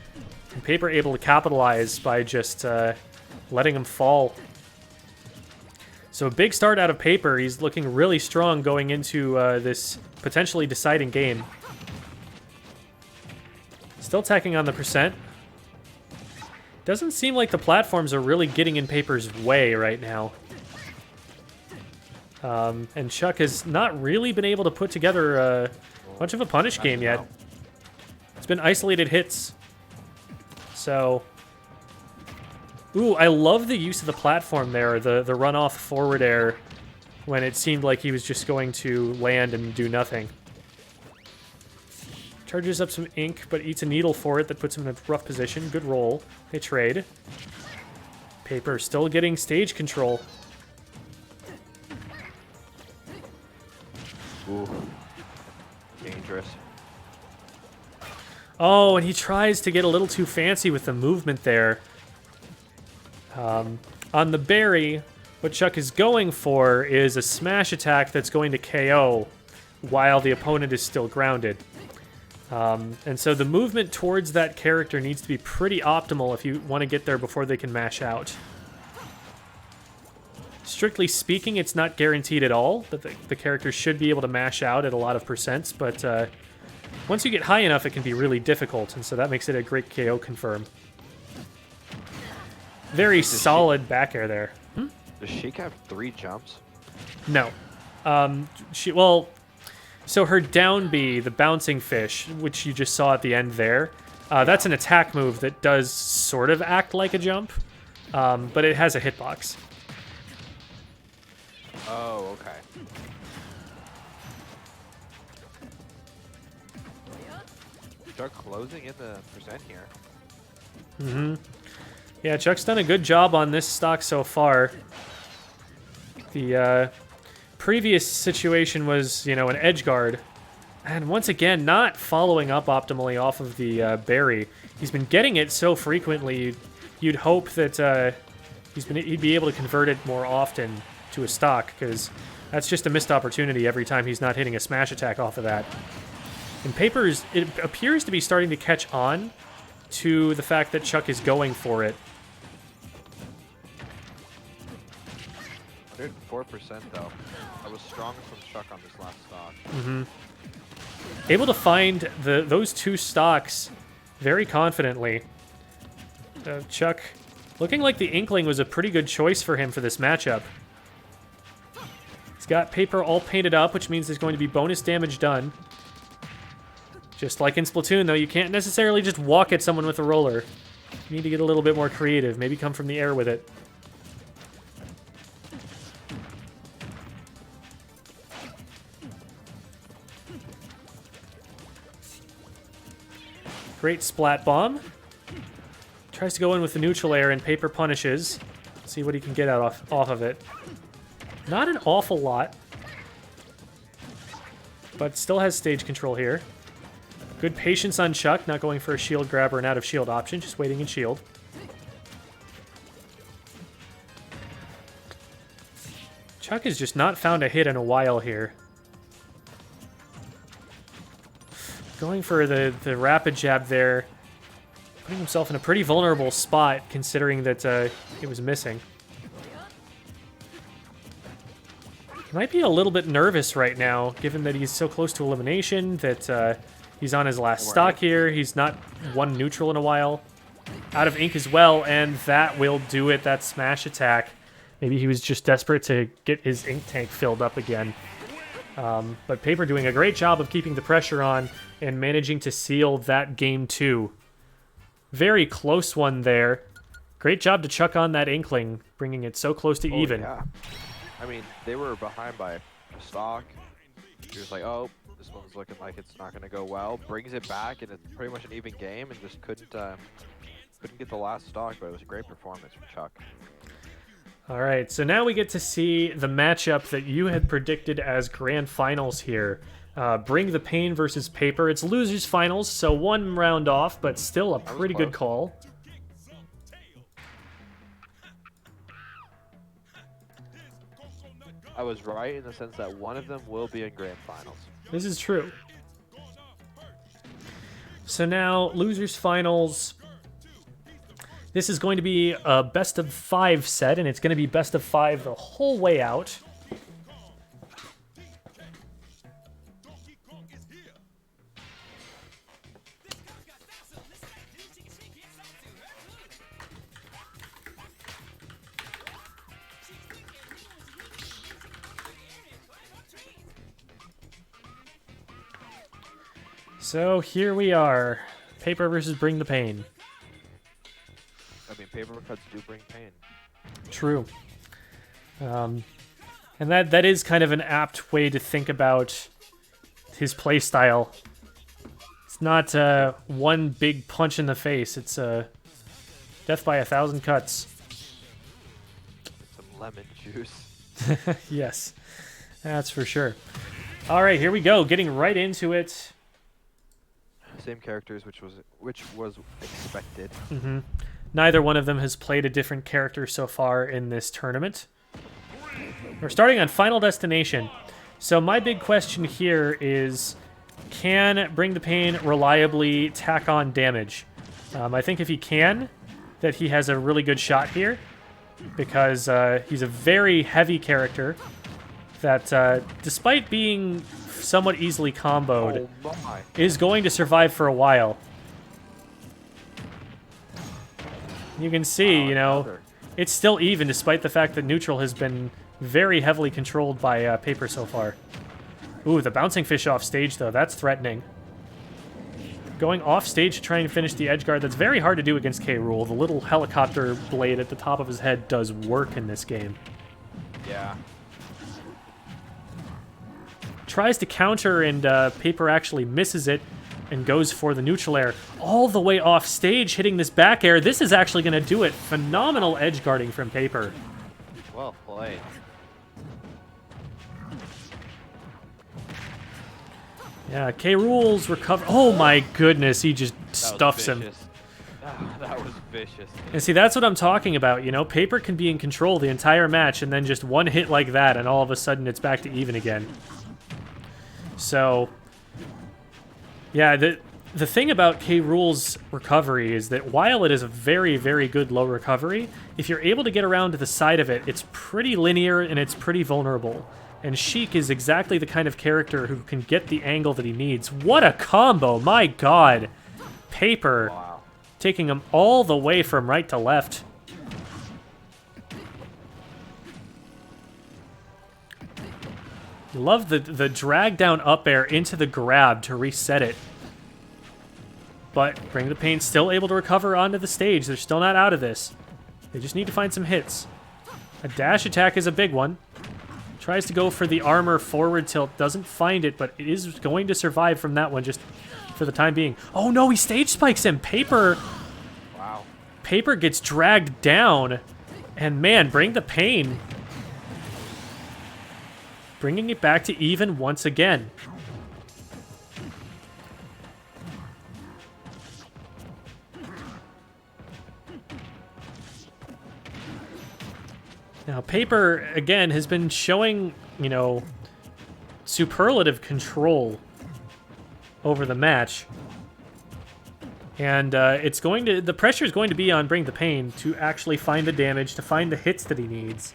And Paper able to capitalize by just letting him fall. So a big start out of Paper. He's looking really strong going into this potentially deciding game. Still tacking on the percent. Doesn't seem like the platforms are really getting in Paper's way right now. And Chuck has not really been able to put together much of a punish game yet. It's been isolated hits. So, ooh, I love the use of the platform there, the runoff forward air, when it seemed like he was just going to land and do nothing. Charges up some ink, but eats a needle for it that puts him in a rough position. Good roll. They trade. Paper still getting stage control. Ooh. Dangerous. Oh, and he tries to get a little too fancy with the movement there. On the berry, what Chuck is going for is a smash attack that's going to KO while the opponent is still grounded. And so the movement towards that character needs to be pretty optimal if you want to get there before they can mash out. Strictly speaking, it's not guaranteed at all that the character should be able to mash out at a lot of percents, but once you get high enough, it can be really difficult, and so that makes it a great KO confirm. Very solid back air there. Does Sheik have 3 jumps? No. So her down B, the bouncing fish, which you just saw at the end there, that's an attack move that does sort of act like a jump, but it has a hitbox. Oh, okay. Chuck closing in the percent here. Mm-hmm. Yeah, Chuck's done a good job on this stock so far. The previous situation was, an edge guard. And once again, not following up optimally off of the berry. He's been getting it so frequently, you'd hope that he'd be able to convert it more often to a stock, because that's just a missed opportunity every time he's not hitting a smash attack off of that. And Papers, it appears to be starting to catch on to the fact that Chuck is going for it. 104% though. I was strong from Chuck on this last stock. Mm-hmm. Able to find those 2 stocks very confidently. Chuck looking like the Inkling was a pretty good choice for him for this matchup. He's got Paper all painted up, which means there's going to be bonus damage done. Just like in Splatoon, though, you can't necessarily just walk at someone with a roller. You need to get a little bit more creative. Maybe come from the air with it. Great splat bomb. Tries to go in with the neutral air, and Paper punishes. See what he can get out off of it. Not an awful lot. but still has stage control here. Good patience on Chuck, not going for a shield grab or an out-of-shield option, just waiting in shield. Chuck has just not found a hit in a while here. Going for the rapid jab there, putting himself in a pretty vulnerable spot considering that it was missing. He might be a little bit nervous right now, given that he's so close to elimination, that he's on his last stock here. He's not won neutral in a while. Out of ink as well, and that will do it, that smash attack. Maybe he was just desperate to get his ink tank filled up again. But Paper doing a great job of keeping the pressure on and managing to seal that game 2. Very close one there. Great job to chuck on that Inkling, bringing it so close to even. Yeah. I mean, they were behind by a stock. He was like, oh, this one's looking like it's not going to go well. Brings it back, and it's pretty much an even game, and just couldn't get the last stock, but it was a great performance from Chuck. All right, so now we get to see the matchup that you had predicted as grand finals here. Bring the Pain versus Paper. It's losers finals, so 1 round off, but still a pretty good call. I was right in the sense that one of them will be in grand finals. This is true. So now, losers finals. This is going to be a best of 5 set, and it's going to be best of 5 the whole way out. So here we are. Paper versus Bring the Pain. I mean, paper cuts do bring pain. True. And that is kind of an apt way to think about his playstyle. It's not one big punch in the face. It's death by 1,000 cuts. Some lemon juice. Yes, that's for sure. All right, here we go. Getting right into it. Same characters, which was expected. Mm-hmm. Neither one of them has played a different character so far in this tournament. We're starting on Final Destination. So my big question here is, can Bring the Pain reliably tack on damage? I think if he can, that he has a really good shot here, because he's a very heavy character that, despite being somewhat easily comboed, is going to survive for a while. You can see, you know, it's still even despite the fact that neutral has been very heavily controlled by Paper so far. Ooh, the bouncing fish off stage, though. That's threatening. Going off stage to try and finish the edge guard. That's very hard to do against K. Rool. The little helicopter blade at the top of his head does work in this game. Yeah. Tries to counter, and Paper actually misses it and goes for the neutral air all the way off stage, hitting this back air. This is actually going to do it. Phenomenal edge guarding from Paper. Well played. Yeah, K. Rool's recover. Oh my goodness, he just stuffs him. That was vicious. And see, that's what I'm talking about. You know, Paper can be in control the entire match, and then just one hit like that, and all of a sudden it's back to even again. So, yeah, the thing about K. Rool's recovery is that while it is a very, very good low recovery, if you're able to get around to the side of it, it's pretty linear and it's pretty vulnerable. And Sheik is exactly the kind of character who can get the angle that he needs. What a combo! My god! Paper taking him all the way from right to left. Love the drag down up air into the grab to reset it. But Bring the Pain still able to recover onto the stage. They're still not out of this. They just need to find some hits. A dash attack is a big one. Tries to go for the armor forward tilt. Doesn't find it, but it is going to survive from that one just for the time being. Oh no, he stage spikes him. Paper. Wow. Paper gets dragged down. And man, Bring the Pain. Bringing it back to even once again. Now, Paper, again, has been showing, you know, superlative control over the match. And the pressure is going to be on Bring the Pain to actually find the damage, to find the hits that he needs.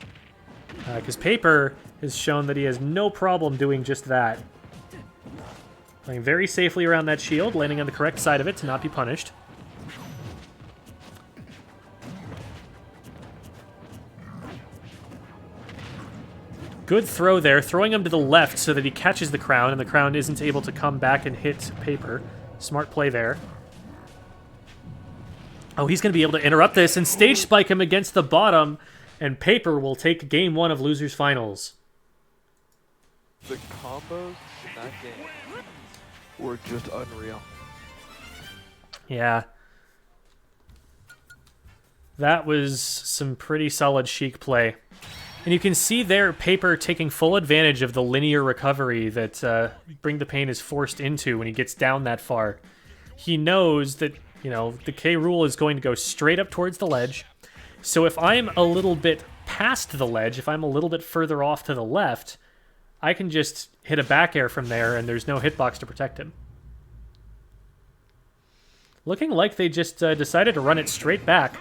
Because Paper has shown that he has no problem doing just that. Playing very safely around that shield, landing on the correct side of it to not be punished. Good throw there, throwing him to the left so that he catches the crown, and the crown isn't able to come back and hit Paper. Smart play there. Oh, he's going to be able to interrupt this and stage spike him against the bottom, and Paper will take game 1 of Losers Finals. The combos in that game were just unreal. Yeah. That was some pretty solid Sheik play. And you can see there Paper taking full advantage of the linear recovery that Bring the Pain is forced into when he gets down that far. He knows that, you know, the K rule is going to go straight up towards the ledge. So if I'm a little bit past the ledge, if I'm a little bit further off to the left, I can just hit a back air from there and there's no hitbox to protect him. Looking like they just decided to run it straight back.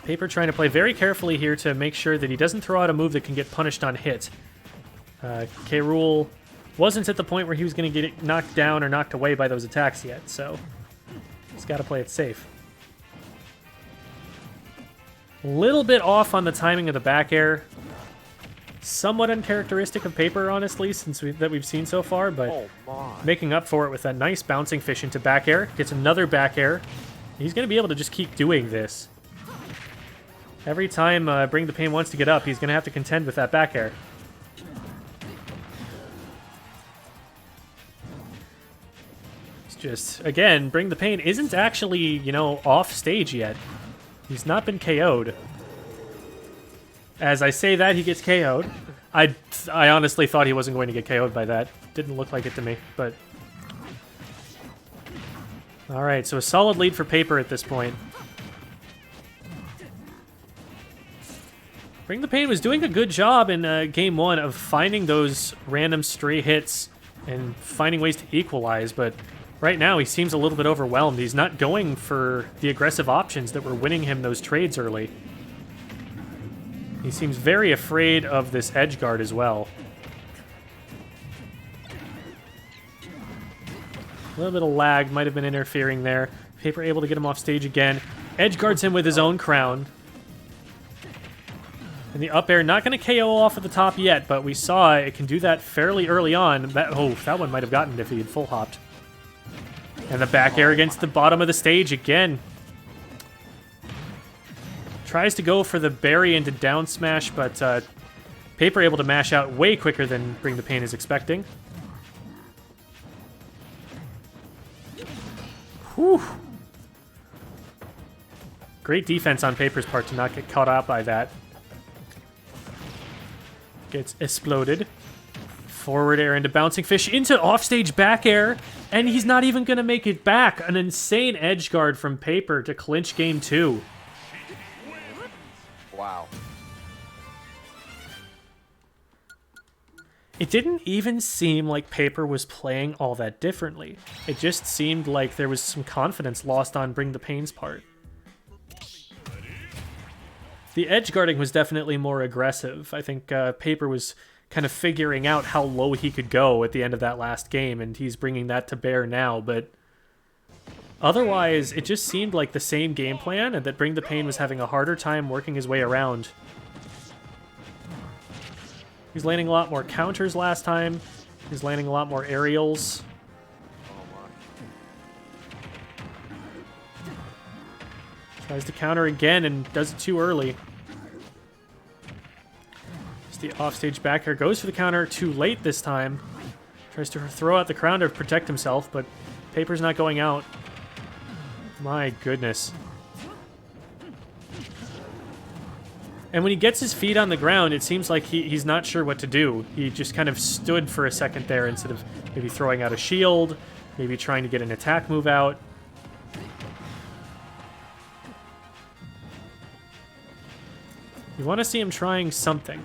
Paper trying to play very carefully here to make sure that he doesn't throw out a move that can get punished on hit. K. Rool wasn't at the point where he was going to get knocked down or knocked away by those attacks yet, so he's got to play it safe. A little bit off on the timing of the back air. Somewhat uncharacteristic of Paper, honestly, since we've seen so far, but making up for it with that nice bouncing fish into back air. Gets another back air. He's going to be able to just keep doing this. Every time Bring the Pain wants to get up, he's going to have to contend with that back air. It's just, again, Bring the Pain isn't actually, you know, off stage yet. He's not been KO'd. As I say that, he gets KO'd. I honestly thought he wasn't going to get KO'd by that. Didn't look like it to me, but... Alright, so a solid lead for Paper at this point. Bring the Pain was doing a good job in Game 1 of finding those random stray hits and finding ways to equalize, but right now he seems a little bit overwhelmed. He's not going for the aggressive options that were winning him those trades early. He seems very afraid of this edge guard as well. A little bit of lag might have been interfering there. Paper able to get him off stage again. Edge guards him with his own crown. And the up air, not going to KO off at the top yet, but we saw it can do that fairly early on. That one might have gotten it if he had full hopped. And the back air against the bottom of the stage again. Tries to go for the bury into down smash, but Paper able to mash out way quicker than Bring the Pain is expecting. Whew. Great defense on Paper's part to not get caught out by that. Gets exploded. Forward air into bouncing fish, into offstage back air, and he's not even going to make it back. An insane edge guard from Paper to clinch game 2. Wow. It didn't even seem like Paper was playing all that differently. It just seemed like there was some confidence lost on Bring the Pain's part. The edge guarding was definitely more aggressive. I think Paper was kind of figuring out how low he could go at the end of that last game, and he's bringing that to bear now, but otherwise, it just seemed like the same game plan, and that Bring the Pain was having a harder time working his way around. He's landing a lot more counters last time. He's landing a lot more aerials. Tries to counter again and does it too early. Just the offstage back air. Goes for the counter too late this time. Tries to throw out the crown to protect himself, but Paper's not going out. My goodness. And when he gets his feet on the ground, it seems like he's not sure what to do. He just kind of stood for a second there instead of maybe throwing out a shield, maybe trying to get an attack move out. You want to see him trying something.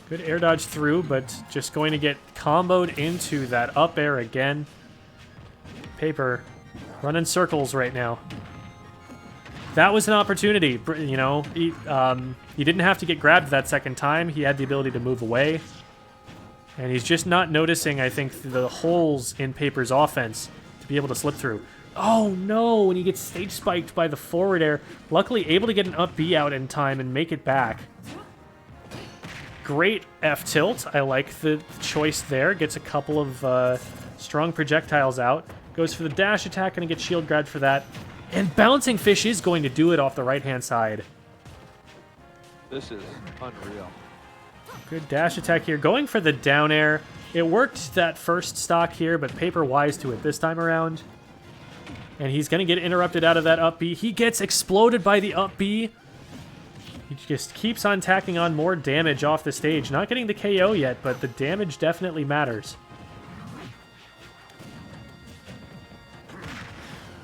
Good air dodge through, but just going to get comboed into that up air again. Paper running circles right now. That was an opportunity, you know. He didn't have to get grabbed that second time. He had the ability to move away. And he's just not noticing, I think, the holes in Paper's offense to be able to slip through. Oh no, when he gets stage spiked by the forward air. Luckily able to get an up B out in time and make it back. Great F tilt. I like the choice there. Gets a couple of strong projectiles out. Goes for the dash attack and gets shield grabbed for that. And Bouncing Fish is going to do it off the right-hand side. This is unreal. Good dash attack here. Going for the down air. It worked that first stock here, but Paper wise to it this time around. And he's going to get interrupted out of that up B. He gets exploded by the up B. He just keeps on tacking on more damage off the stage. Not getting the KO yet, but the damage definitely matters.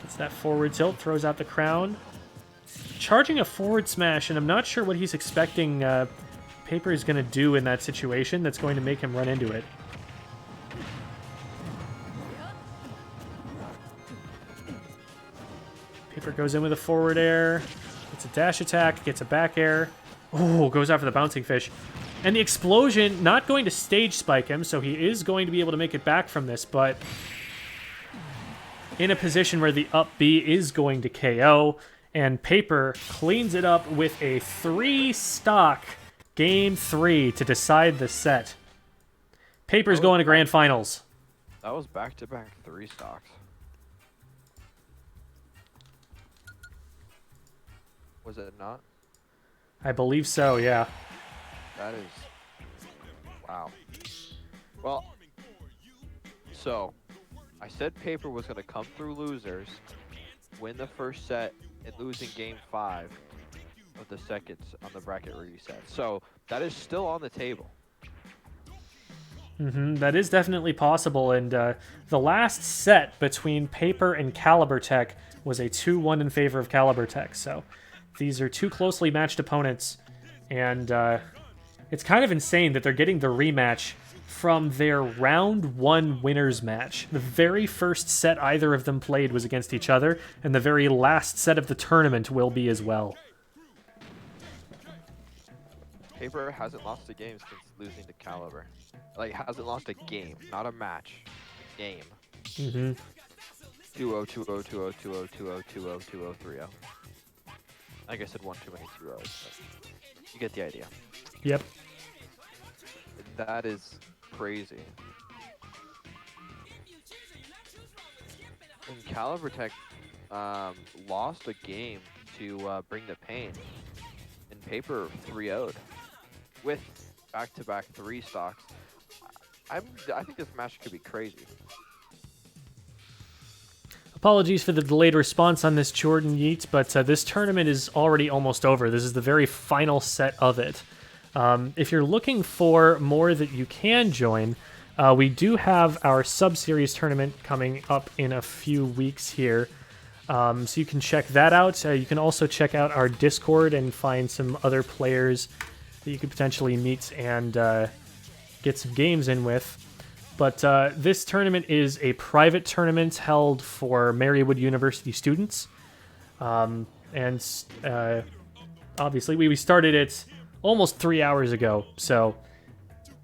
Gets that forward tilt, throws out the crown. Charging a forward smash, and I'm not sure what he's expecting Paper is going to do in that situation that's going to make him run into it. Paper goes in with a forward air. Gets a dash attack, gets a back air. Oh, goes out for the Bouncing Fish. And the explosion, not going to stage spike him, so he is going to be able to make it back from this, but in a position where the up B is going to KO, and Paper cleans it up with a 3-stock Game 3 to decide the set. Paper's going to Grand Finals. That was back-to-back 3 stocks. Was it not? I believe so, yeah. That is... Wow. Well, so, I said Paper was going to come through losers, win the first set, and lose in Game 5 of the second on the bracket reset. So, that is still on the table. That is definitely possible, and the last set between Paper and Caliber Tech was a 2-1 in favor of Caliber Tech, so these are two closely matched opponents, and it's kind of insane that they're getting the rematch from their round 1 winners match. The very first set either of them played was against each other, and the very last set of the tournament will be as well. Paper hasn't lost a game since losing to Caliber. Like, hasn't lost a game, not a match. A game. 2-0, 2-0, 2-0, 2-0, 2-0, 2-0, 2-0, 3-0. I guess I said one too many 2-0s, but you get the idea. Yep. That is crazy. And Caliber Tech lost a game to Bring the Pain. And Paper 3-0'd with back-to-back 3 stocks. I think this match could be crazy. Apologies for the delayed response on this, Jordan Yeats, but this tournament is already almost over. This is the very final set of it. If you're looking for more that you can join, we do have our sub-series tournament coming up in a few weeks here. So you can check that out. You can also check out our Discord and find some other players that you could potentially meet and get some games in with. But this tournament is a private tournament held for Marywood University students. And obviously we started it almost 3 hours ago, so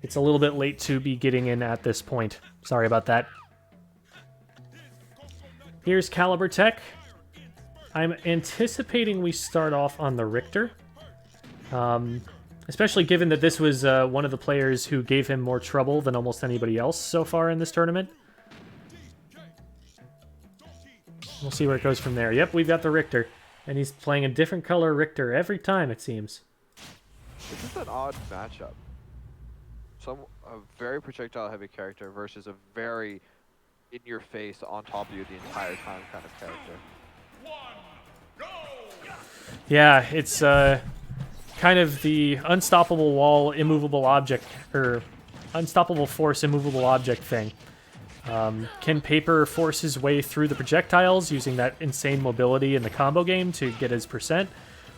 it's a little bit late to be getting in at this point. Sorry about that. Here's Caliber Tech. I'm anticipating we start off on the Richter. Especially given that this was one of the players who gave him more trouble than almost anybody else so far in this tournament. We'll see where it goes from there. Yep, we've got the Richter. And he's playing a different color Richter every time, it seems. This is an odd matchup. A very projectile-heavy character versus a very in-your-face, on top of you the entire time kind of character. Yeah, it's kind of the unstoppable wall, immovable object, or unstoppable force, immovable object thing. Can Paper force his way through the projectiles using that insane mobility in the combo game to get his percent?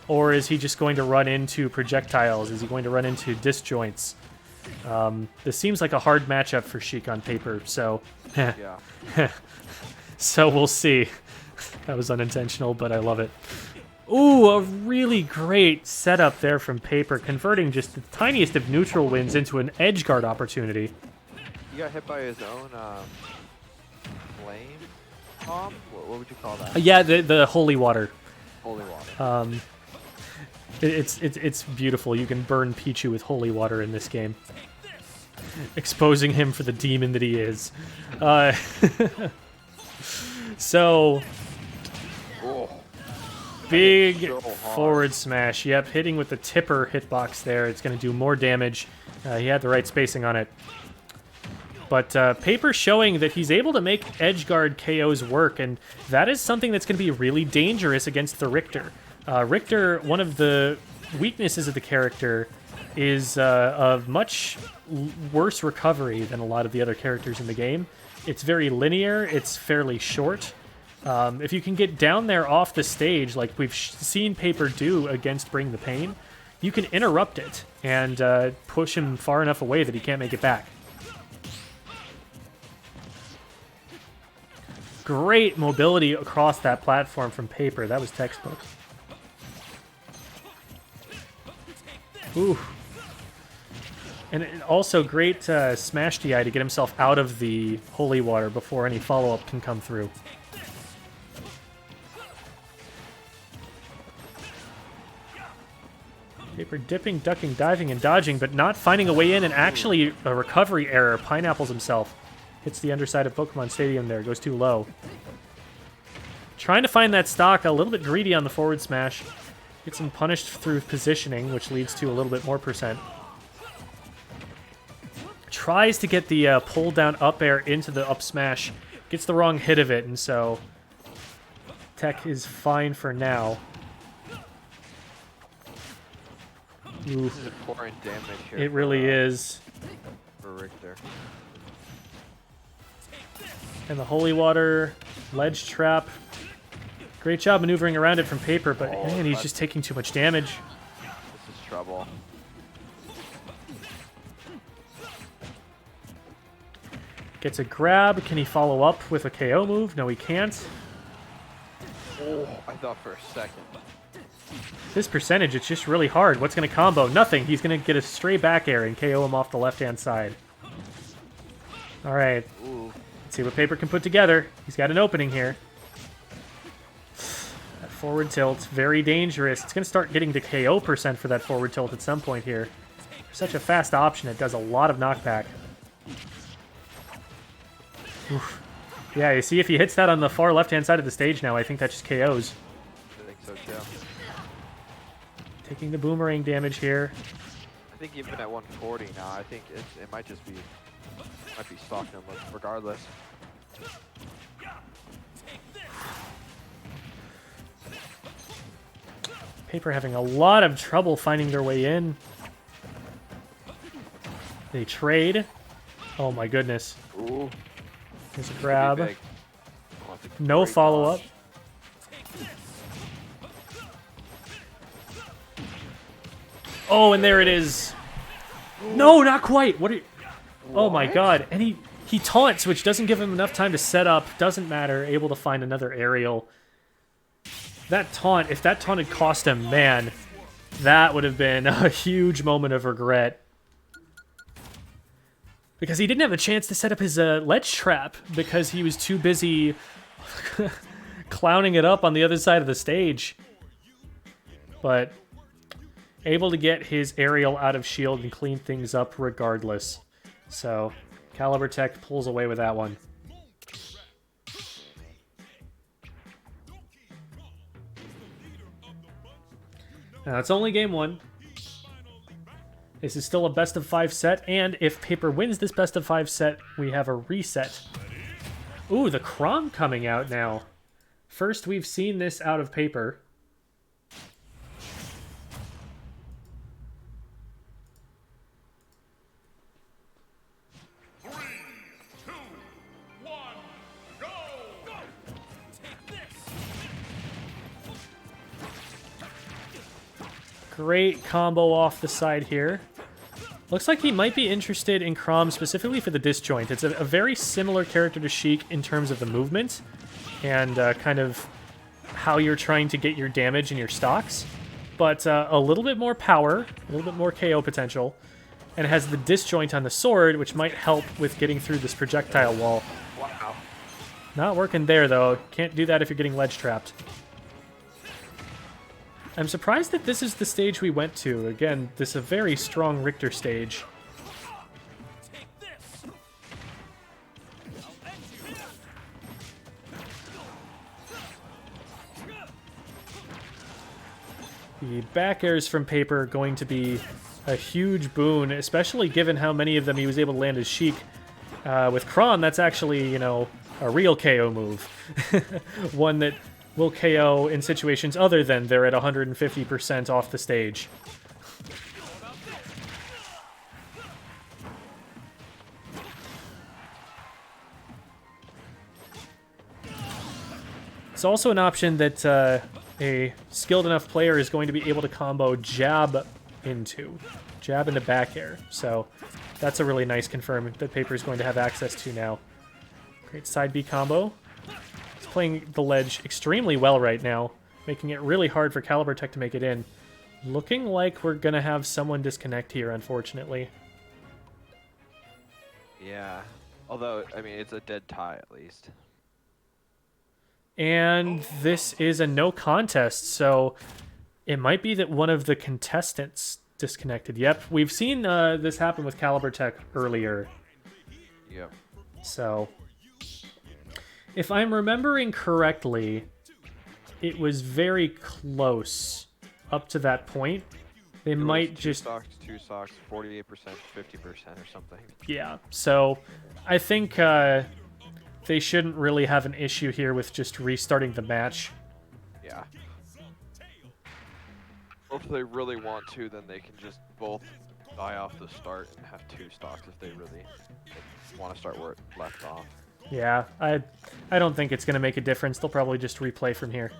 Or is he just going to run into projectiles? Is he going to run into disjoints? This seems like a hard matchup for Sheik on Paper, so... Yeah. So we'll see. That was unintentional, but I love it. Ooh, a really great setup there from Paper, converting just the tiniest of neutral wins into an edge guard opportunity. He got hit by his own flame bomb? What would you call that? Yeah, the holy water. Holy water. It's beautiful. You can burn Pichu with holy water in this game, exposing him for the demon that he is. So, big so forward smash. Yep, hitting with the tipper hitbox there. It's going to do more damage. He had the right spacing on it. But Paper showing that he's able to make edgeguard KOs work, and that is something that's going to be really dangerous against the Richter. Richter, one of the weaknesses of the character is a much worse recovery than a lot of the other characters in the game. It's very linear, it's fairly short. If you can get down there off the stage, like we've seen Paper do against Bring the Pain, you can interrupt it and push him far enough away that he can't make it back. Great mobility across that platform from Paper. That was textbook. Ooh. And also great smash DI to get himself out of the holy water before any follow-up can come through. Paper dipping, ducking, diving, and dodging, but not finding a way in, and actually a recovery error. Pineapples himself. Hits the underside of Pokemon Stadium there. Goes too low. Trying to find that stock. A little bit greedy on the forward smash. Gets him punished through positioning, which leads to a little bit more percent. Tries to get the pull down up air into the up smash. Gets the wrong hit of it, and so Tech is fine for now. Ooh. This is important damage here. It really is. For Richter. And the holy water, ledge trap. Great job maneuvering around it from Paper, but man, he's just taking too much damage. This is trouble. Gets a grab. Can he follow up with a KO move? No, he can't. Oh, I thought for a second. This percentage, it's just really hard. What's going to combo? Nothing. He's going to get a stray back air and KO him off the left-hand side. All right. Ooh. Let's see what Paper can put together. He's got an opening here. That forward tilt, very dangerous. It's going to start getting to KO percent for that forward tilt at some point here. For such a fast option, it does a lot of knockback. Oof. Yeah, you see if he hits that on the far left-hand side of the stage now, I think that just KOs. I think so too. Taking the boomerang damage here. I think even at 140 now, I think it might just be stock him regardless. Paper having a lot of trouble finding their way in. They trade. Oh my goodness. Ooh. There's a grab. Big. Oh, that's a No great follow-up. dodge. Oh, and there it is. No, not quite. What? Oh my god. And he taunts, which doesn't give him enough time to set up. Doesn't matter. Able to find another aerial. That taunt, if that taunt had cost him, man, that would have been a huge moment of regret. Because he didn't have a chance to set up his ledge trap because he was too busy clowning it up on the other side of the stage. But able to get his aerial out of shield and clean things up regardless. So Caliber Tech pulls away with that one. Now it's only game one. This is still a best of 5 set, and if Paper wins this best of 5 set, we have a reset. Ooh, the Crom coming out now. First we've seen this out of Paper. Great combo off the side here. Looks like he might be interested in Chrom specifically for the disjoint. It's a very similar character to Sheik in terms of the movement and kind of how you're trying to get your damage and your stocks. But a little bit more power, a little bit more KO potential. And it has the disjoint on the sword, which might help with getting through this projectile wall. Wow. Not working there, though. Can't do that if you're getting ledge trapped. I'm surprised that this is the stage we went to. Again, this is a very strong Richter stage. The back airs from Paper are going to be a huge boon, especially given how many of them he was able to land as Sheik. With Chrom, that's actually, you know, a real KO move. One that will KO in situations other than they're at 150% off the stage. It's also an option that a skilled enough player is going to be able to combo jab into back air. So that's a really nice confirm that Paper is going to have access to now. Great side B combo. He's playing the ledge extremely well right now, making it really hard for Caliber Tech to make it in. Looking like we're going to have someone disconnect here, unfortunately. Yeah. Although, I mean, it's a dead tie at least. And this is a no contest, so it might be that one of the contestants disconnected. Yep, we've seen this happen with Caliber Tech earlier. Yep. So, if I'm remembering correctly, it was very close up to that point. They might just... Two stocks, 48%, 50% or something. Yeah, so I think they shouldn't really have an issue here with just restarting the match. Yeah. Or if they really want to, then they can just both die off the start and have two stocks if they really want to start where it left off. Yeah, I don't think it's going to make a difference. They'll probably just replay from here.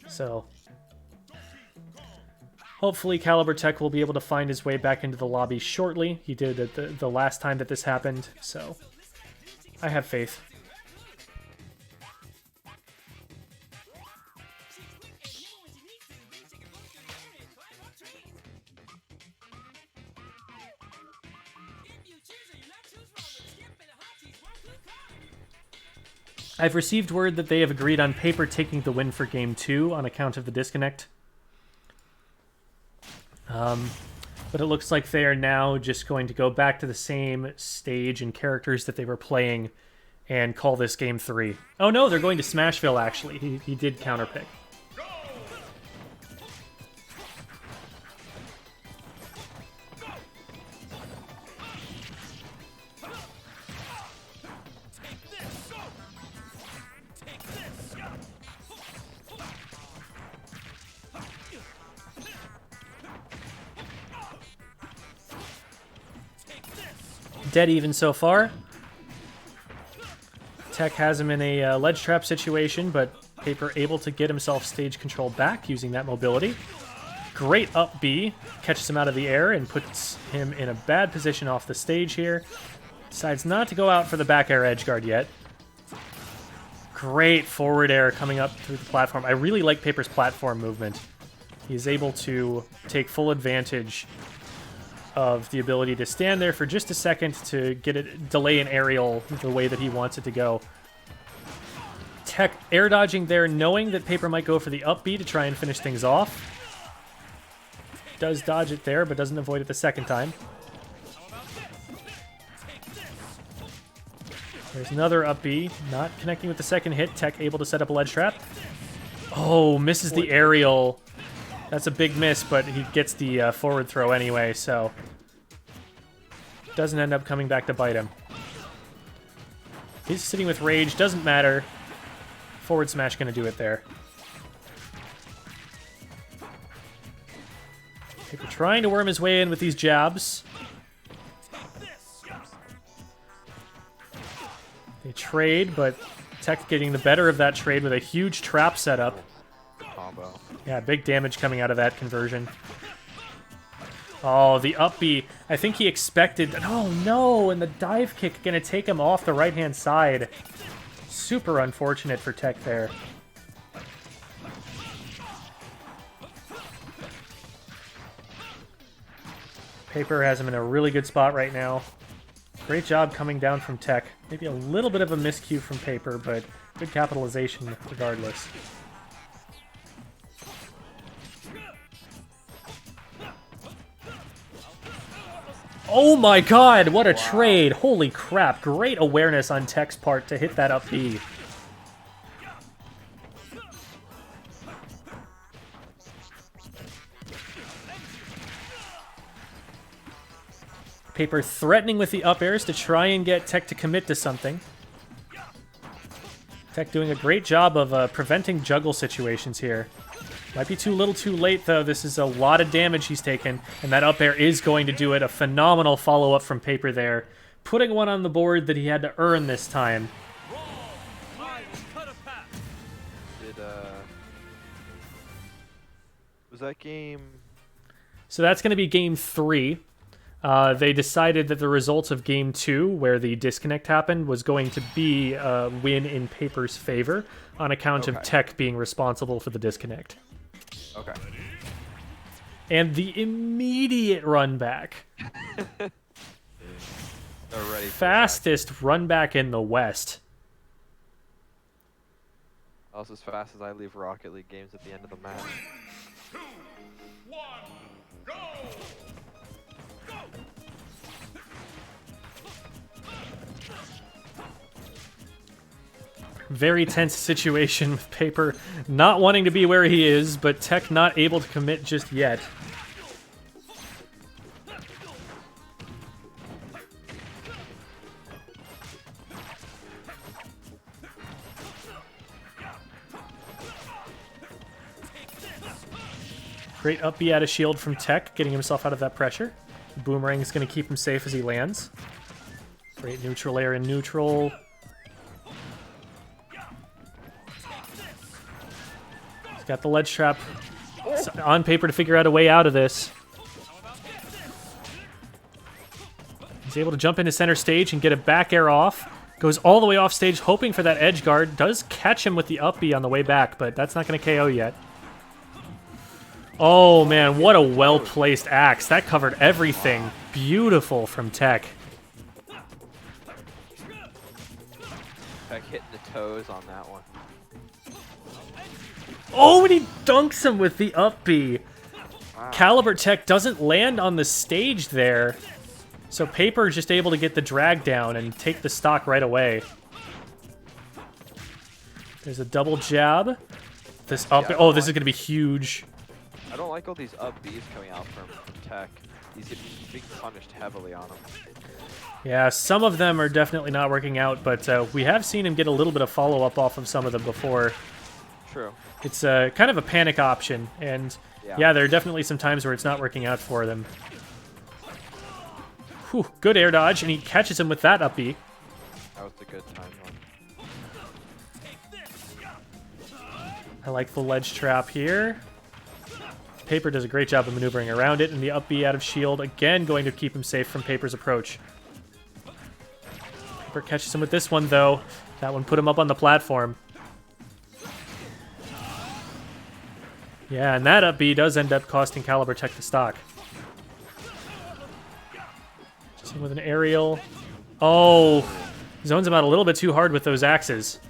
So, hopefully Caliber Tech will be able to find his way back into the lobby shortly. He did at the last time that this happened, so I have faith. I've received word that they have agreed on Paper taking the win for Game 2 on account of the disconnect. But it looks like they are now just going to go back to the same stage and characters that they were playing and call this Game 3. Oh no, they're going to Smashville, actually. He did counterpick. Dead even so far. Tech has him in a ledge trap situation, but Paper able to get himself stage control back using that mobility. Great up B, catches him out of the air and puts him in a bad position off the stage here. Decides not to go out for the back air edge guard yet. Great forward air coming up through the platform. I really like Paper's platform movement. He's able to take full advantage of the ability to stand there for just a second to get it, delay an aerial the way that he wants it to go. Tech air dodging there, knowing that Paper might go for the up B to try and finish things off. Does dodge it there, but doesn't avoid it the second time. There's another up B, not connecting with the second hit. Tech able to set up a ledge trap. Oh, misses the aerial. That's a big miss, but he gets the forward throw anyway, so doesn't end up coming back to bite him. He's sitting with rage, doesn't matter. Forward smash gonna do it there. Paper trying to worm his way in with these jabs. They trade, but Tech getting the better of that trade with a huge trap setup. Combo. Yeah, big damage coming out of that conversion. Oh, the up B. I think he expected... Oh, no! And the dive kick going to take him off the right-hand side. Super unfortunate for Tech there. Paper has him in a really good spot right now. Great job coming down from Tech. Maybe a little bit of a miscue from Paper, but good capitalization regardless. Oh my god, what a trade! Holy crap, great awareness on Tech's part to hit that up B. Paper threatening with the up airs to try and get Tech to commit to something. Tech doing a great job of preventing juggle situations here. Might be too little too late, though. This is a lot of damage he's taken, and that up air is going to do it. A phenomenal follow-up from Paper there. Putting one on the board that he had to earn this time. Was that game... So that's going to be game 3. They decided that the results of game 2, where the disconnect happened, was going to be a win in Paper's favor on account of Tech being responsible for the disconnect. Okay. And the immediate run back. Already Fastest run back in the West. Almost as fast as I leave Rocket League games at the end of the match. 2, 1, go! Very tense situation with Paper not wanting to be where he is, but Tech not able to commit just yet. Great up B out of shield from Tech, getting himself out of that pressure. Boomerang is going to keep him safe as he lands. Great neutral air in neutral. He's got the ledge trap on Paper to figure out a way out of this. He's able to jump into center stage and get a back air off. Goes all the way off stage, hoping for that edge guard. Does catch him with the up B on the way back, but that's not going to KO yet. Oh man, what a well-placed axe. That covered everything. Beautiful from Tech. Tech hitting the toes on that one. Oh, and he dunks him with the up B. Wow. Caliber Tech doesn't land on the stage there. So Paper is just able to get the drag down and take the stock right away. There's a double jab. This up. Oh, this is going to be huge. I don't like all these up Bs coming out from Tech. He's being punished heavily on them. Yeah, some of them are definitely not working out, but we have seen him get a little bit of follow-up off of some of them before. True. It's kind of a panic option, and yeah, there are definitely some times where it's not working out for them. Whew, good air dodge, and he catches him with that up B. That was a good time one. I like the ledge trap here. Paper does a great job of maneuvering around it, and the up B out of shield, again going to keep him safe from Paper's approach. Paper catches him with this one, though. That one put him up on the platform. Yeah, and that up B does end up costing Caliber Tech the stock. Just with an aerial. Oh, zones him out a little bit too hard with those axes.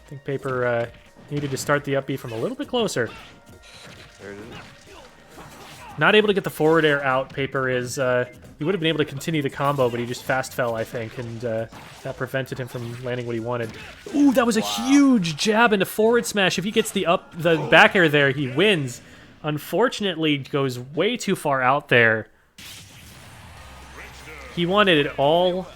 I think Paper needed to start the up B from a little bit closer. There it is. Not able to get the forward air out. Paper is, he would have been able to continue the combo, but he just fast fell, I think, and that prevented him from landing what he wanted. Ooh, that was a huge jab into forward smash. If he gets the back air there, he wins. Unfortunately, goes way too far out there. He wanted it all,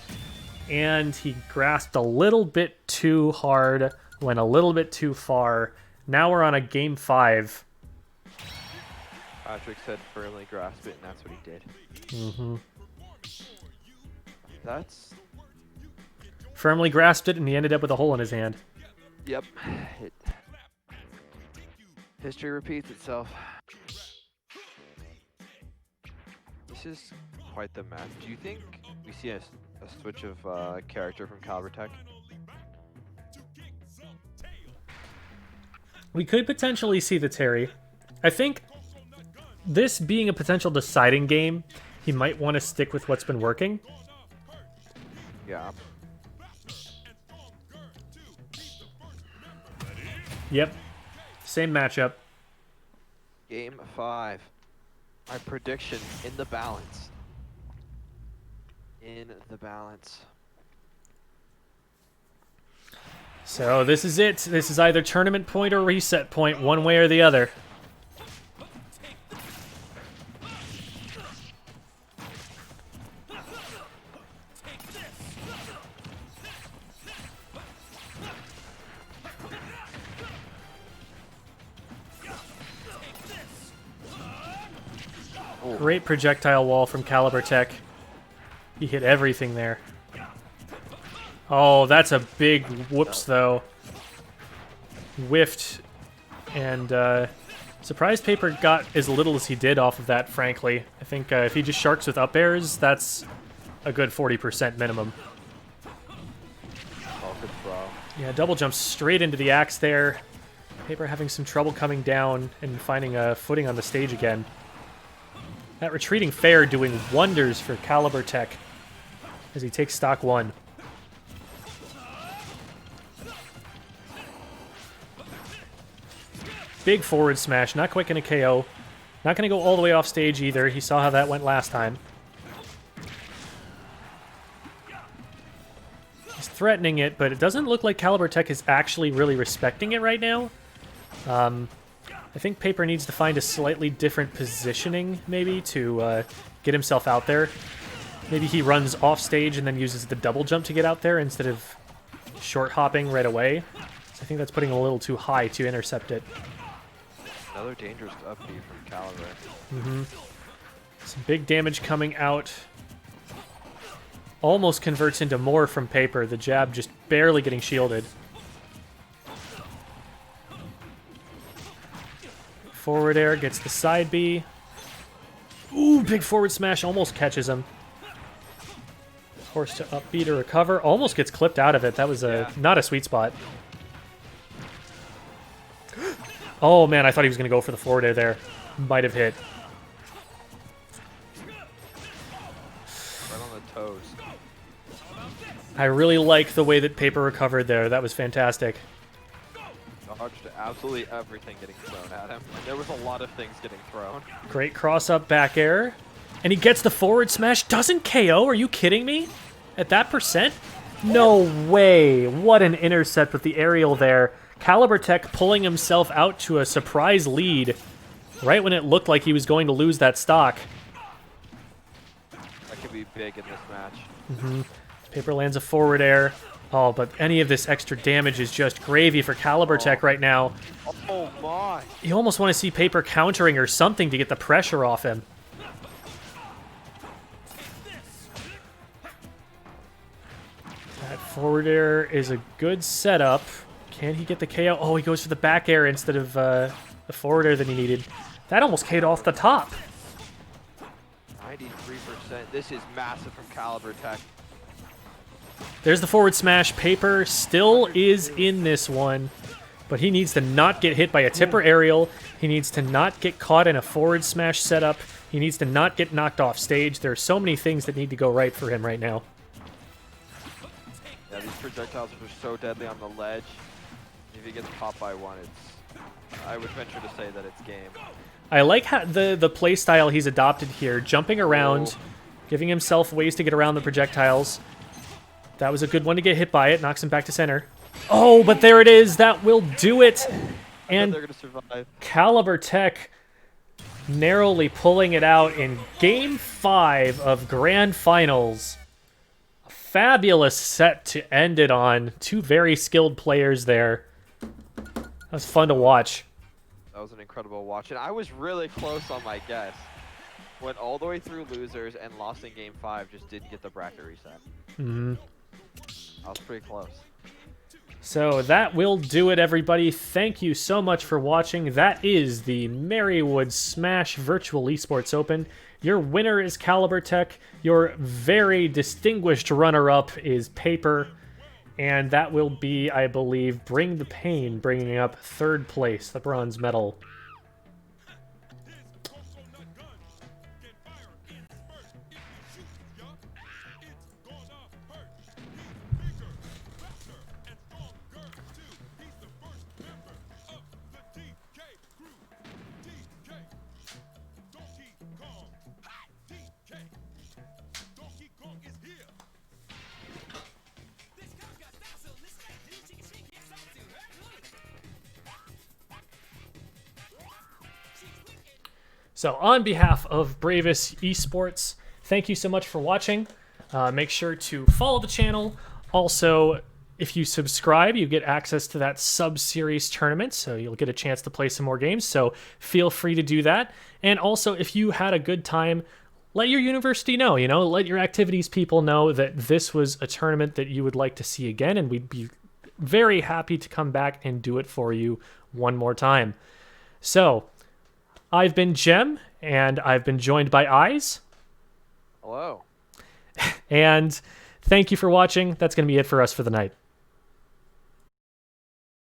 and he grasped a little bit too hard, went a little bit too far. Now we're on a game 5. Patrick said firmly grasp it, and that's what he did. Mm-hmm. That's... Firmly grasped it, and he ended up with a hole in his hand. Yep. History repeats itself. This is quite the match. Do you think we see a switch of character from Caliber Tech? We could potentially see the Terry. I think this being a potential deciding game, he might want to stick with what's been working. Yeah. Yep. Same matchup. Game 5. My prediction in the balance. In the balance. So this is it. This is either tournament point or reset point, one way or the other. Great projectile wall from Caliber Tech. He hit everything there. Oh, that's a big whoops, though. Whiffed. And surprised Paper got as little as he did off of that, frankly. I think if he just sharks with up airs, that's a good 40% minimum. Oh, good throw. Yeah, double jump straight into the axe there. Paper having some trouble coming down and finding a footing on the stage again. That retreating fair doing wonders for Caliber Tech as he takes stock 1. Big forward smash, not quite going to KO. Not going to go all the way off stage either. He saw how that went last time. He's threatening it, but it doesn't look like Caliber Tech is actually really respecting it right now. I think Paper needs to find a slightly different positioning, maybe, to get himself out there. Maybe he runs off stage and then uses the double jump to get out there instead of short hopping right away. So I think that's putting him a little too high to intercept it. Another dangerous up B from Caliber. Mm-hmm. Some big damage coming out. Almost converts into more from Paper. The jab just barely getting shielded. Forward air gets the side B. Ooh, big forward smash almost catches him. Forced to up B to recover. Almost gets clipped out of it. That was not a sweet spot. Oh man, I thought he was going to go for the forward air there. Might have hit. Right on the toes. I really like the way that Paper recovered there. That was fantastic. Dodged absolutely everything getting thrown at him. There was a lot of things getting thrown. Great cross-up back air. And he gets the forward smash. Doesn't KO? Are you kidding me? At that percent? No way. What an intercept with the aerial there. Caliber Tech pulling himself out to a surprise lead right when it looked like he was going to lose that stock. That could be big in this match. Mm-hmm. Paper lands a forward air. Oh, but any of this extra damage is just gravy for Caliber Tech right now. Oh my! You almost want to see Paper countering or something to get the pressure off him. That forward air is a good setup. Can he get the KO? Oh, he goes for the back air instead of the forward air that he needed. That almost KO'd off the top. 93%. This is massive from Caliber Tech. There's the forward smash. Paper still is in this one, but he needs to not get hit by a tipper aerial. He needs to not get caught in a forward smash setup. He needs to not get knocked off stage. There are so many things that need to go right for him right now. Yeah, these projectiles are so deadly on the ledge. If he gets popped by one, I would venture to say that it's game. I like how the play style he's adopted here, jumping around, giving himself ways to get around the projectiles. That was a good one to get hit by it. Knocks him back to center. Oh, but there it is. That will do it. And they're gonna survive. Caliber Tech narrowly pulling it out in Game 5 of Grand Finals. A fabulous set to end it on. Two very skilled players there. That was fun to watch. That was an incredible watch. And I was really close on my guess. Went all the way through losers and lost in Game 5. Just didn't get the bracket reset. Mm-hmm. I was pretty close. So that will do it, everybody. Thank you so much for watching. That is the Marywood Smash Virtual Esports Open. Your winner is Caliber Tech. Your very distinguished runner-up is Paper. And that will be, I believe, Bring the Pain, bringing up third place, the bronze medal. This cow got that, so let's get new chicken shake. Yes, I do. So on behalf of Bravest Esports, thank you so much for watching. Make sure to follow the channel. Also, if you subscribe, you get access to that sub-series tournament, so you'll get a chance to play some more games, so feel free to do that. And also, if you had a good time, let your university know, let your activities people know that this was a tournament that you would like to see again, and we'd be very happy to come back and do it for you one more time. So, I've been Jem, and I've been joined by Eyes. Hello. And thank you for watching. That's going to be it for us for the night.